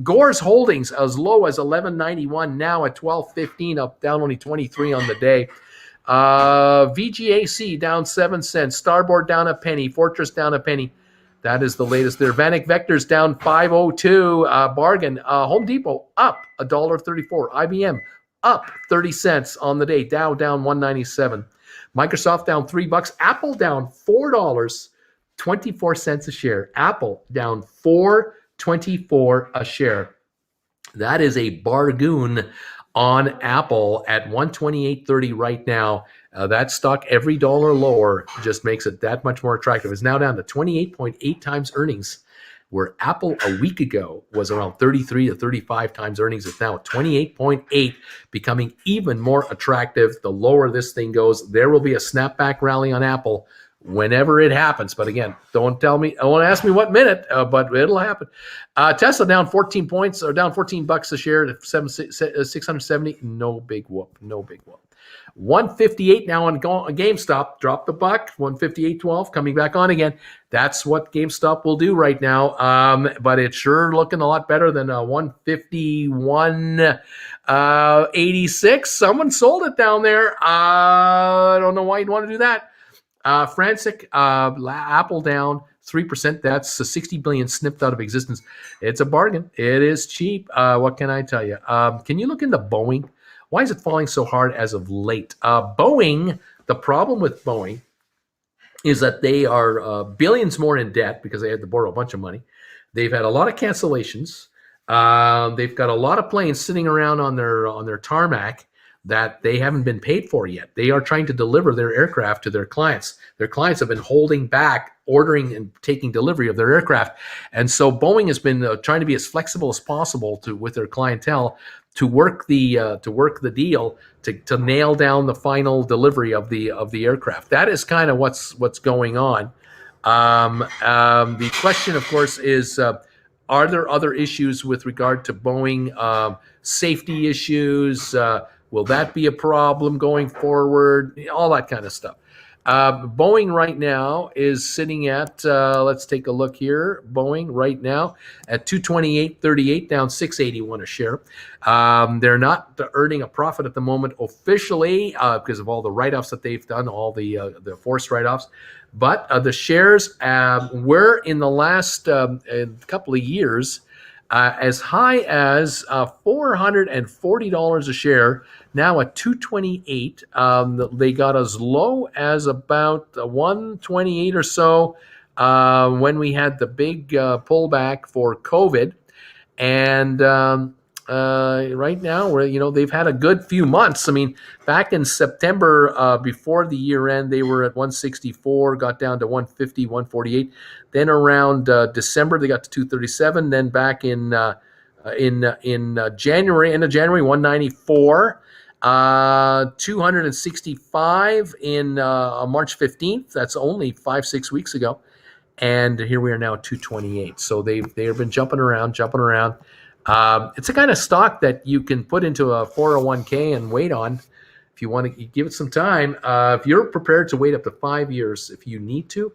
Gore's Holdings as low as 11.91. Now at 12.15. Up down only 23 on the day. VGAC down 7 cents. Starboard down a penny. Fortress down a penny. That is the latest there. Vanek Vectors down 502. Bargain. Home Depot up $1.34. IBM up 30 cents on the day. Dow down 197. Microsoft down $3. Apple down $4.24 a share. Apple down $4.24 a share. That is a bargain on Apple at $128.30 right now. That stock, every dollar lower, just makes it that much more attractive. It's now down to 28.8 times earnings, where Apple a week ago was around 33 to 35 times earnings. It's now 28.8, becoming even more attractive. The lower this thing goes, there will be a snapback rally on Apple whenever it happens. But again, don't ask me what minute, but it'll happen. Tesla down 14 points, or down $14 a share to 670. No big whoop. 158 now on GameStop. Dropped the buck. 158.12 coming back on again. That's what GameStop will do right now. But it's sure looking a lot better than 151.86. Someone sold it down there. I don't know why you'd want to do that. Frantic, Apple down 3%. That's a 60 billion snipped out of existence. It's a bargain. It is cheap. What can I tell you? Can you look into Boeing? Why is it falling so hard as of late? Boeing, the problem with Boeing is that they are billions more in debt because they had to borrow a bunch of money. They've had a lot of cancellations. They've got a lot of planes sitting around on their tarmac that they haven't been paid for yet. They are trying to deliver their aircraft to their clients. Their clients have been holding back ordering and taking delivery of their aircraft. And so Boeing has been trying to be as flexible as possible with their clientele to work the deal to nail down the final delivery of the aircraft. That is kind of what's going on. The question, of course, is are there other issues with regard to Boeing? Safety issues? Will that be a problem going forward? All that kind of stuff. Boeing right now is sitting at, let's take a look here. Boeing right now at 228.38, down 681 a share. They're not earning a profit at the moment officially because of all the write-offs that they've done, all the forced write-offs. But the shares were in the last couple of years as high as $440 a share, now at $228. They got as low as about $128 or so when we had the big pullback for COVID. And right now, they've had a good few months. I mean, back in September, before the year end, they were at 164, got down to 150, 148. Then around December, they got to 237. Then back in January, end of January, 194. 265 in March 15th. That's only 5-6 weeks ago. And here we are now at 228. So they have been jumping around. It's a kind of stock that you can put into a 401k and wait on if you want to give it some time. If you're prepared to wait up to 5 years, if you need to,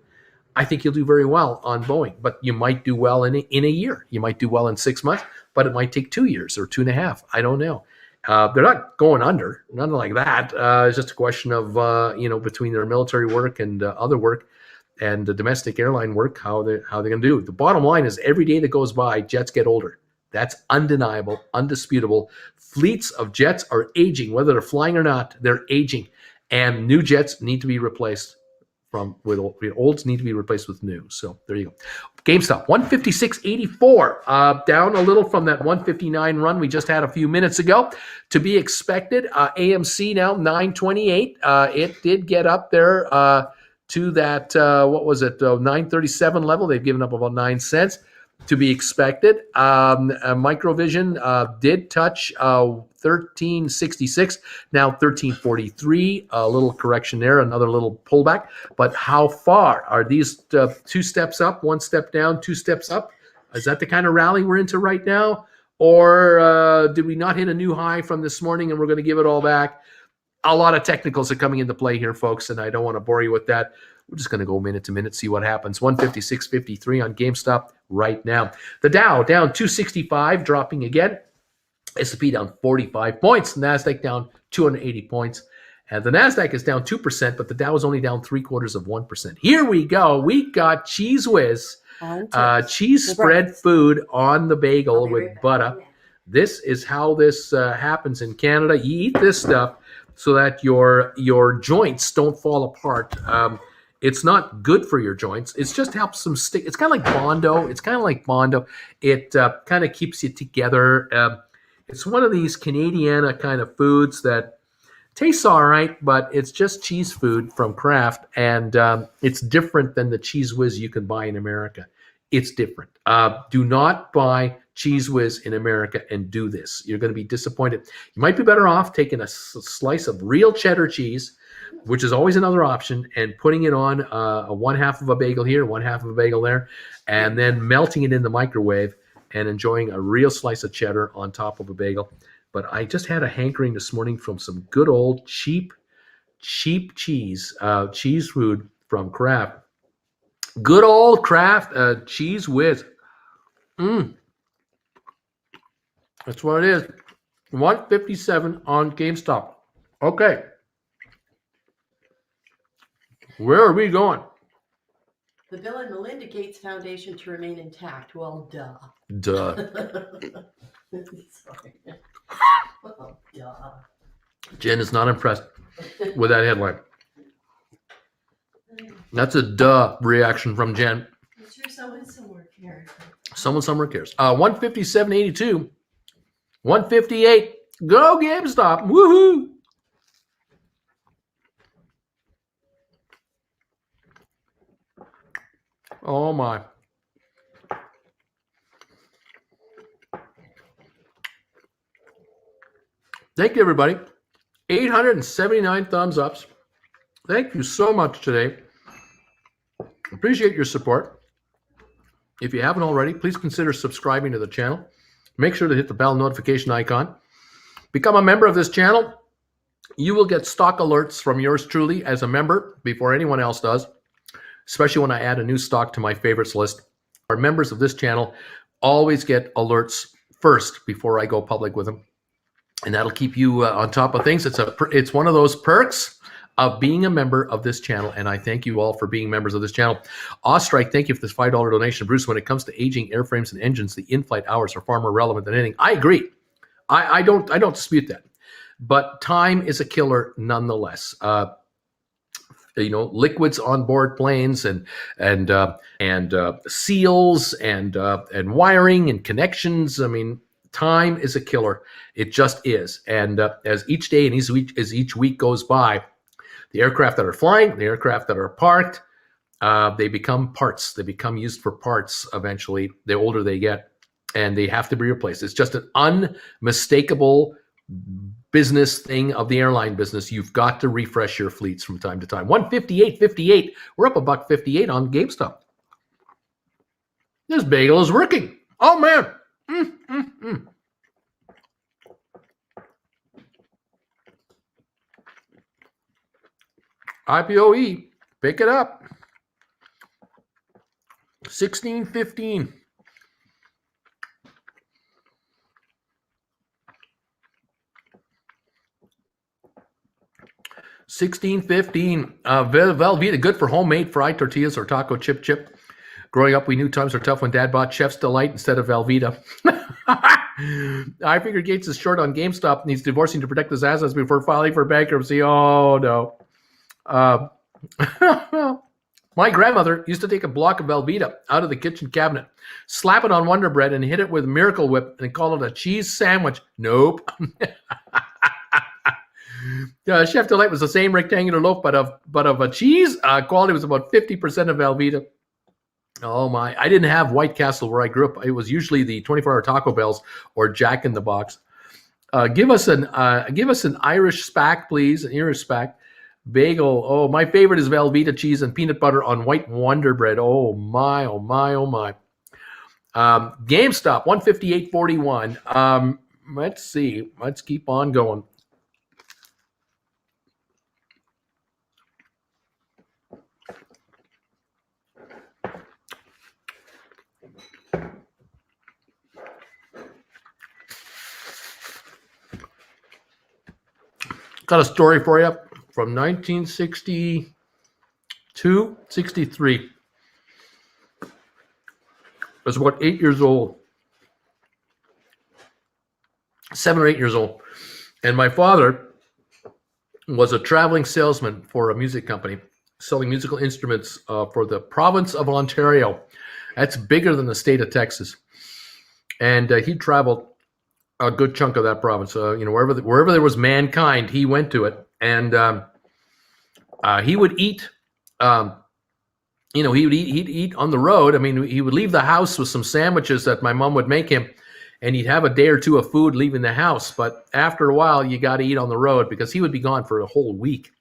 I think you'll do very well on Boeing. But you might do well in a year. You might do well in 6 months, but it might take 2 years or 2.5. I don't know. They're not going under, nothing like that. It's just a question of, between their military work and other work and the domestic airline work, how they're going to do. The bottom line is every day that goes by, jets get older. That's undeniable, undisputable. Fleets of jets are aging, whether they're flying or not, they're aging. And new jets need to be replaced olds need to be replaced with new. So there you go. GameStop, 156.84, down a little from that 159 run we just had a few minutes ago. To be expected. AMC now 928. It did get up there to that, 937 level. They've given up about 9 cents. To be expected. Microvision did touch 1366, now 1343. A little correction there, another little pullback. But how far are these 2 steps up, 1 step down, 2 steps up? Is that the kind of rally we're into right now? Or did we not hit a new high from this morning and we're going to give it all back? A lot of technicals are coming into play here, folks, and I don't want to bore you with that. We're just going to go minute to minute, see what happens. 156.53 on GameStop right now. The Dow down 265, dropping again. S&P down 45 points. NASDAQ down 280 points. And the NASDAQ is down 2%, but the Dow is only down 0.75%. Here we go. We got Cheese Whiz, cheese spread food on the bagel with butter. This is how this happens in Canada. You eat this stuff so that your joints don't fall apart. It's not good for your joints. It just helps them stick. It's kind of like Bondo. It kind of keeps you together. It's one of these Canadiana kind of foods that tastes all right, but it's just cheese food from Kraft, and it's different than the Cheese Whiz you can buy in America. It's different. Do not buy Cheese Whiz in America and do this. You're going to be disappointed. You might be better off taking a slice of real cheddar cheese, which is always another option, and putting it on a 1/2 of a bagel here, 1/2 of a bagel there, and then melting it in the microwave and enjoying a real slice of cheddar on top of a bagel. But I just had a hankering this morning from some good old cheap cheese, cheese food from Kraft. Good old Kraft Cheese Whiz. That's what it is. $157 on GameStop. Okay. Where are we going? The Bill and Melinda Gates Foundation to remain intact. Well, duh. Sorry. Oh, duh. Jen is not impressed with that headline. That's a duh reaction from Jen. I'm sure someone somewhere cares. Someone somewhere cares. 157.82. 158. Go GameStop. Woohoo! Oh my. Thank you, everybody. 879 thumbs ups. Thank you so much today. Appreciate your support. If you haven't already, please consider subscribing to the channel. Make sure to hit the bell notification icon. Become a member of this channel. You will get stock alerts from yours truly as a member before anyone else does, especially when I add a new stock to my favorites list. Our members of this channel always get alerts first before I go public with them. And that'll keep you on top of things. It's one of those perks of being a member of this channel, and I thank you all for being members of this channel. Ostrike, thank you for this $5 donation. Bruce, when it comes to aging airframes and engines, the in-flight hours are far more relevant than anything. I agree. I don't dispute that. But time is a killer nonetheless. Liquids on board planes and seals and wiring and connections. I mean, time is a killer. It just is. And as each day and as each week goes by, the aircraft that are flying, the aircraft that are parked, they become parts. They become used for parts eventually, the older they get, and they have to be replaced. It's just an unmistakable business thing of the airline business. You've got to refresh your fleets from time to time. 158.58. We're up $1.58 on GameStop. This bagel is working. Oh, man. IPOE, pick it up. 16.15. Velveeta, good for homemade fried tortillas or taco chip. Growing up, we knew times were tough when Dad bought Chef's Delight instead of Velveeta. I figured Gates is short on GameStop and he's divorcing to protect his assets before filing for bankruptcy. Oh, no. My grandmother used to take a block of Velveeta out of the kitchen cabinet, slap it on Wonder Bread, and hit it with Miracle Whip and call it a cheese sandwich. Nope. Chef Delight was the same rectangular loaf, but of a cheese. Quality was about 50% of Velveeta. Oh my! I didn't have White Castle where I grew up. It was usually the 24-hour Taco Bells or Jack in the Box. Give us an Irish SPAC, please. An Irish SPAC bagel. Oh, my favorite is Velveeta cheese and peanut butter on white Wonder Bread. Oh my! Oh my! Oh my! GameStop 158.41. Let's see. Let's keep on going. Got a story for you from 1962, 63. I was about 8 years old, 7 or 8 years old. And my father was a traveling salesman for a music company, selling musical instruments for the province of Ontario. That's bigger than the state of Texas. And he traveled a good chunk of that province. Wherever there was mankind, he went to it. And he would eat. He'd eat on the road. I mean, he would leave the house with some sandwiches that my mom would make him, and he'd have a day or two of food leaving the house. But after a while, you got to eat on the road because he would be gone for a whole week,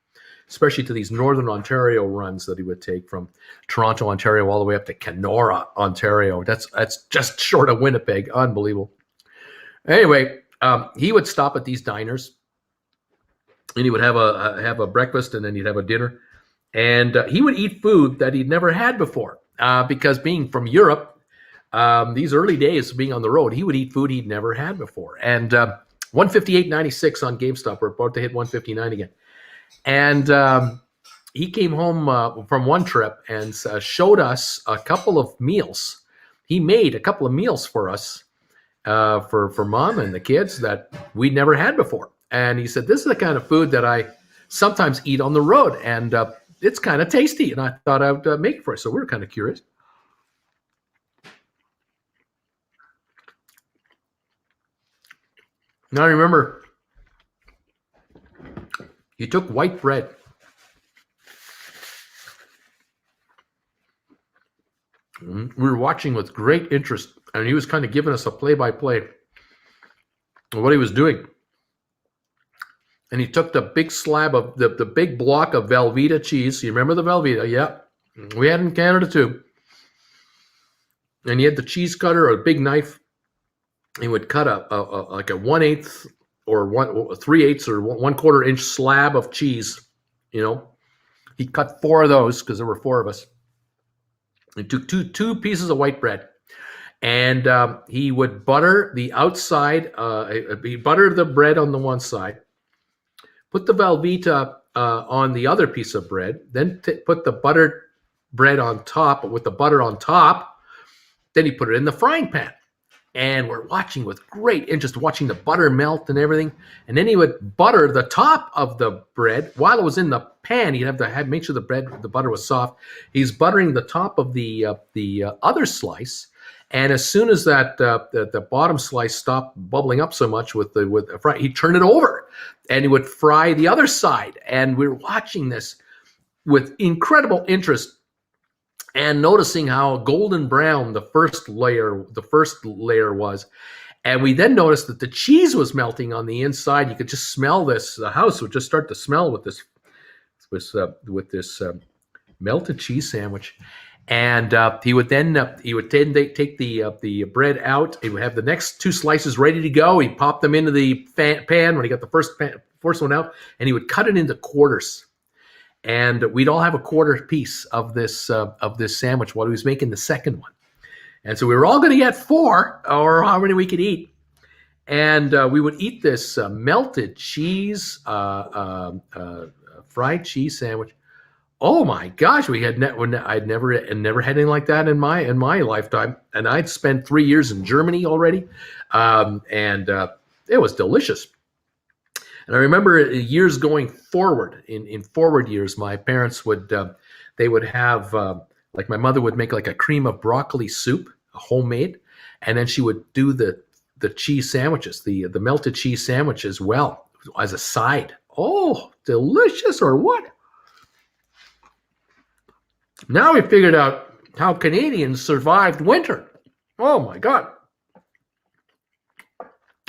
especially to these Northern Ontario runs that he would take from Toronto, Ontario, all the way up to Kenora, Ontario. That's just short of Winnipeg. Unbelievable. Anyway, he would stop at these diners, and he would have a breakfast, and then he'd have a dinner. And he would eat food that he'd never had before because being from Europe, these early days being on the road, he would eat food he'd never had before. And 158.96 on GameStop. We're about to hit 159 again. And he came home from one trip and showed us a couple of meals. He made a couple of meals for us, for mom and the kids that we'd never had before. And he said, this is the kind of food that I sometimes eat on the road. And it's kind of tasty, and I thought I would make it for us. So we were kind of curious. Now I remember he took white bread. We were watching with great interest, and he was kind of giving us a play-by-play of what he was doing. And he took the big slab of the big block of Velveeta cheese. You remember the Velveeta? Yeah. We had it in Canada too. And he had the cheese cutter or a big knife. He would cut like a 1/8 or 3/8 or 1/4 inch slab of cheese. He cut 4 of those because there were 4 of us. He took two pieces of white bread, and he would butter the outside. He buttered the bread on the one side. Put the Velveeta on the other piece of bread, then put the buttered bread on top with the butter on top. Then he put it in the frying pan. And we're watching with great interest, watching the butter melt and everything. And then he would butter the top of the bread while it was in the pan. He'd have to make sure the butter was soft. He's buttering the top of the other slice. And as soon as that the bottom slice stopped bubbling up so much with the fry, he'd turn it over, and he would fry the other side. And we were watching this with incredible interest and noticing how golden brown the first layer was. And we then noticed that the cheese was melting on the inside. You could just smell this. The house would just start to smell with this melted cheese sandwich. And he would then take the bread out. He would have the next 2 slices ready to go. He'd pop them into the pan when he got the first one out, and he would cut it into quarters. And we'd all have a quarter piece of this sandwich while he was making the second one. And so we were all going to get 4, or how many we could eat. And we would eat this melted cheese, fried cheese sandwich. Oh my gosh, I'd never had anything like that in my lifetime, and I'd spent 3 years in Germany already, and it was delicious. And I remember years going forward, in forward years, my parents would have like my mother would make like a cream of broccoli soup, homemade, and then she would do the cheese sandwiches, the melted cheese sandwich as well as a side. Oh, delicious, or what? Now we figured out how Canadians survived winter. Oh my God.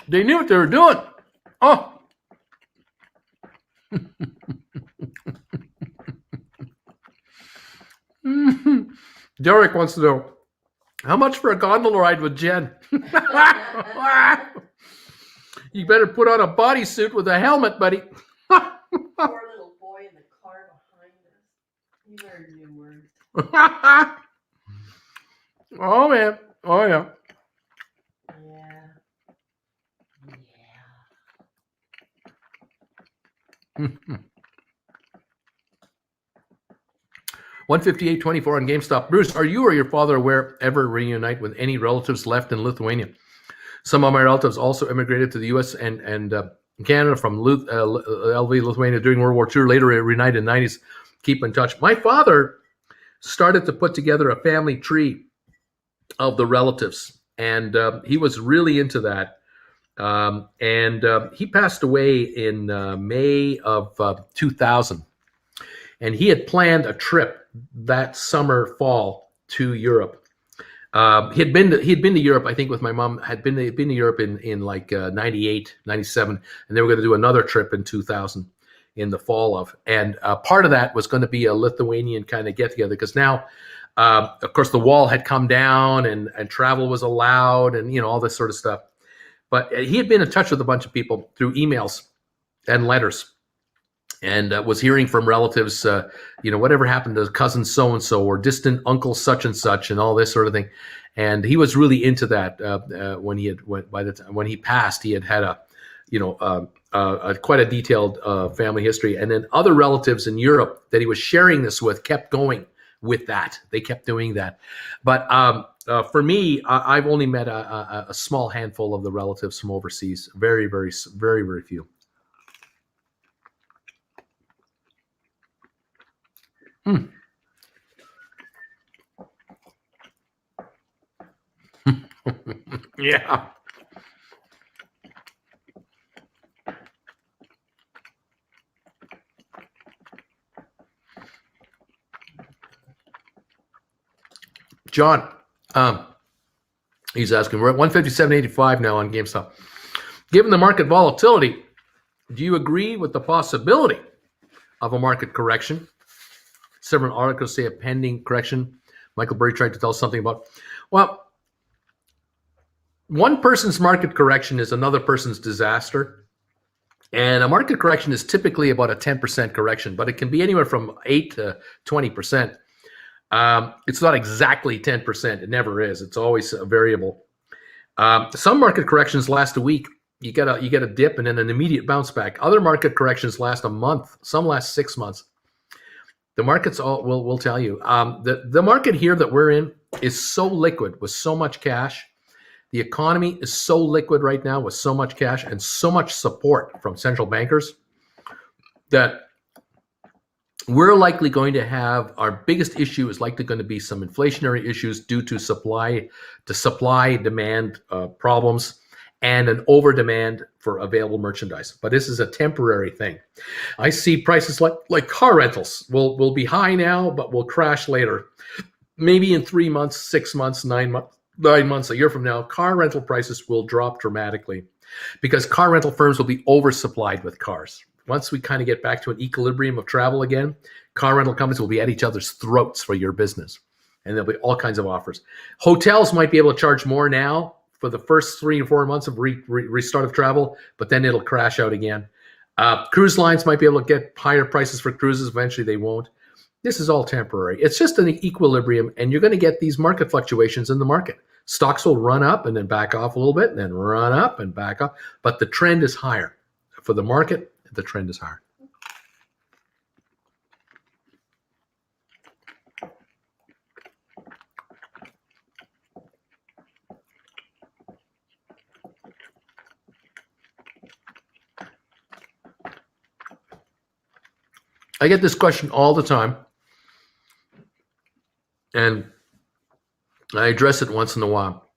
They knew what they were doing. Oh. Derek wants to know, how much for a gondola ride with Jen? You better put on a bodysuit with a helmet, buddy. Poor little boy in the car behind us. You learned new words. Oh, man. Oh, yeah. Yeah. 158.24 on GameStop. Bruce, are you or your father aware ever reunite with any relatives left in Lithuania? Some of my relatives also immigrated to the U.S. and Canada from LV, Lithuania during World War II. Later reunited in the 90s. Keep in touch. My father started to put together a family tree of the relatives, and he was really into that. He passed away in May of 2000. And he had planned a trip that summer, fall to Europe. He had been to Europe, I think, with my mom. Had been to Europe in like 98, 97, and they were going to do another trip in 2000 in the fall of. And part of that was going to be a Lithuanian kind of get together, because now, of course, the wall had come down and travel was allowed, and all this sort of stuff. But he had been in touch with a bunch of people through emails and letters. And was hearing from relatives, whatever happened to cousin so-and-so or distant uncle such and such and all this sort of thing. And he was really into that when he passed, he had a quite a detailed family history. And then other relatives in Europe that he was sharing this with kept going with that. They kept doing that. But for me, I've only met a small handful of the relatives from overseas. Very, very, very, very few. Yeah. John, he's asking, we're at 157.85 now on GameStop. Given the market volatility, do you agree with the possibility of a market correction? Several articles say a pending correction. Michael Burry tried to tell us something about. Well, one person's market correction is another person's disaster. And a market correction is typically about a 10% correction, but it can be anywhere from 8 to 20%. It's not exactly 10%. It never is. It's always a variable. Some market corrections last a week. You get a dip and then an immediate bounce back. Other market corrections last a month. Some last 6 months. The markets will tell you. The market here that we're in is so liquid with so much cash. The economy is so liquid right now with so much cash and so much support from central bankers that we're likely going to have, our biggest issue is likely going to be some inflationary issues due to supply demand problems and an over demand for available merchandise. But this is a temporary thing. I see prices like car rentals will be high now, but will crash later. Maybe in 3 months, 6 months, 9 months, a year from now, car rental prices will drop dramatically because car rental firms will be oversupplied with cars. Once we kind of get back to an equilibrium of travel again, car rental companies will be at each other's throats for your business. And there'll be all kinds of offers. Hotels might be able to charge more now for the first 3 or 4 months of restart of travel, but then it'll crash out again. Cruise lines might be able to get higher prices for cruises. Eventually they won't. This is all temporary. It's just an equilibrium, and you're going to get these market fluctuations in the market. Stocks will run up and then back off a little bit and then run up and back up. But the trend is higher. For the market, the trend is higher. I get this question all the time, and I address it once in a while.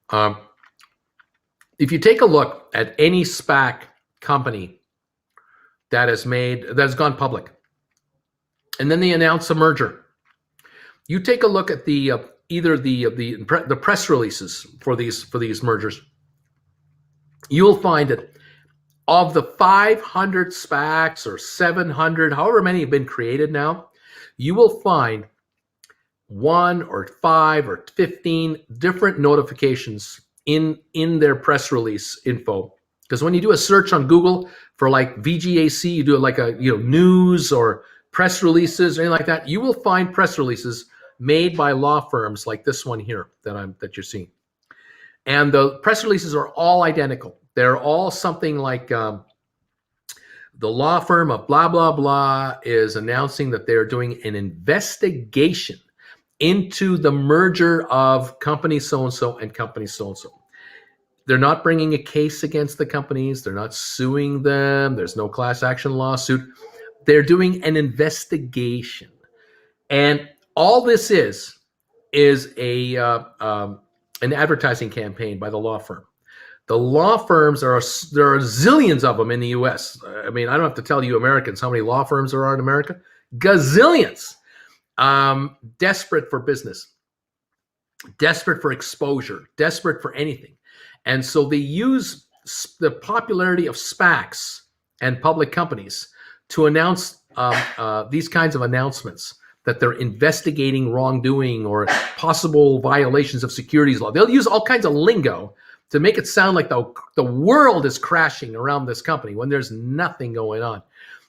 If you take a look at any SPAC company that has gone public, and then they announce a merger, you take a look at either the press releases for these mergers. You'll find that of the 500 SPACs or 700, however many have been created now, you will find 1 or 5 or 15 different notifications in their press release info. Because when you do a search on Google for like VGAC, you do it like a news or press releases or anything like that, you will find press releases made by law firms like this one here that you're seeing. And the press releases are all identical. They're all something like the law firm of blah, blah, blah is announcing that they're doing an investigation into the merger of company so-and-so and company so-and-so. They're not bringing a case against the companies. They're not suing them. There's no class action lawsuit. They're doing an investigation. And all this is a an advertising campaign by the law firm. The law firms there are zillions of them in the U.S. I mean, I don't have to tell you Americans how many law firms there are in America. Gazillions. Desperate for business, desperate for exposure, desperate for anything. And so they use the popularity of SPACs and public companies to announce these kinds of announcements that they're investigating wrongdoing or possible violations of securities law. They'll use all kinds of lingo to make it sound like the world is crashing around this company when there's nothing going on.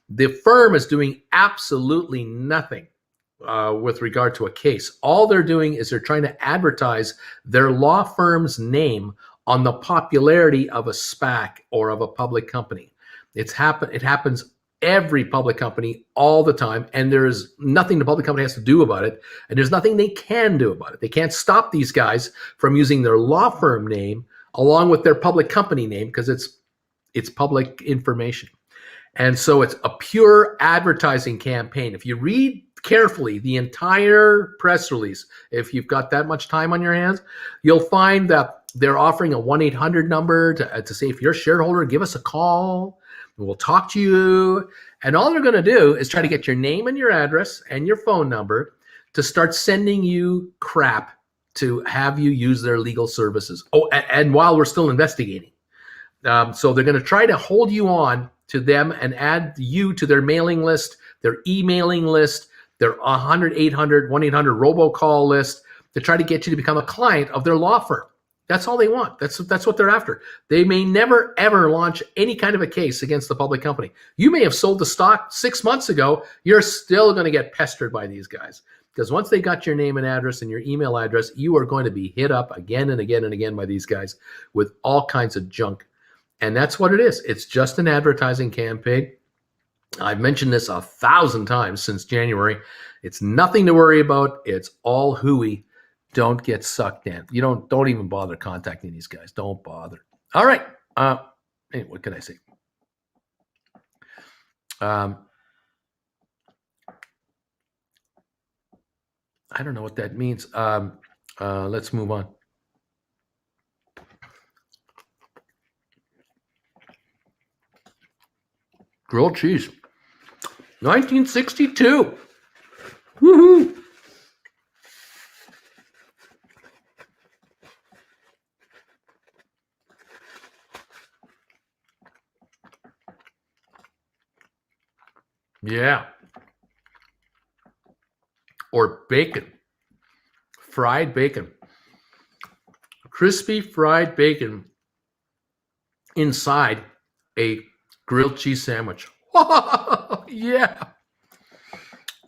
The firm is doing absolutely nothing with regard to a case. All they're doing is they're trying to advertise their law firm's name on the popularity of a SPAC or of a public company. It happens every public company all the time, and there is nothing the public company has to do about it, and there's nothing they can do about it. They can't stop these guys from using their law firm name along with their public company name because it's public information. And so it's a pure advertising campaign. If you read carefully the entire press release, if you've got that much time on your hands, you'll find that they're offering a 1-800 number to say, if you're a shareholder, give us a call. We'll talk to you. And all they're going to do is try to get your name and your address and your phone number to start sending you crap to have you use their legal services. Oh, and while we're still investigating. So they're going to try to hold you on to them and add you to their mailing list, their emailing list, their 1-800 robocall list to try to get you to become a client of their law firm. That's all they want. That's what they're after. They may never, ever launch any kind of a case against the public company. You may have sold the stock 6 months ago. You're still going to get pestered by these guys because once they got your name and address and your email address, you are going to be hit up again and again and again by these guys with all kinds of junk. And that's what it is. It's just an advertising campaign. I've mentioned this 1,000 times since January. It's nothing to worry about. It's all hooey. Don't get sucked in. You don't even bother contacting these guys. Don't bother. All right. Hey, what can I say? I don't know what that means. Let's move on. Grilled cheese. 1962. Woohoo. Yeah. Or bacon. Fried bacon. Crispy fried bacon inside a grilled cheese sandwich. Yeah.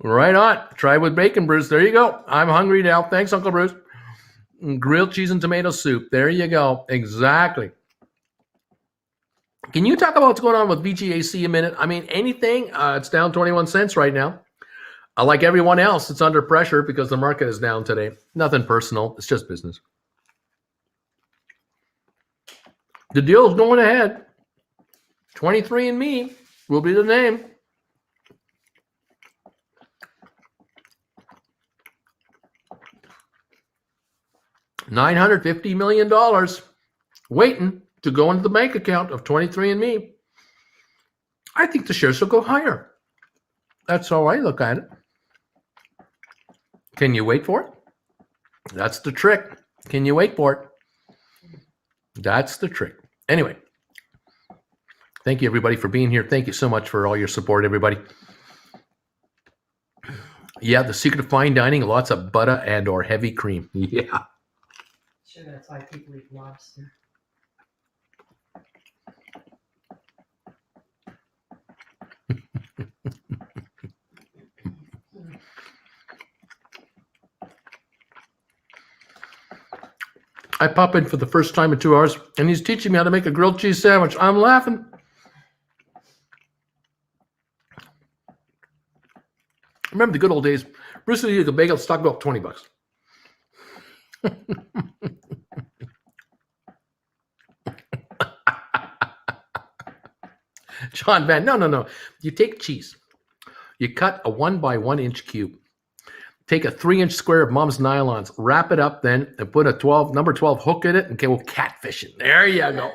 Right on. Try with bacon, Bruce. There you go. I'm hungry now. Thanks, Uncle Bruce. Grilled cheese and tomato soup. There you go. Exactly. Can you talk about what's going on with VGAC a minute? I mean, anything. It's down 21 cents right now. Like everyone else, it's under pressure because the market is down today. Nothing personal. It's just business. The deal's going ahead. 23andMe will be the name. $950 million waiting to go into the bank account of 23andMe. I think the shares will go higher. That's how I look at it. Can you wait for it? That's the trick. Can you wait for it? That's the trick. Anyway, thank you, everybody, for being here. Thank you so much for all your support, everybody. Yeah, the secret of fine dining, lots of butter and or heavy cream. Yeah. Sure, that's why people eat lobster. I pop in for the first time in 2 hours, and he's teaching me how to make a grilled cheese sandwich. I'm laughing. Remember the good old days. Bruce Lee, the bagel stock go up $20. John Van, no. You take cheese. You cut a 1 by 1 inch cube. Take a 3-inch square of Mom's nylons, wrap it up then, and put a number 12 hook in it, and we'll catfish it. There you go.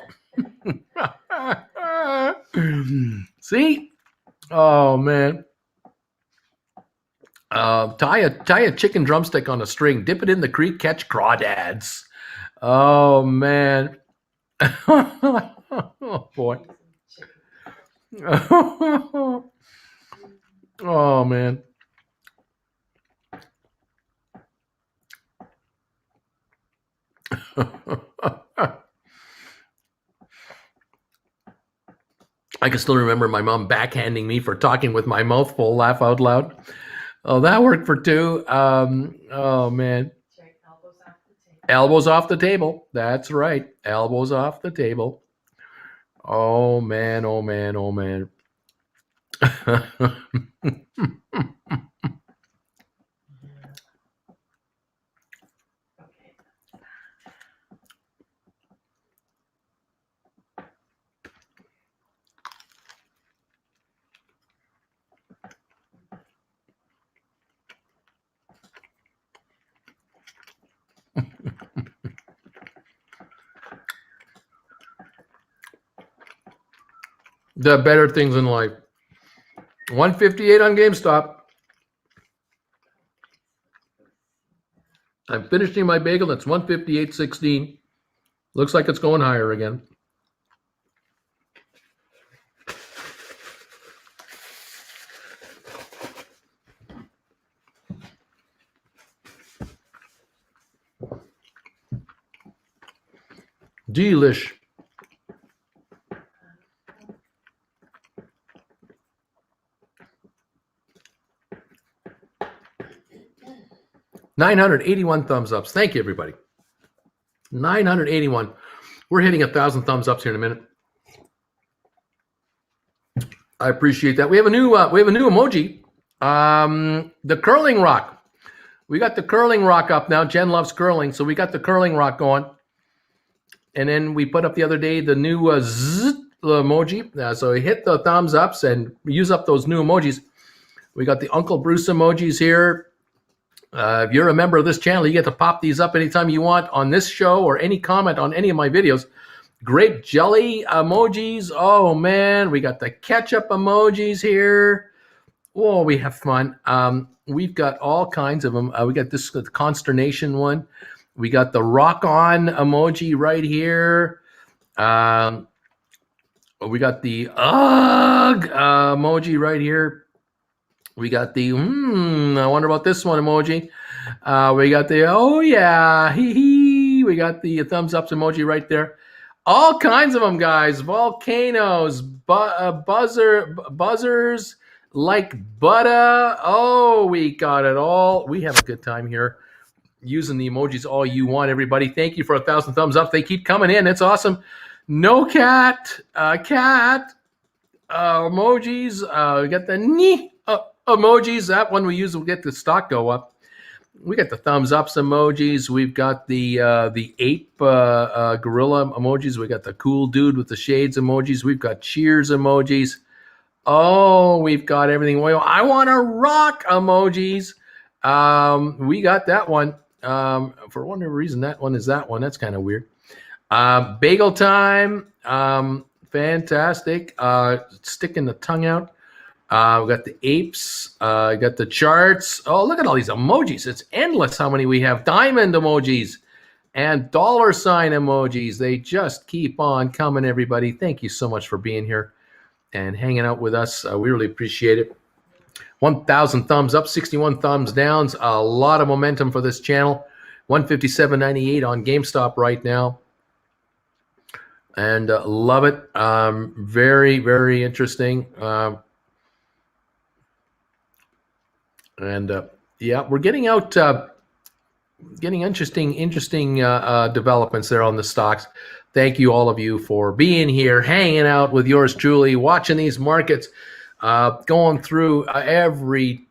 See? Oh, man. Tie a chicken drumstick on a string, dip it in the creek, catch crawdads. Oh, man. Oh, boy. Oh, man. I can still remember my mom backhanding me for talking with my mouth full, laugh out loud. Oh, that worked for two. Oh, man. Elbows off the table. That's right. Elbows off the table. Oh, man. Oh, man. Oh, man. The better things in life. 158 on GameStop. I'm finishing my bagel. That's 158.16. Looks like it's going higher again. Delish. $981 thumbs ups. Thank you, everybody. 981. We're hitting 1,000 thumbs ups here in a minute. I appreciate that. We have a new emoji. The curling rock. We got the curling rock up now. Jen loves curling, so we got the curling rock going. And then we put up the other day the new zzz emoji. So hit the thumbs ups and use up those new emojis. We got the Uncle Bruce emojis here. If you're a member of this channel, you get to pop these up anytime you want on this show or any comment on any of my videos. Grape jelly emojis. Oh, man. We got the ketchup emojis here. Oh, we have fun. We've got all kinds of them. We got this consternation one. We got the rock on emoji right here. We got the ugh emoji right here. We got the I wonder about this one emoji. We got the oh yeah, hee hee. We got the thumbs ups emoji right there. All kinds of them, guys. Volcanoes, buzzers, like butter. Oh, we got it all. We have a good time here using the emojis all you want, everybody. Thank you for 1,000 thumbs up. They keep coming in. It's awesome. No cat, cat emojis. We got the knee emojis. That one we use will get the stock go up. We got the thumbs ups emojis. We've got the ape gorilla emojis. We got the cool dude with the shades emojis. We've got cheers emojis. Oh, we've got everything. Well, I want to rock emojis. We got that one. For whatever reason, that one is that one. That's kind of weird. Bagel time. Fantastic. Sticking the tongue out. We got the apes. Got the charts. Oh, look at all these emojis. It's endless how many we have. Diamond emojis and dollar sign emojis. They just keep on coming, everybody. Thank you so much for being here and hanging out with us. We really appreciate it. 1,000 thumbs up, 61 thumbs down. A lot of momentum for this channel. 157.98 on GameStop right now. And love it. Very, very interesting. Yeah, we're getting out, getting interesting developments there on the stocks. Thank you, all of you, for being here, hanging out with yours truly, watching these markets, going through every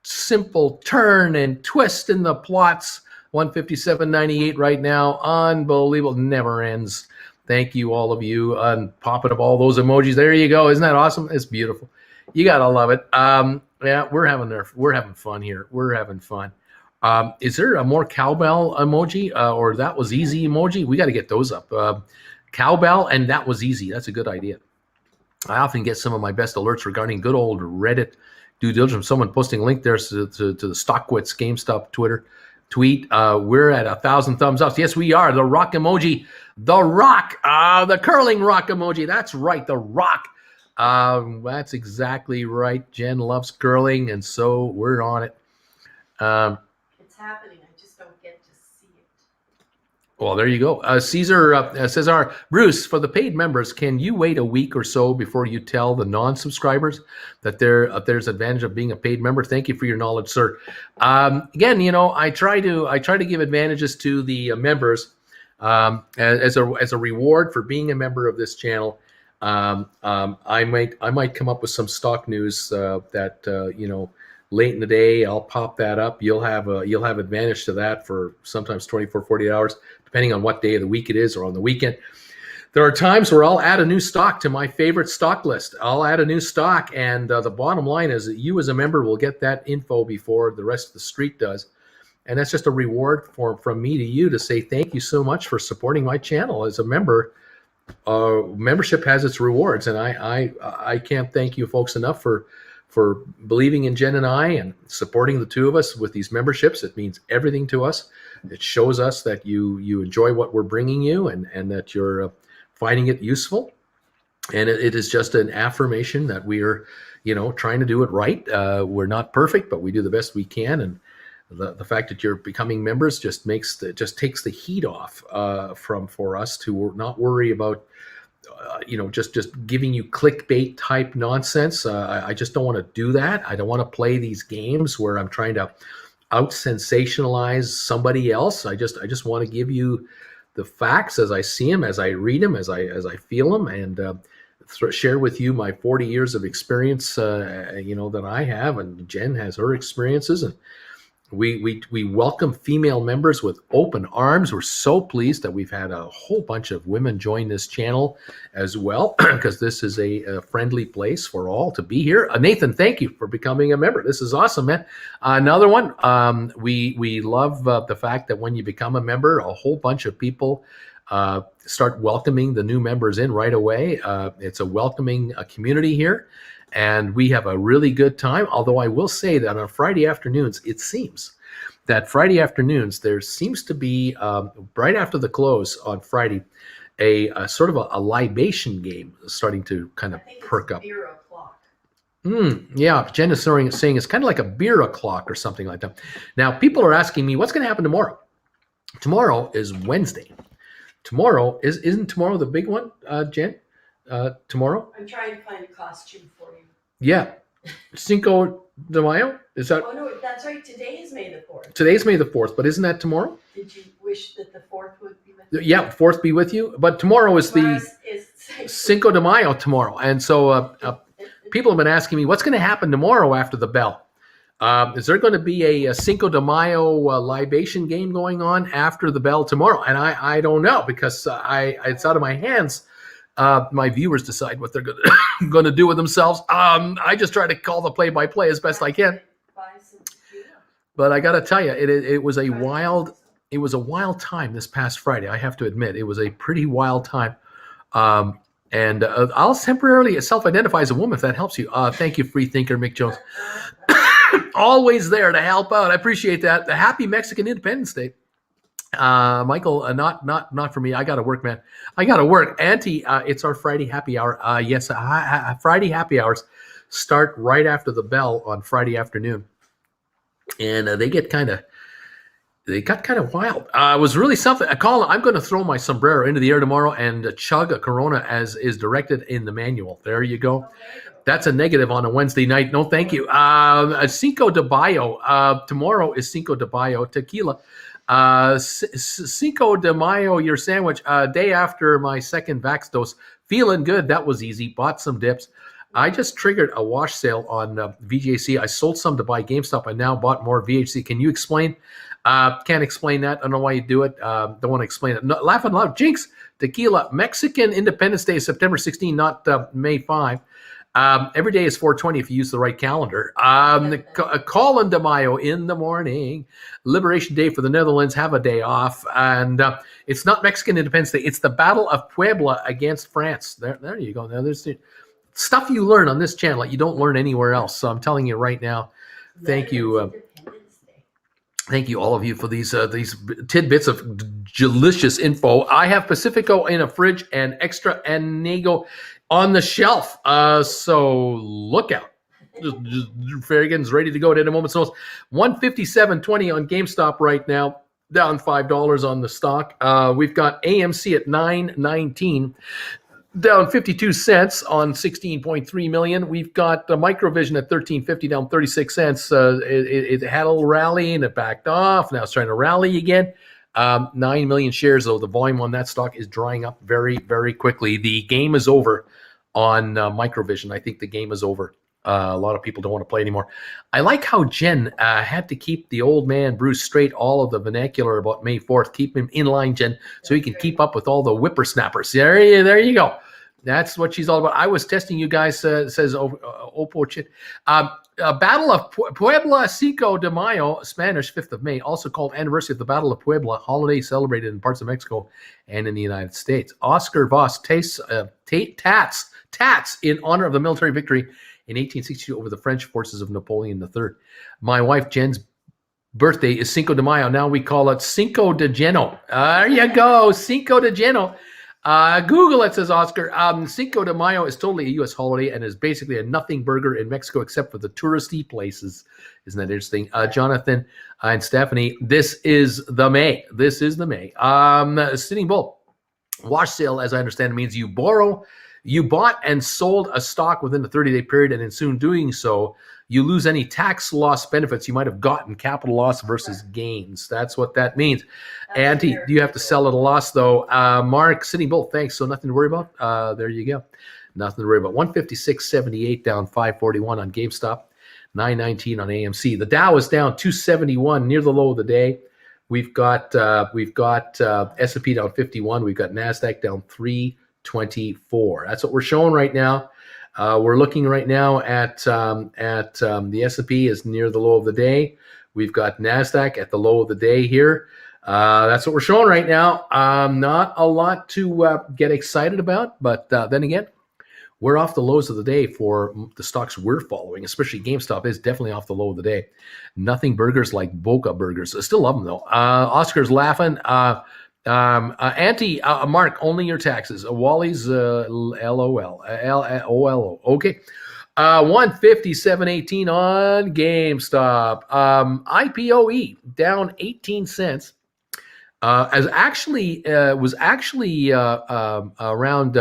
simple turn and twist in the plots. 157.98 right now. Unbelievable. Never ends. Thank you, all of you, on popping up all those emojis. There you go. Isn't that awesome? It's beautiful. You gotta love it. Yeah, we're having fun here. We're having fun. Is there a more cowbell emoji or that was easy emoji? We got to get those up. Cowbell and that was easy. That's a good idea. I often get some of my best alerts regarding good old Reddit due diligence. Someone posting a link there to the Stockwits GameStop Twitter tweet. We're at 1,000 thumbs up. Yes, we are. The rock emoji. The rock. The curling rock emoji. That's right. The rock. That's exactly right. Jen loves curling, and so we're on it. It's happening. I just don't get to see it. Well, there you go. Cesar, Bruce, for the paid members, can you wait a week or so before you tell the non-subscribers that there's advantage of being a paid member? Thank you for your knowledge, sir. Again, I try to give advantages to the members as a reward for being a member of this channel. I might come up with some stock news that late in the day. I'll pop that up. You'll have advantage to that for sometimes 24, 48 hours, depending on what day of the week it is or on the weekend. There are times where I'll add a new stock to my favorite stock list. I'll add a new stock, and the bottom line is that you as a member will get that info before the rest of the street does. And that's just a reward from me to you to say thank you so much for supporting my channel as a member. Membership has its rewards, and I can't thank you folks enough for believing in Jen and I and supporting the two of us with these memberships. It means everything to us. It shows us that you enjoy what we're bringing you and that you're finding it useful. And it is just an affirmation that we are, trying to do it right. We're not perfect, but we do the best we can. And the fact that you're becoming members just takes the heat off for us to not worry about just giving you clickbait type nonsense. I just don't want to do that. I don't want to play these games where I'm trying to out sensationalize somebody else. I just want to give you the facts as I see them, as I read them, as I feel them, and share with you my 40 years of experience. That I have, and Jen has her experiences, and we welcome female members with open arms. We're so pleased that we've had a whole bunch of women join this channel as well, because this is a friendly place for all to be here. Nathan, thank you for becoming a member. This is awesome, man. Another one, we love the fact that when you become a member, a whole bunch of people start welcoming the new members in right away. It's a welcoming community here. And we have a really good time, although I will say that on Friday afternoons, it seems that Friday afternoons, there seems to be, right after the close on Friday, a sort of a libation game starting to kind of perk up. Beer o'clock. Yeah, Jen is saying it's kind of like a beer o'clock or something like that. Now, people are asking me, what's going to happen tomorrow? Tomorrow is Wednesday. Isn't tomorrow the big one, Jen? Tomorrow? I'm trying to find a costume for you. Yeah. Cinco de Mayo? Is that? Oh, no, that's right. Today is May the 4th. Today's May the 4th, but isn't that tomorrow? Did you wish that the 4th would be with you? Yeah, 4th be with you. But tomorrow is Cinco de Mayo tomorrow. And so people have been asking me, what's going to happen tomorrow after the bell? Is there going to be a Cinco de Mayo libation game going on after the bell tomorrow? And I don't know, because it's out of my hands. My viewers decide what they're going to do with themselves. I just try to call the play-by-play as best I can. But I got to tell you, it was a wild time this past Friday. I have to admit, it was a pretty wild time. And I'll temporarily self-identify as a woman if that helps you. Thank you, free thinker Mick Jones. Always there to help out. I appreciate that. The happy Mexican Independence Day. Michael, not for me. I gotta work, man. I gotta work. Auntie, it's our Friday happy hour. Yes, Friday happy hours start right after the bell on Friday afternoon, and they got kind of wild. It was really something. I'm going to throw my sombrero into the air tomorrow and chug a Corona as is directed in the manual. There you go. That's a negative on a Wednesday night. No, thank you. Cinco de Mayo. Tomorrow is Cinco de Mayo. Tequila. Cinco de Mayo, your sandwich. Day after my second vax dose. Feeling good. That was easy. Bought some dips. I just triggered a wash sale on VGC. I sold some to buy GameStop. I now bought more VHC. Can you explain? Can't explain that. I don't know why you do it. Don't want to explain it. No, laugh and love. Jinx, tequila. Mexican Independence Day is September 16, not May 5. Every day is 420 if you use the right calendar. Colin de Mayo in the morning. Liberation Day for the Netherlands. Have a day off. And it's not Mexican Independence Day. It's the Battle of Puebla against France. There you go. Now there's the stuff you learn on this channel that you don't learn anywhere else. So I'm telling you right now, thank you. Thank you, all of you, for these tidbits of delicious info. I have Pacifico in a fridge and Extra Anego on the shelf. So look out. Farragon's ready to go at a moment's notice. 157.20 on GameStop right now, down $5 on the stock. We've got AMC at $9.19. Down 52 cents on 16.3 million. We've got Microvision at 13.50, down 36 cents. It had a little rally and it backed off. Now it's trying to rally again. 9 million shares, though. The volume on that stock is drying up very, very quickly. The game is over on Microvision. I think the game is over. A lot of people don't want to play anymore. I like how Jen had to keep the old man Bruce straight, all of the vernacular about May 4th. Keep him in line, Jen, so he can keep up with all the whippersnappers. There you go. That's what she's all about. I was testing you guys, says Oppo Chit. Battle of Puebla Cinco de Mayo, Spanish 5th of May, also called Anniversary of the Battle of Puebla, holiday celebrated in parts of Mexico and in the United States. Oscar Voss tats in honor of the military victory in 1862 over the French forces of Napoleon III. My wife Jen's birthday is Cinco de Mayo. Now we call it Cinco de Geno. There you go, Cinco de Geno. Google it, says Oscar. Cinco de Mayo is totally a U.S. holiday and is basically a nothing burger in Mexico except for the touristy places. Isn't that interesting? Jonathan and Stephanie, this is the May. This is the May. Sitting Bull. Wash sale, as I understand it, means you bought and sold a stock within the 30-day period, and in soon doing so, you lose any tax loss benefits you might have gotten, capital loss versus gains. That's what that means. Auntie, do you have to sell at a loss, though? Mark, Sitting Bull, thanks. So nothing to worry about. There you go. Nothing to worry about. 156.78 down 541 on GameStop, 919 on AMC. The Dow is down 271 near the low of the day. We've got S&P down 51. We've got NASDAQ down 324. That's what we're showing right now. We're looking right now at the S&P is near the low of the day. We've got NASDAQ at the low of the day here. That's what we're showing right now. Not a lot to get excited about, but then again, we're off the lows of the day for the stocks we're following, especially GameStop is definitely off the low of the day. Nothing burgers like Boca Burgers. I still love them, though. Oscar's laughing. Auntie, Mark, only your taxes. Wally's LOL. LOLO. Okay. 157.18 on GameStop. IPOE down 18 cents. Was actually around.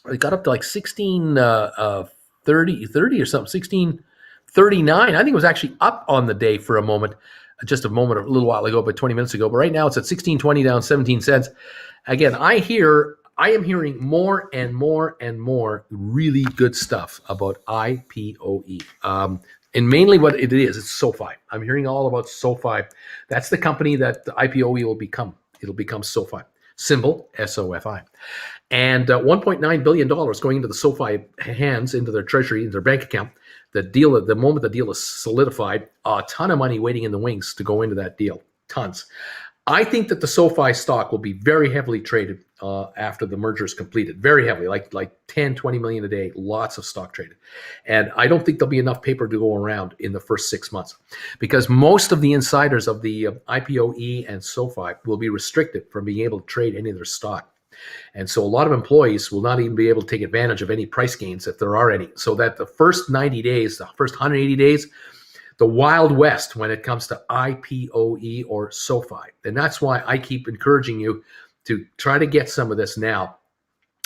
It got up to like 1630 or something. 1639. I think it was actually up on the day for a moment. Just a little while ago, but 20 minutes ago. But right now it's at 1620 down 17 cents. Again, I am hearing more and more and more really good stuff about IPOE. And mainly what it is, it's SOFI. I'm hearing all about SOFI. That's the company that the IPOE will become. It'll become SOFI. Symbol, SOFI. And $1.9 billion going into the SOFI hands, into their treasury, into their bank account. The moment the deal is solidified, a ton of money waiting in the wings to go into that deal. Tons. I think that the SOFI stock will be very heavily traded after the merger is completed. Very heavily, like 10, 20 million a day, lots of stock traded. And I don't think there'll be enough paper to go around in the first 6 months because most of the insiders of the IPOE and SOFI will be restricted from being able to trade any of their stock. And so a lot of employees will not even be able to take advantage of any price gains if there are any. So that the first 90 days, the first 180 days, the Wild West when it comes to IPOE or SOFI. And that's why I keep encouraging you to try to get some of this now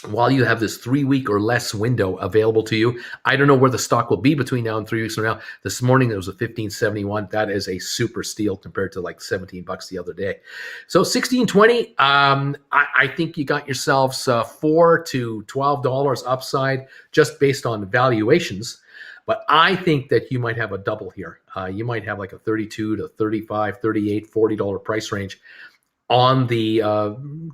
while you have this 3-week or less window available to you. I don't know where the stock will be between now and 3 weeks from now. This morning, there was a 1571. That is a super steal compared to like 17 bucks the other day. So 1620, I think you got yourselves $4 to $12 upside just based on valuations. But I think that you might have a double here. You might have like a 32 to 35, 38, $40 price range on the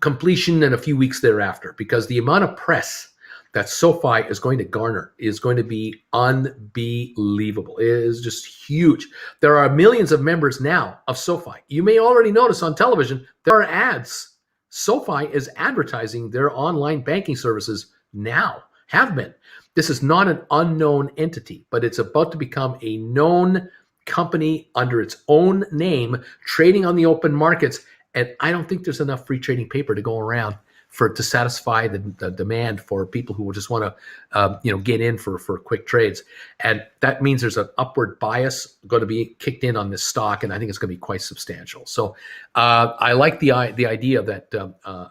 completion and a few weeks thereafter, because the amount of press that SOFI is going to garner is going to be unbelievable. It is just huge. There are millions of members now of SOFI. You may already notice on television, there are ads. SOFI is advertising their online banking services now, have been. This is not an unknown entity, but it's about to become a known company under its own name, trading on the open markets. And I don't think there's enough free trading paper to go around to satisfy the demand for people who just want to, get in for quick trades. And that means there's an upward bias going to be kicked in on this stock, and I think it's going to be quite substantial. So I like the idea that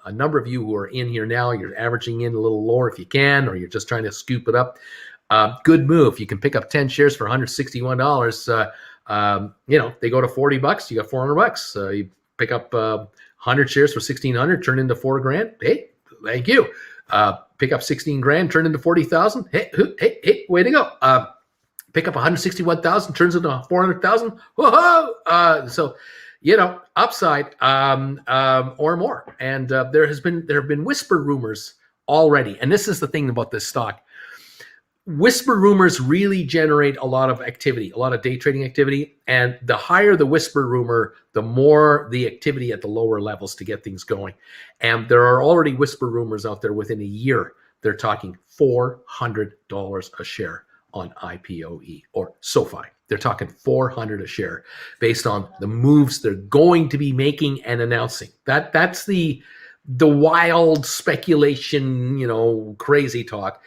a number of you who are in here now, you're averaging in a little lower if you can, or you're just trying to scoop it up. Good move. You can pick up 10 shares for $161. They go to 40 bucks. You got 400 bucks. You pick up 100 shares for 1,600, turn into $4,000. Hey, thank you. Pick up 16 grand, turn into 40,000. Hey, way to go. Pick up 161,000, turns into 400,000. Whoa! So, upside or more. And there have been whisper rumors already. And this is the thing about this stock. Whisper rumors really generate a lot of activity, a lot of day trading activity. And the higher the whisper rumor, the more the activity at the lower levels to get things going. And there are already whisper rumors out there within a year. They're talking $400 a share on IPOE or SOFI. They're talking $400 a share based on the moves they're going to be making and announcing. That's the wild speculation, crazy talk.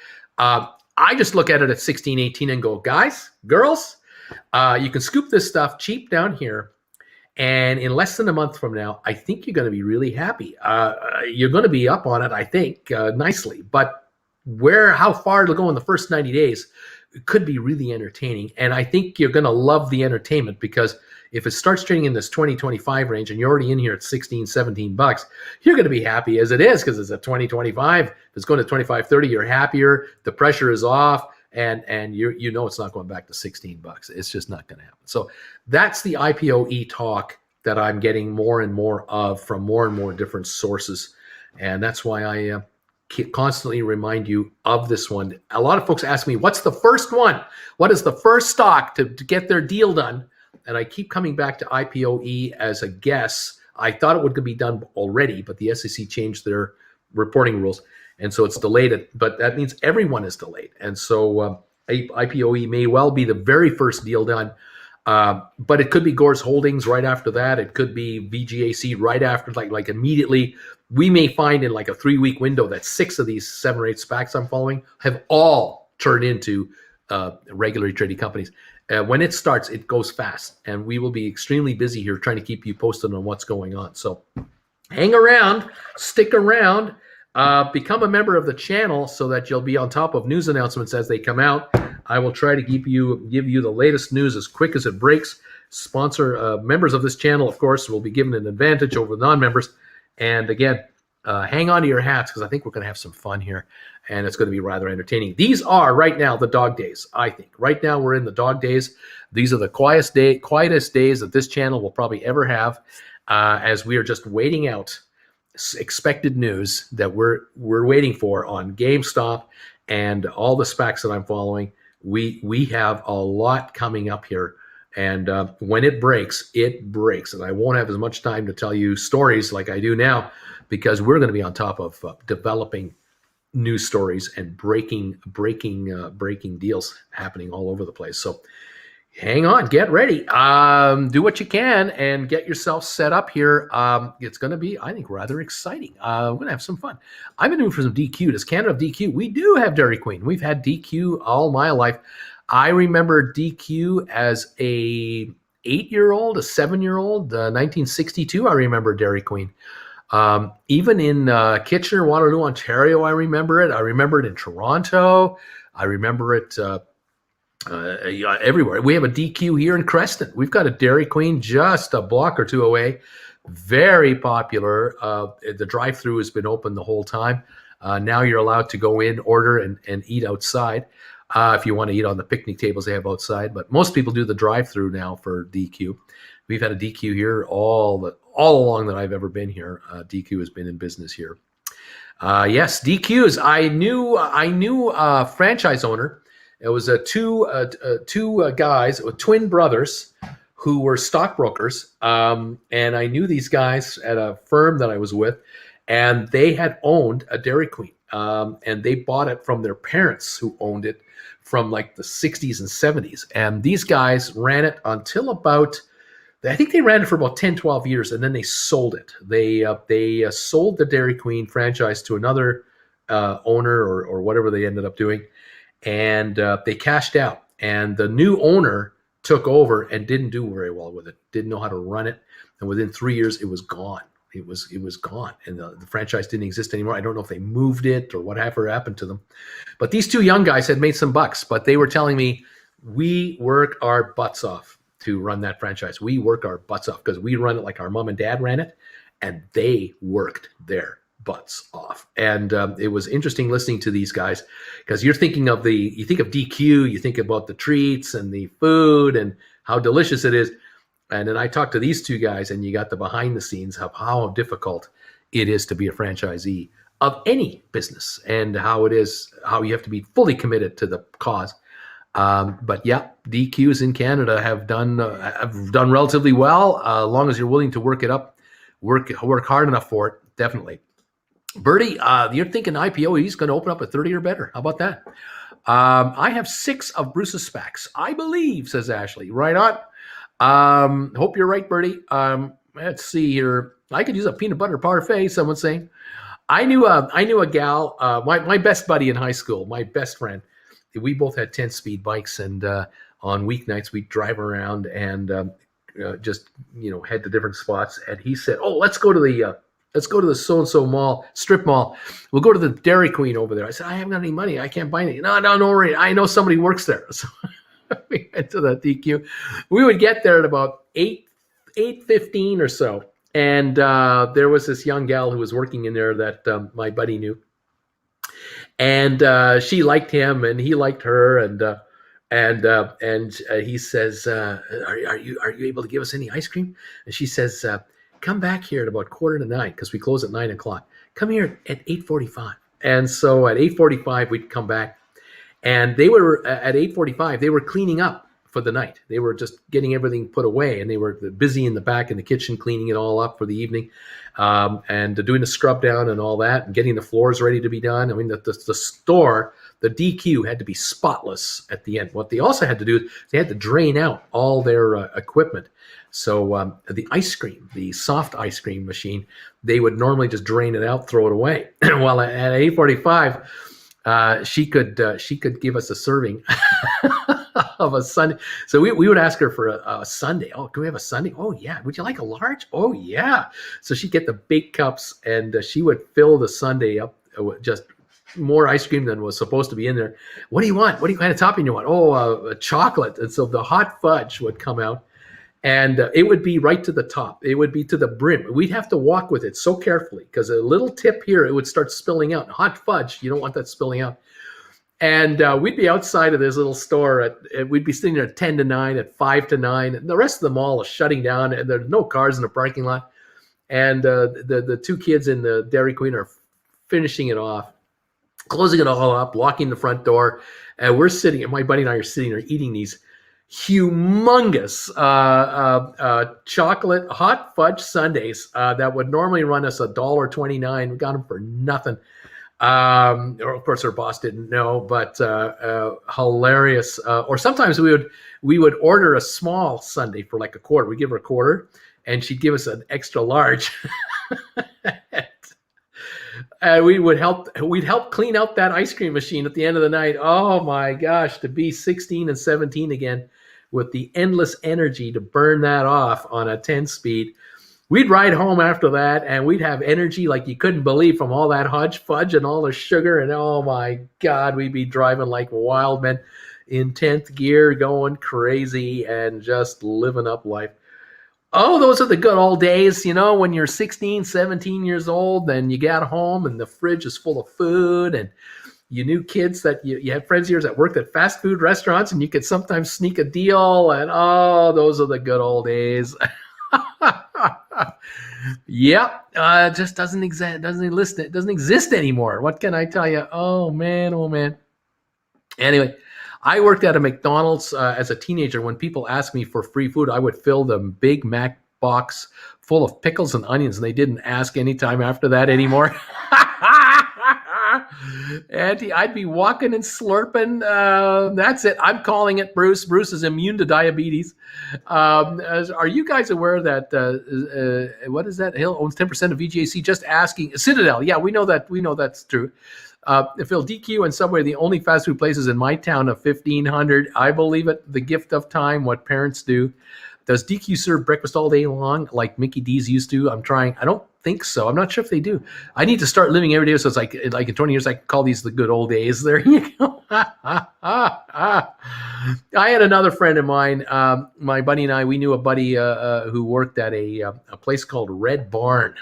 I just look at it at 16, 18 and go, guys, girls, you can scoop this stuff cheap down here. And in less than a month from now, I think you're going to be really happy. You're going to be up on it, I think, nicely. But how far it'll go in the first 90 days could be really entertaining. And I think you're going to love the entertainment, because if it starts trading in this 20-25 range and you're already in here at 16, 17 bucks, you're going to be happy as it is, because it's at 20-25. If it's going to 25-30, you're happier. The pressure is off, and it's not going back to 16 bucks. It's just not going to happen. So that's the IPOE talk that I'm getting more and more of from more and more different sources. And that's why I constantly remind you of this one. A lot of folks ask me, what's the first one? What is the first stock to get their deal done? And I keep coming back to IPOE as a guess. I thought it would be done already, but the SEC changed their reporting rules. And so it's delayed. But that means everyone is delayed. And so IPOE may well be the very first deal done. But it could be Gore's Holdings right after that. It could be VGAC right after, like immediately. We may find in like a 3-week window that 6 of these 7 or 8 SPACs I'm following have all turned into regularly traded companies. When it starts, it goes fast, and we will be extremely busy here trying to keep you posted on what's going on. So hang around, stick around, become a member of the channel so that you'll be on top of news announcements as they come out. I will try to give you the latest news as quick as it breaks. Sponsor members of this channel, of course, will be given an advantage over non-members. And again, hang on to your hats, because I think we're going to have some fun here, and it's going to be rather entertaining. These are right now the dog days, I think. Right now we're in the dog days. These are the quietest days that this channel will probably ever have, as we are just waiting out expected news that we're waiting for on GameStop and all the SPACs that I'm following. We have a lot coming up here. And when it breaks, and I won't have as much time to tell you stories like I do now, because we're going to be on top of developing news stories and breaking deals happening all over the place. So hang on, get ready, do what you can, and get yourself set up here. It's going to be, I think, rather exciting. We're going to have some fun. I've been doing for some DQ. Does Canada have DQ? We do have Dairy Queen. We've had DQ all my life. I remember DQ as a 8-year-old, a 7-year-old, 1962. I remember Dairy Queen. Even in Kitchener, Waterloo, Ontario, I remember it. I remember it in Toronto. I remember it everywhere. We have a DQ here in Creston. We've got a Dairy Queen just a block or two away. Very popular. The drive-through has been open the whole time. Now you're allowed to go in, order, and eat outside. If you want to eat on the picnic tables they have outside. But most people do the drive-through now for DQ. We've had a DQ here all along that I've ever been here. DQ has been in business here. Yes, DQs. I knew a franchise owner. It was two guys, twin brothers, who were stockbrokers, and I knew these guys at a firm that I was with, and they had owned a Dairy Queen, and they bought it from their parents who owned it from like the 60s and 70s, and these guys ran it until about, I think they ran it for about 10, 12 years, and then they sold it. They sold the Dairy Queen franchise to another owner or whatever they ended up doing, and they cashed out. And the new owner took over and didn't do very well with it, didn't know how to run it, and within 3 years, it was gone. It was gone, and the franchise didn't exist anymore. I don't know if they moved it or whatever happened to them. But these two young guys had made some bucks, but they were telling me, we work our butts off to run that franchise. We work our butts off because we run it like our mom and dad ran it, and they worked their butts off. And it was interesting listening to these guys, because you think of DQ, you think about the treats and the food and how delicious it is. And then I talked to these two guys, and you got the behind the scenes of how difficult it is to be a franchisee of any business, and how you have to be fully committed to the cause. But yeah, DQs in Canada have done relatively well, as long as you're willing to work it up, work hard enough for it. Definitely. Bertie, you're thinking IPO, he's going to open up at 30 or better. How about that? I have 6 of Bruce's SPACs, I believe, says Ashley. Right on. Hope you're right, Bertie. Let's see here. I could use a peanut butter parfait, someone's saying. I knew a gal, my best buddy in high school, my best friend. We both had 10-speed bikes, and on weeknights we'd drive around and just head to different spots. And he said, "Oh, let's go to the so-and-so mall, strip mall. We'll go to the Dairy Queen over there." I said, "I haven't got any money. I can't buy anything." No, don't worry. I know somebody works there. So we went to the DQ. We would get there at about 8:15 or so. And there was this young gal who was working in there that my buddy knew. And she liked him, and he liked her, and he says, "Are you able to give us any ice cream?" And she says, "Come back here at about 8:45, because we close at 9:00. Come here at 8:45." And so at 8:45 we'd come back, and they were at 8:45. They were cleaning up for the night. They were just getting everything put away, and they were busy in the back in the kitchen cleaning it all up for the evening, and doing the scrub down and all that, and getting the floors ready to be done. I mean, the store, the DQ, had to be spotless at the end. What they also had to do is they had to drain out all their equipment. So the ice cream, the soft ice cream machine, they would normally just drain it out, throw it away. Well, at 8:45, she could give us a serving of a sundae. So we would ask her for a sundae. "Oh, can we have a sundae?" "Oh yeah." "Would you like a large?" "Oh yeah." So she'd get the big cups, and she would fill the sundae up with just more ice cream than was supposed to be in there. "What do you want? What kind of topping you want?" "Oh, chocolate." And so the hot fudge would come out, and it would be right to the top. It would be to the brim. We'd have to walk with it so carefully, because a little tip here, it would start spilling out. Hot fudge, you don't want that spilling out. And we'd be outside of this little store. We'd be sitting there at 10 to 9, at 5 to 9. And the rest of the mall is shutting down, and there's no cars in the parking lot. And the two kids in the Dairy Queen are finishing it off, closing it all up, locking the front door. And we're sitting, and my buddy and I are sitting there eating these humongous chocolate hot fudge sundaes that would normally run us $1.29. We got them for nothing. Or of course, our boss didn't know, but hilarious. Or sometimes we would order a small sundae for like a quarter. We give her a quarter, and she'd give us an extra large. And we'd help clean out that ice cream machine at the end of the night. Oh my gosh, to be 16 and 17 again, with the endless energy to burn that off on a 10-speed. we'd ride home after that, and we'd have energy like you couldn't believe from all that hodge fudge and all the sugar. And oh my God, we'd be driving like wild men in 10th gear, going crazy and just living up life. Oh, those are the good old days, when you're 16, 17 years old, and you got home and the fridge is full of food, and you knew kids that you had friends of yours that worked at fast food restaurants, and you could sometimes sneak a deal. And oh, those are the good old days. Yep, just doesn't exist anymore. What can I tell you? Oh man. Anyway, I worked at a McDonald's as a teenager. When people asked me for free food, I would fill the Big Mac box full of pickles and onions, and they didn't ask any time after that anymore. And I'd be walking and slurping. That's it. I'm calling it, Bruce. Bruce is immune to diabetes. Are you guys aware that what is that? Hill owns 10% of VGAC? Just asking. Citadel. Yeah, we know that. We know that's true. Phil, DQ and Subway are the only fast food places in my town of 1,500. I believe it. The gift of time. What parents do. Does DQ serve breakfast all day long like Mickey D's used to? I'm trying. I don't think so. I'm not sure if they do. I need to start living every day. So it's like in 20 years, I can call these the good old days. There you go. I had another friend of mine, my buddy and I, we knew a buddy who worked at a place called Red Barn.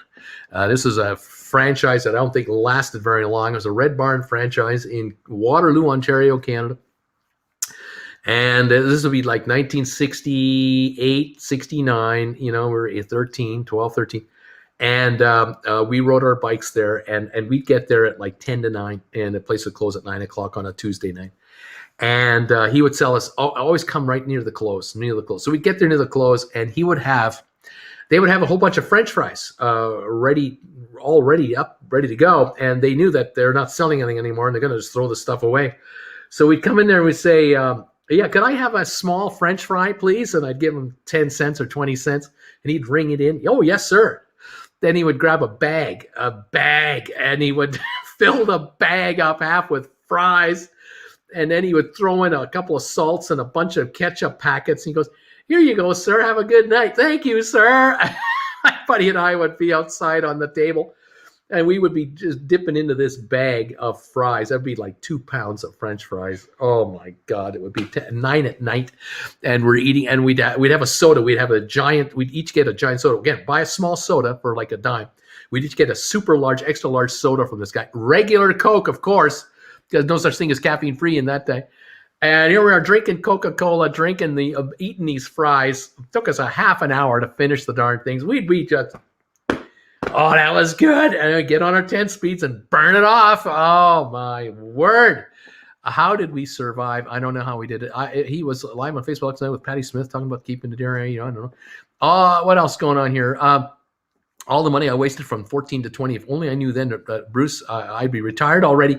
This is a franchise that I don't think lasted very long. It was a Red Barn franchise in Waterloo, Ontario, Canada. And this would be like 1968, 69, we're 12, 13. And we rode our bikes there, and we'd get there at like 10 to 9, and the place would close at 9 o'clock on a Tuesday night. And he would sell us, always come right near the close. So we'd get there near the close, and they would have a whole bunch of French fries ready to go. And they knew that they're not selling anything anymore, and they're going to just throw the stuff away. So we'd come in there and we'd say, yeah, could I have a small French fry, please? And I'd give him 10 cents or 20 cents, and he'd ring it in. Oh, yes, sir. Then he would grab a bag, and he would fill the bag up half with fries, and then he would throw in a couple of salts and a bunch of ketchup packets. And he goes, here you go, sir. Have a good night. Thank you, sir. My buddy and I would be outside on the table, and we would be just dipping into this bag of fries. That'd be like 2 pounds of French fries. Oh my God. It would be 9 at night, and we're eating, and we'd have a soda. We'd each get a giant soda. Again, buy a small soda for like a dime. We'd each get a super large, extra large soda from this guy. Regular Coke, of course, because no such thing as caffeine free in that day. And here we are drinking Coca-Cola, eating these fries. It took us a half an hour to finish the darn things. We'd be just, oh, that was good. And we'd get on our 10 speeds and burn it off. Oh, my word. How did we survive? I don't know how we did it. He was live on Facebook last night with Patty Smith talking about keeping the dinner. I don't know. What else going on here? All the money I wasted from 14 to 20. If only I knew then that Bruce, I'd be retired already.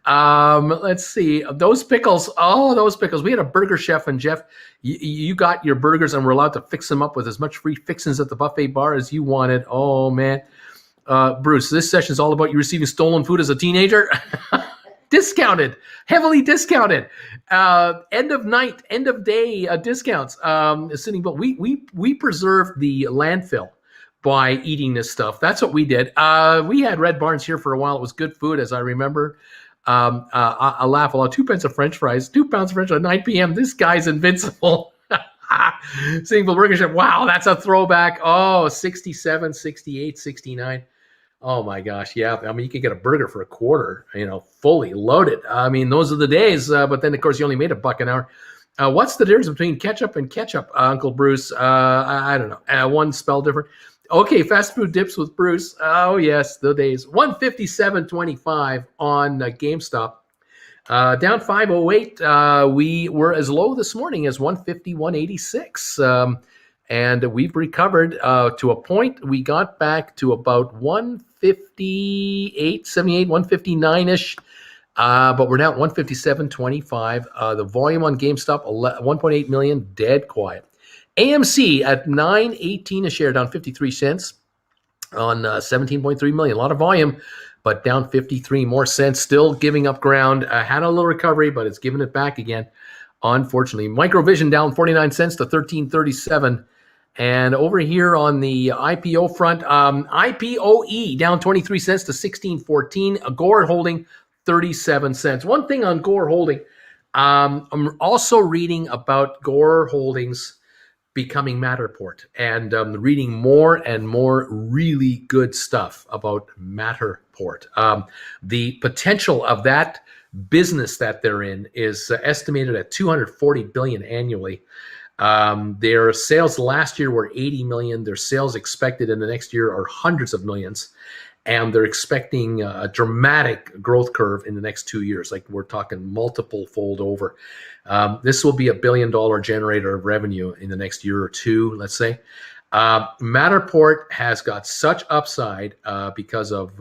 Let's see. Those pickles. Oh, those pickles. We had a burger chef, and Jeff, you got your burgers and were allowed to fix them up with as much free fixings at the buffet bar as you wanted. Oh, man. Bruce, this session is all about you receiving stolen food as a teenager. Discounted, heavily discounted. End of night, end of day discounts. Sitting, but we preserved the landfill by eating this stuff. That's what we did. We had Red Barns here for a while. It was good food, as I remember. I laugh a lot. 2 pence of French fries, 2 pounds of French fries at 9 p.m. This guy's invincible. Single burger chef. Wow, that's a throwback. Oh, 67, 68, 69. Oh my gosh, yeah. I mean, you could get a burger for a quarter, fully loaded. I mean, those are the days. But then, of course, you only made $1 an hour. What's the difference between ketchup and ketchup, Uncle Bruce? I don't know. One spelled different. Okay, fast food dips with Bruce. Oh, yes, the days. 157.25 on GameStop. Down 508. We were as low this morning as 151.86. And we've recovered to a point. We got back to about 158, 78, 159-ish. But we're now at 157.25. The volume on GameStop, 1.8 million, dead quiet. AMC at $9.18 a share, down 53 cents on 17.3 million. A lot of volume, but down 53 more cents. Still giving up ground. Had a little recovery, but it's giving it back again, unfortunately. Microvision down 49 cents to 13.37. And over here on the IPO front, IPOE down 23 cents to 16.14. Gore holding 37 cents. One thing on Gore holding, I'm also reading about Gore Holdings becoming Matterport, and reading more and more really good stuff about Matterport. The potential of that business that they're in is estimated at 240 billion annually. Their sales last year were 80 million. Their sales expected in the next year are hundreds of millions. And they're expecting a dramatic growth curve in the next 2 years. Like we're talking multiple fold over. This will be $1 billion generator of revenue in the next year or two, let's say. Matterport has got such upside because of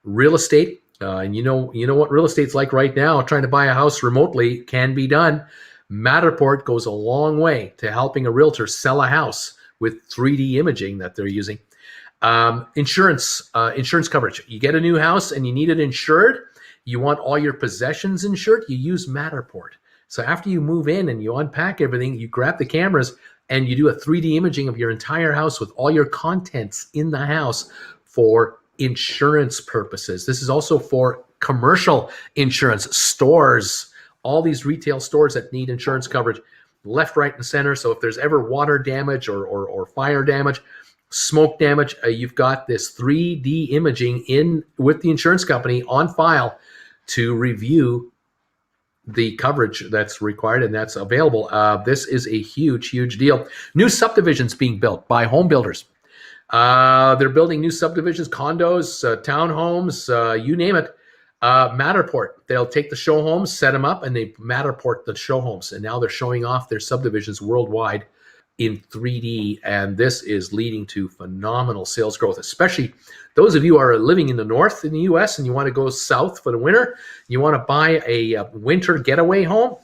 real estate. And you know what real estate's like right now. Trying to buy a house remotely can be done. Matterport goes a long way to helping a realtor sell a house with 3D imaging that they're using. Insurance coverage. You get a new house and you need it insured. You want all your possessions insured. You use Matterport. So after you move in and you unpack everything, you grab the cameras and you do a 3D imaging of your entire house with all your contents in the house for insurance purposes. This is also for commercial insurance, stores, all these retail stores that need insurance coverage, left, right, and center. So if there's ever water damage or fire damage, smoke damage, you've got this 3D imaging in with the insurance company on file to review the coverage that's required and that's available. This is a huge, huge deal. New subdivisions being built by home builders. They're building new subdivisions, condos, townhomes, you name it. Matterport, they'll take the show homes, set them up, and they Matterport the show homes. And now they're showing off their subdivisions worldwide in 3D. And this is leading to phenomenal sales growth, especially those of you who are living in the north in the US and you want to go south for the winter. You want to buy a winter getaway home.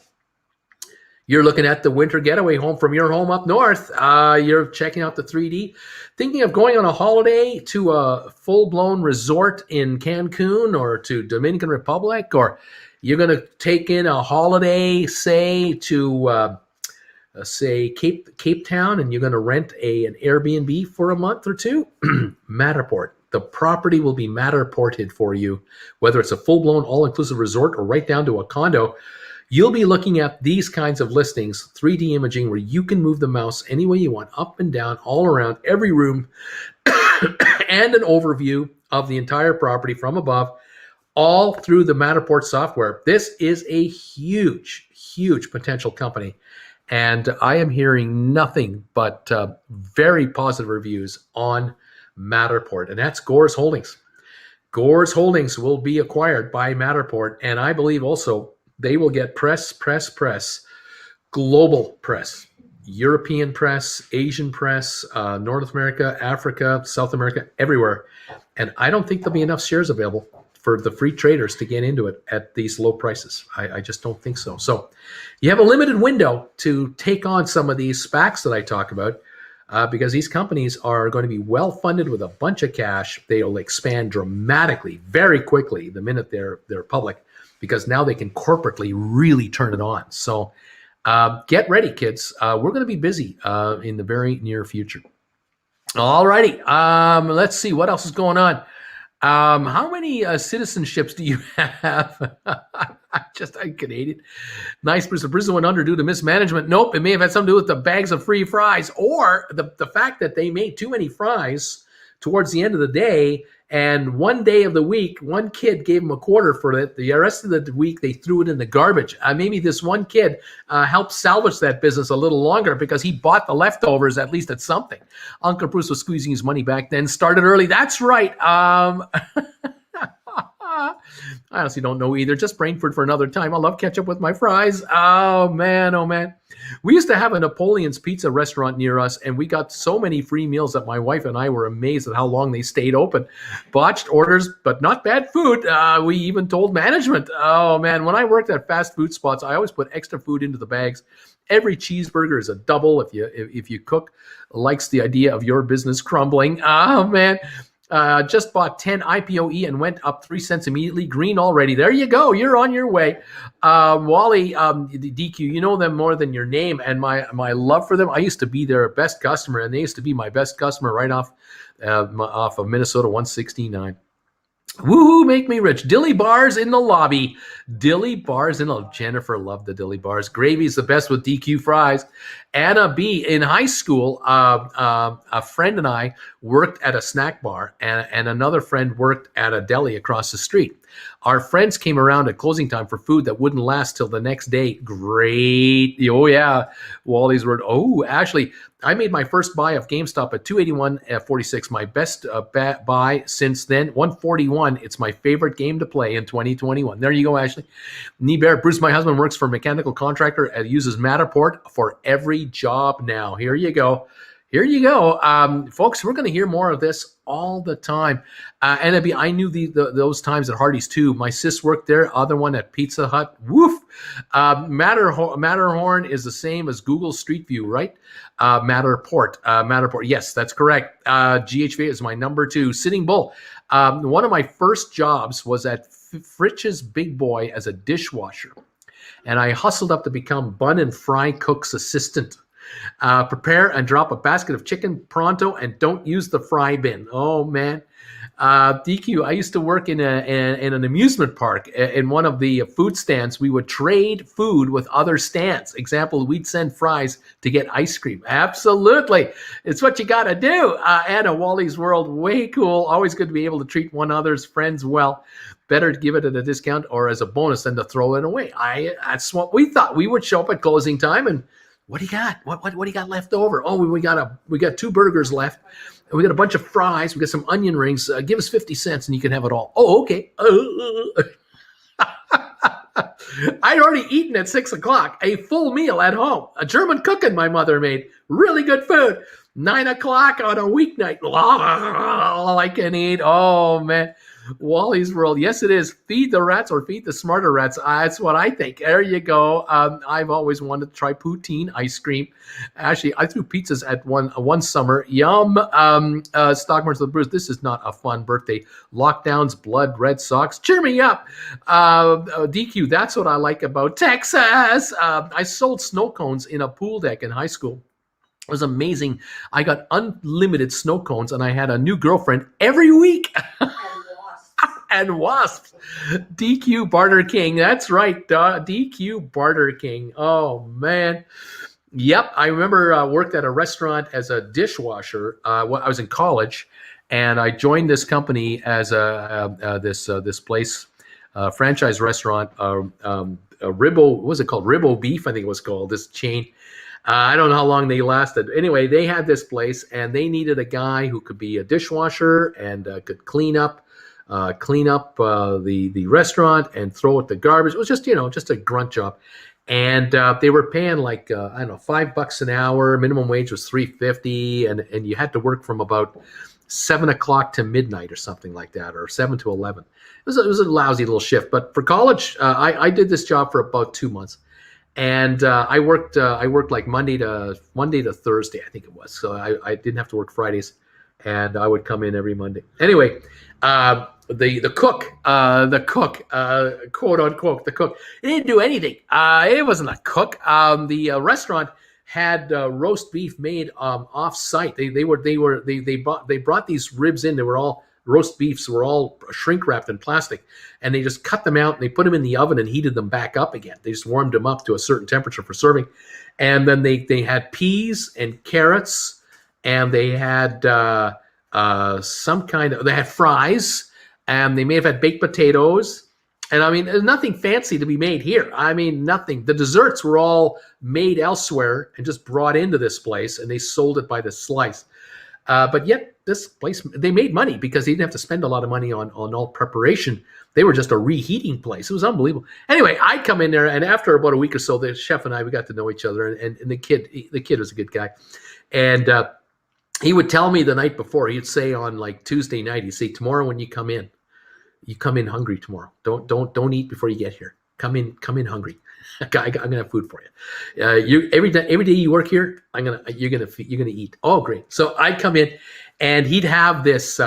You're looking at the winter getaway home from your home up north. You're checking out the 3D. Thinking of going on a holiday to a full-blown resort in Cancun or to Dominican Republic, or you're going to take in a holiday, say, to Cape Town, and you're going to rent an Airbnb for a month or two. Matterport. The property will be Matterported for you, whether it's a full-blown all-inclusive resort or right down to a condo. You'll be looking at these kinds of listings, 3D imaging, where you can move the mouse any way you want, up and down, all around, every room, and an overview of the entire property from above, all through the Matterport software. This is a huge, huge potential company. And I am hearing nothing but very positive reviews on Matterport. And that's Gore's Holdings. Gore's Holdings will be acquired by Matterport. And I believe also they will get press, global press, European press, Asian press, North America, Africa, South America, everywhere. And I don't think there'll be enough shares available for the free traders to get into it at these low prices. I just don't think so. So you have a limited window to take on some of these SPACs that I talk about because these companies are going to be well funded with a bunch of cash. They'll expand dramatically, very quickly the minute they're public, because now they can corporately really turn it on. So get ready, kids. We're going to be busy in the very near future. All righty. Let's see what else is going on. How many citizenships do you have? I'm Canadian. Nice. Brisbane went under due to mismanagement. Nope. It may have had something to do with the bags of free fries or the fact that they made too many fries towards the end of the day. And one day of the week, one kid gave him a quarter for it. The rest of the week, they threw it in the garbage. Maybe this one kid helped salvage that business a little longer because he bought the leftovers, at least at something. Uncle Bruce was squeezing his money back then, started early. That's right. I honestly don't know either. Just Brainford for another time. I love ketchup with my fries. Oh, man. Oh, man. We used to have a Napoleon's Pizza restaurant near us, and we got so many free meals that my wife and I were amazed at how long they stayed open. Botched orders, but not bad food. We even told management. Oh, man. When I worked at fast food spots, I always put extra food into the bags. Every cheeseburger is a double if you cook likes the idea of your business crumbling. Oh, man. Just bought 10 IPOE and went up 3 cents immediately. Green already. There you go. You're on your way. Wally, DQ, you know them more than your name, and my love for them. I used to be their best customer, and they used to be my best customer right off of Minnesota 169. Woohoo, make me rich. Dilly bars in the lobby. Dilly bars in the Jennifer loved the dilly bars. Gravy's the best with DQ fries. Anna B. In high school, a friend and I worked at a snack bar, and another friend worked at a deli across the street. Our friends came around at closing time for food that wouldn't last till the next day. Great. Oh, yeah. Wally's word. Oh, Ashley, I made my first buy of GameStop at 281.46. My best buy since then. 141. It's my favorite game to play in 2021. There you go, Ashley. Bear, Bruce, my husband works for a mechanical contractor and uses Matterport for every job now. Here you go. Here you go. Folks, we're going to hear more of this all the time. And I knew those times at Hardee's too. My sis worked there, other one at Pizza Hut. Woof. Matterhorn is the same as Google Street View, right? Matterport. Matterport. Yes, that's correct. GHVI is my number 2. Sitting Bull. One of my first jobs was at Fritch's Big Boy as a dishwasher. And I hustled up to become bun and fry cook's assistant. Prepare and drop a basket of chicken pronto and don't use the fry bin. Oh, man. DQ, I used to work in an amusement park. In one of the food stands, we would trade food with other stands. Example, we'd send fries to get ice cream. Absolutely. It's what you got to do. Anna, Wally's World, way cool. Always good to be able to treat one another's friends well. Better to give it at a discount or as a bonus than to throw it away. That's what we thought. We would show up at closing time and what do you got? What do you got left over? Oh, we got 2 burgers left. We got a bunch of fries. We got some onion rings. Give us 50 cents and you can have it all. Oh, okay. I'd already eaten at 6 o'clock, a full meal at home. A German cooking my mother made. Really good food. 9 o'clock on a weeknight. All I can eat. Oh, man. Wally's World. Yes, it is. Feed the rats or feed the smarter rats. That's what I think. There you go. I've always wanted to try poutine ice cream. Actually, I threw pizzas at one summer. Yum. Stockmars of the Bruce. This is not a fun birthday. Lockdowns, blood, red socks. Cheer me up. DQ. That's what I like about Texas. I sold snow cones in a pool deck in high school. It was amazing. I got unlimited snow cones, and I had a new girlfriend every week. And wasps. DQ Barter King. That's right. DQ Barter King. Oh, man. Yep. I remember worked at a restaurant as a dishwasher. I was in college, and I joined this company as this place, franchise restaurant, Ribbo. What was it called? Ribbo Beef, I think it was called, this chain. I don't know how long they lasted. Anyway, they had this place, and they needed a guy who could be a dishwasher and could clean up the restaurant and throw out the garbage. It was just a grunt job, and they were paying like I don't know, $5 an hour. Minimum wage was $3.50, and you had to work from about 7 o'clock to midnight or something like that, or 7 to 11. It was a lousy little shift, but for college, I did this job for about 2 months, and I worked like Monday to Thursday, I think it was. So I didn't have to work Fridays, and I would come in every Monday. Anyway. The cook, quote unquote, the cook. It didn't do anything. It wasn't a cook. The restaurant had roast beef made off site. They brought these ribs in. They were all roast beefs, were all shrink wrapped in plastic, and they just cut them out and they put them in the oven and heated them back up again. They just warmed them up to a certain temperature for serving, and then they had peas and carrots, and they had they had fries. And they may have had baked potatoes. And I mean, there's nothing fancy to be made here. I mean, nothing. The desserts were all made elsewhere and just brought into this place, and they sold it by the slice. But yet this place, they made money because they didn't have to spend a lot of money on all preparation. They were just a reheating place. It was unbelievable. Anyway, I come in there, and after about a week or so, the chef and I, we got to know each other, and the kid was a good guy. And he would tell me the night before, he'd say on like Tuesday night, he'd say, tomorrow when you come in hungry tomorrow. Don't eat before you get here. Come in hungry. I'm gonna have food for you. You every day you work here, you're gonna eat. Oh, great. So I come in, and he'd have this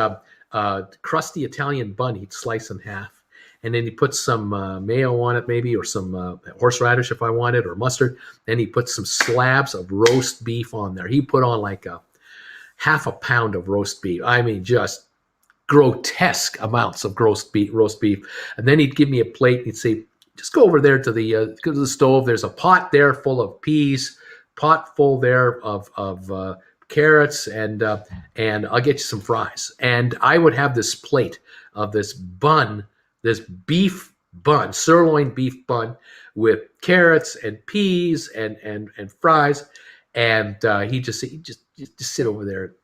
crusty Italian bun he'd slice in half. And then he put some mayo on it, maybe, or some horseradish if I wanted, or mustard. Then he put some slabs of roast beef on there. He put on like a half a pound of roast beef. I mean, just grotesque amounts of roast beef. And then he'd give me a plate. And he'd say, just go over there to the stove. There's a pot there full of peas, pot full there of carrots, and I'll get you some fries. And I would have this plate of this bun, this beef bun, sirloin beef bun with carrots and peas and fries. And he just sit over there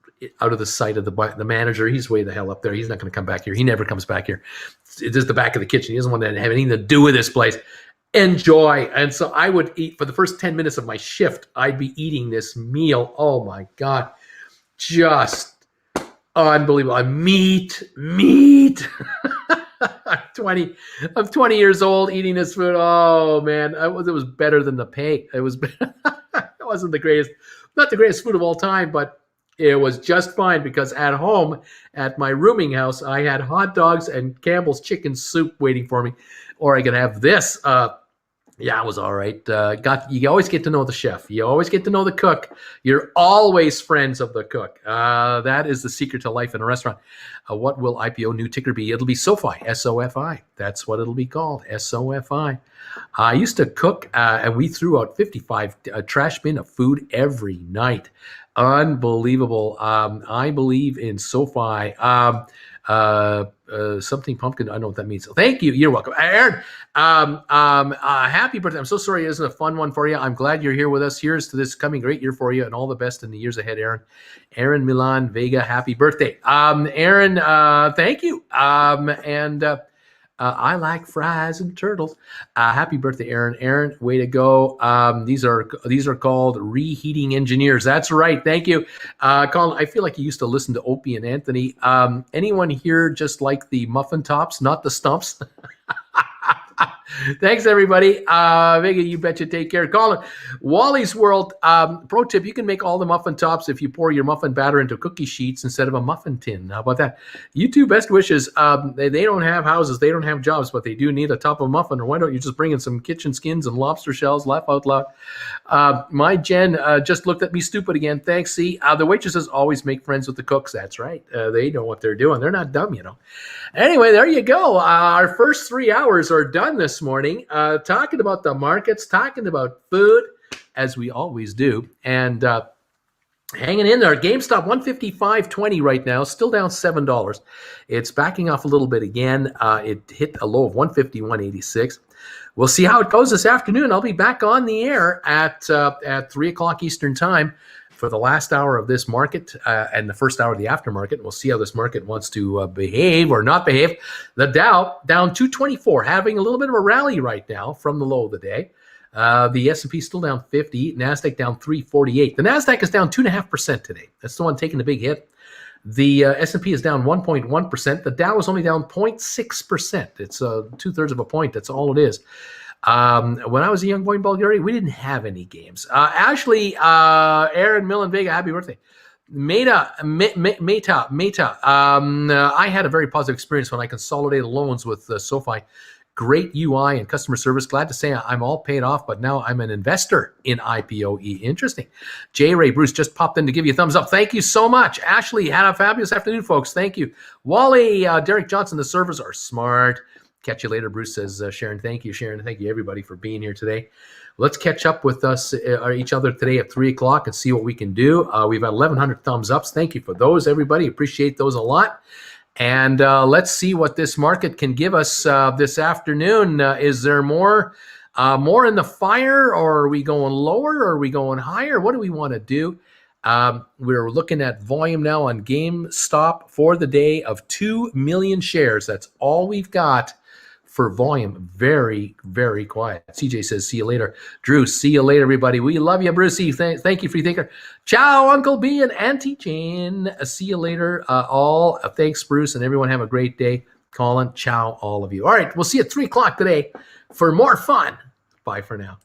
out of the sight of the manager. He's way the hell up there. He's not going to come back here. He never comes back here. It's just the back of the kitchen. He doesn't want to have anything to do with this place. Enjoy. And so I would eat for the first 10 minutes of my shift. I'd be eating this meal. Oh my God. Just unbelievable. Meat. I'm 20 years old eating this food. Oh man. It was better than the pay. It wasn't the greatest, not the greatest food of all time, but it was just fine because at home, at my rooming house, I had hot dogs and Campbell's chicken soup waiting for me, or I could have this. Yeah, it was all right. You always get to know the chef. You always get to know the cook. You're always friends of the cook. That is the secret to life in a restaurant. What will IPO new ticker be? It'll be SOFI, SOFI. That's what it'll be called, SOFI. I used to cook, and we threw out 55 trash bin of food every night. Unbelievable. I believe in SOFI. Something pumpkin. I don't know what that means. Thank you. You're welcome. Aaron, happy birthday. I'm so sorry it isn't a fun one for you. I'm glad you're here with us. Here's to this coming great year for you and all the best in the years ahead, Aaron. Aaron Milan Vega, happy birthday. Aaron, thank you. I like fries and turtles. Happy birthday, Aaron. Aaron, way to go. These are called reheating engineers. That's right. Thank you. Colin, I feel like you used to listen to Opie and Anthony. Anyone here just like the muffin tops, not the stumps? Thanks, everybody. Vega, you betcha. Take care. Colin, Wally's World. Pro tip, you can make all the muffin tops if you pour your muffin batter into cookie sheets instead of a muffin tin. How about that? You two, best wishes. They don't have houses. They don't have jobs, but they do need a top of muffin. Or why don't you just bring in some kitchen skins and lobster shells? Laugh out loud. My Jen just looked at me stupid again. Thanks. See, the waitresses always make friends with the cooks. That's right. They know what they're doing. They're not dumb, you know. Anyway, there you go. Our first 3 hours are done this morning, talking about the markets, talking about food, as we always do, and hanging in there. GameStop 155.20 right now, still down $7. It's backing off a little bit again. It hit a low of 151.86. We'll see how it goes this afternoon. I'll be back on the air at 3 o'clock Eastern time for the last hour of this market and the first hour of the aftermarket. We'll see how this market wants to behave or not behave. The Dow down 224, having a little bit of a rally right now from the low of the day. The S&P still down 50, NASDAQ down 348. The NASDAQ is down 2.5% today. That's the one taking the big hit. The S&P is down 1.1%. The Dow is only down 0.6%. It's 2/3 of a point. That's all it is. When I was a young boy in Bulgaria, we didn't have any games. Ashley, Aaron, Millen, Vega, happy birthday. Meta. I had a very positive experience when I consolidated loans with SOFI. Great UI and customer service. Glad to say I'm all paid off, but now I'm an investor in IPOE. Interesting. J. Ray Bruce just popped in to give you a thumbs up. Thank you so much. Ashley, had a fabulous afternoon, folks. Thank you. Wally, Derek Johnson, the servers are smart. Catch you later, Bruce says, Sharon. Thank you, Sharon. Thank you, everybody, for being here today. Let's catch up with us, each other today at 3 o'clock and see what we can do. We've had 1,100 thumbs ups. Thank you for those, everybody. Appreciate those a lot. And let's see what this market can give us this afternoon. Is there more in the fire, or are we going lower, or are we going higher? What do we want to do? We're looking at volume now on GameStop for the day of 2 million shares. That's all we've got for volume. Very, very quiet. CJ says, see you later. Drew, see you later, everybody. We love you, Brucey. Thank you, Free Thinker. Ciao, Uncle B and Auntie Jane. See you later, all. Thanks, Bruce, and everyone have a great day. Colin, ciao, all of you. All right, we'll see you at 3 o'clock today for more fun. Bye for now.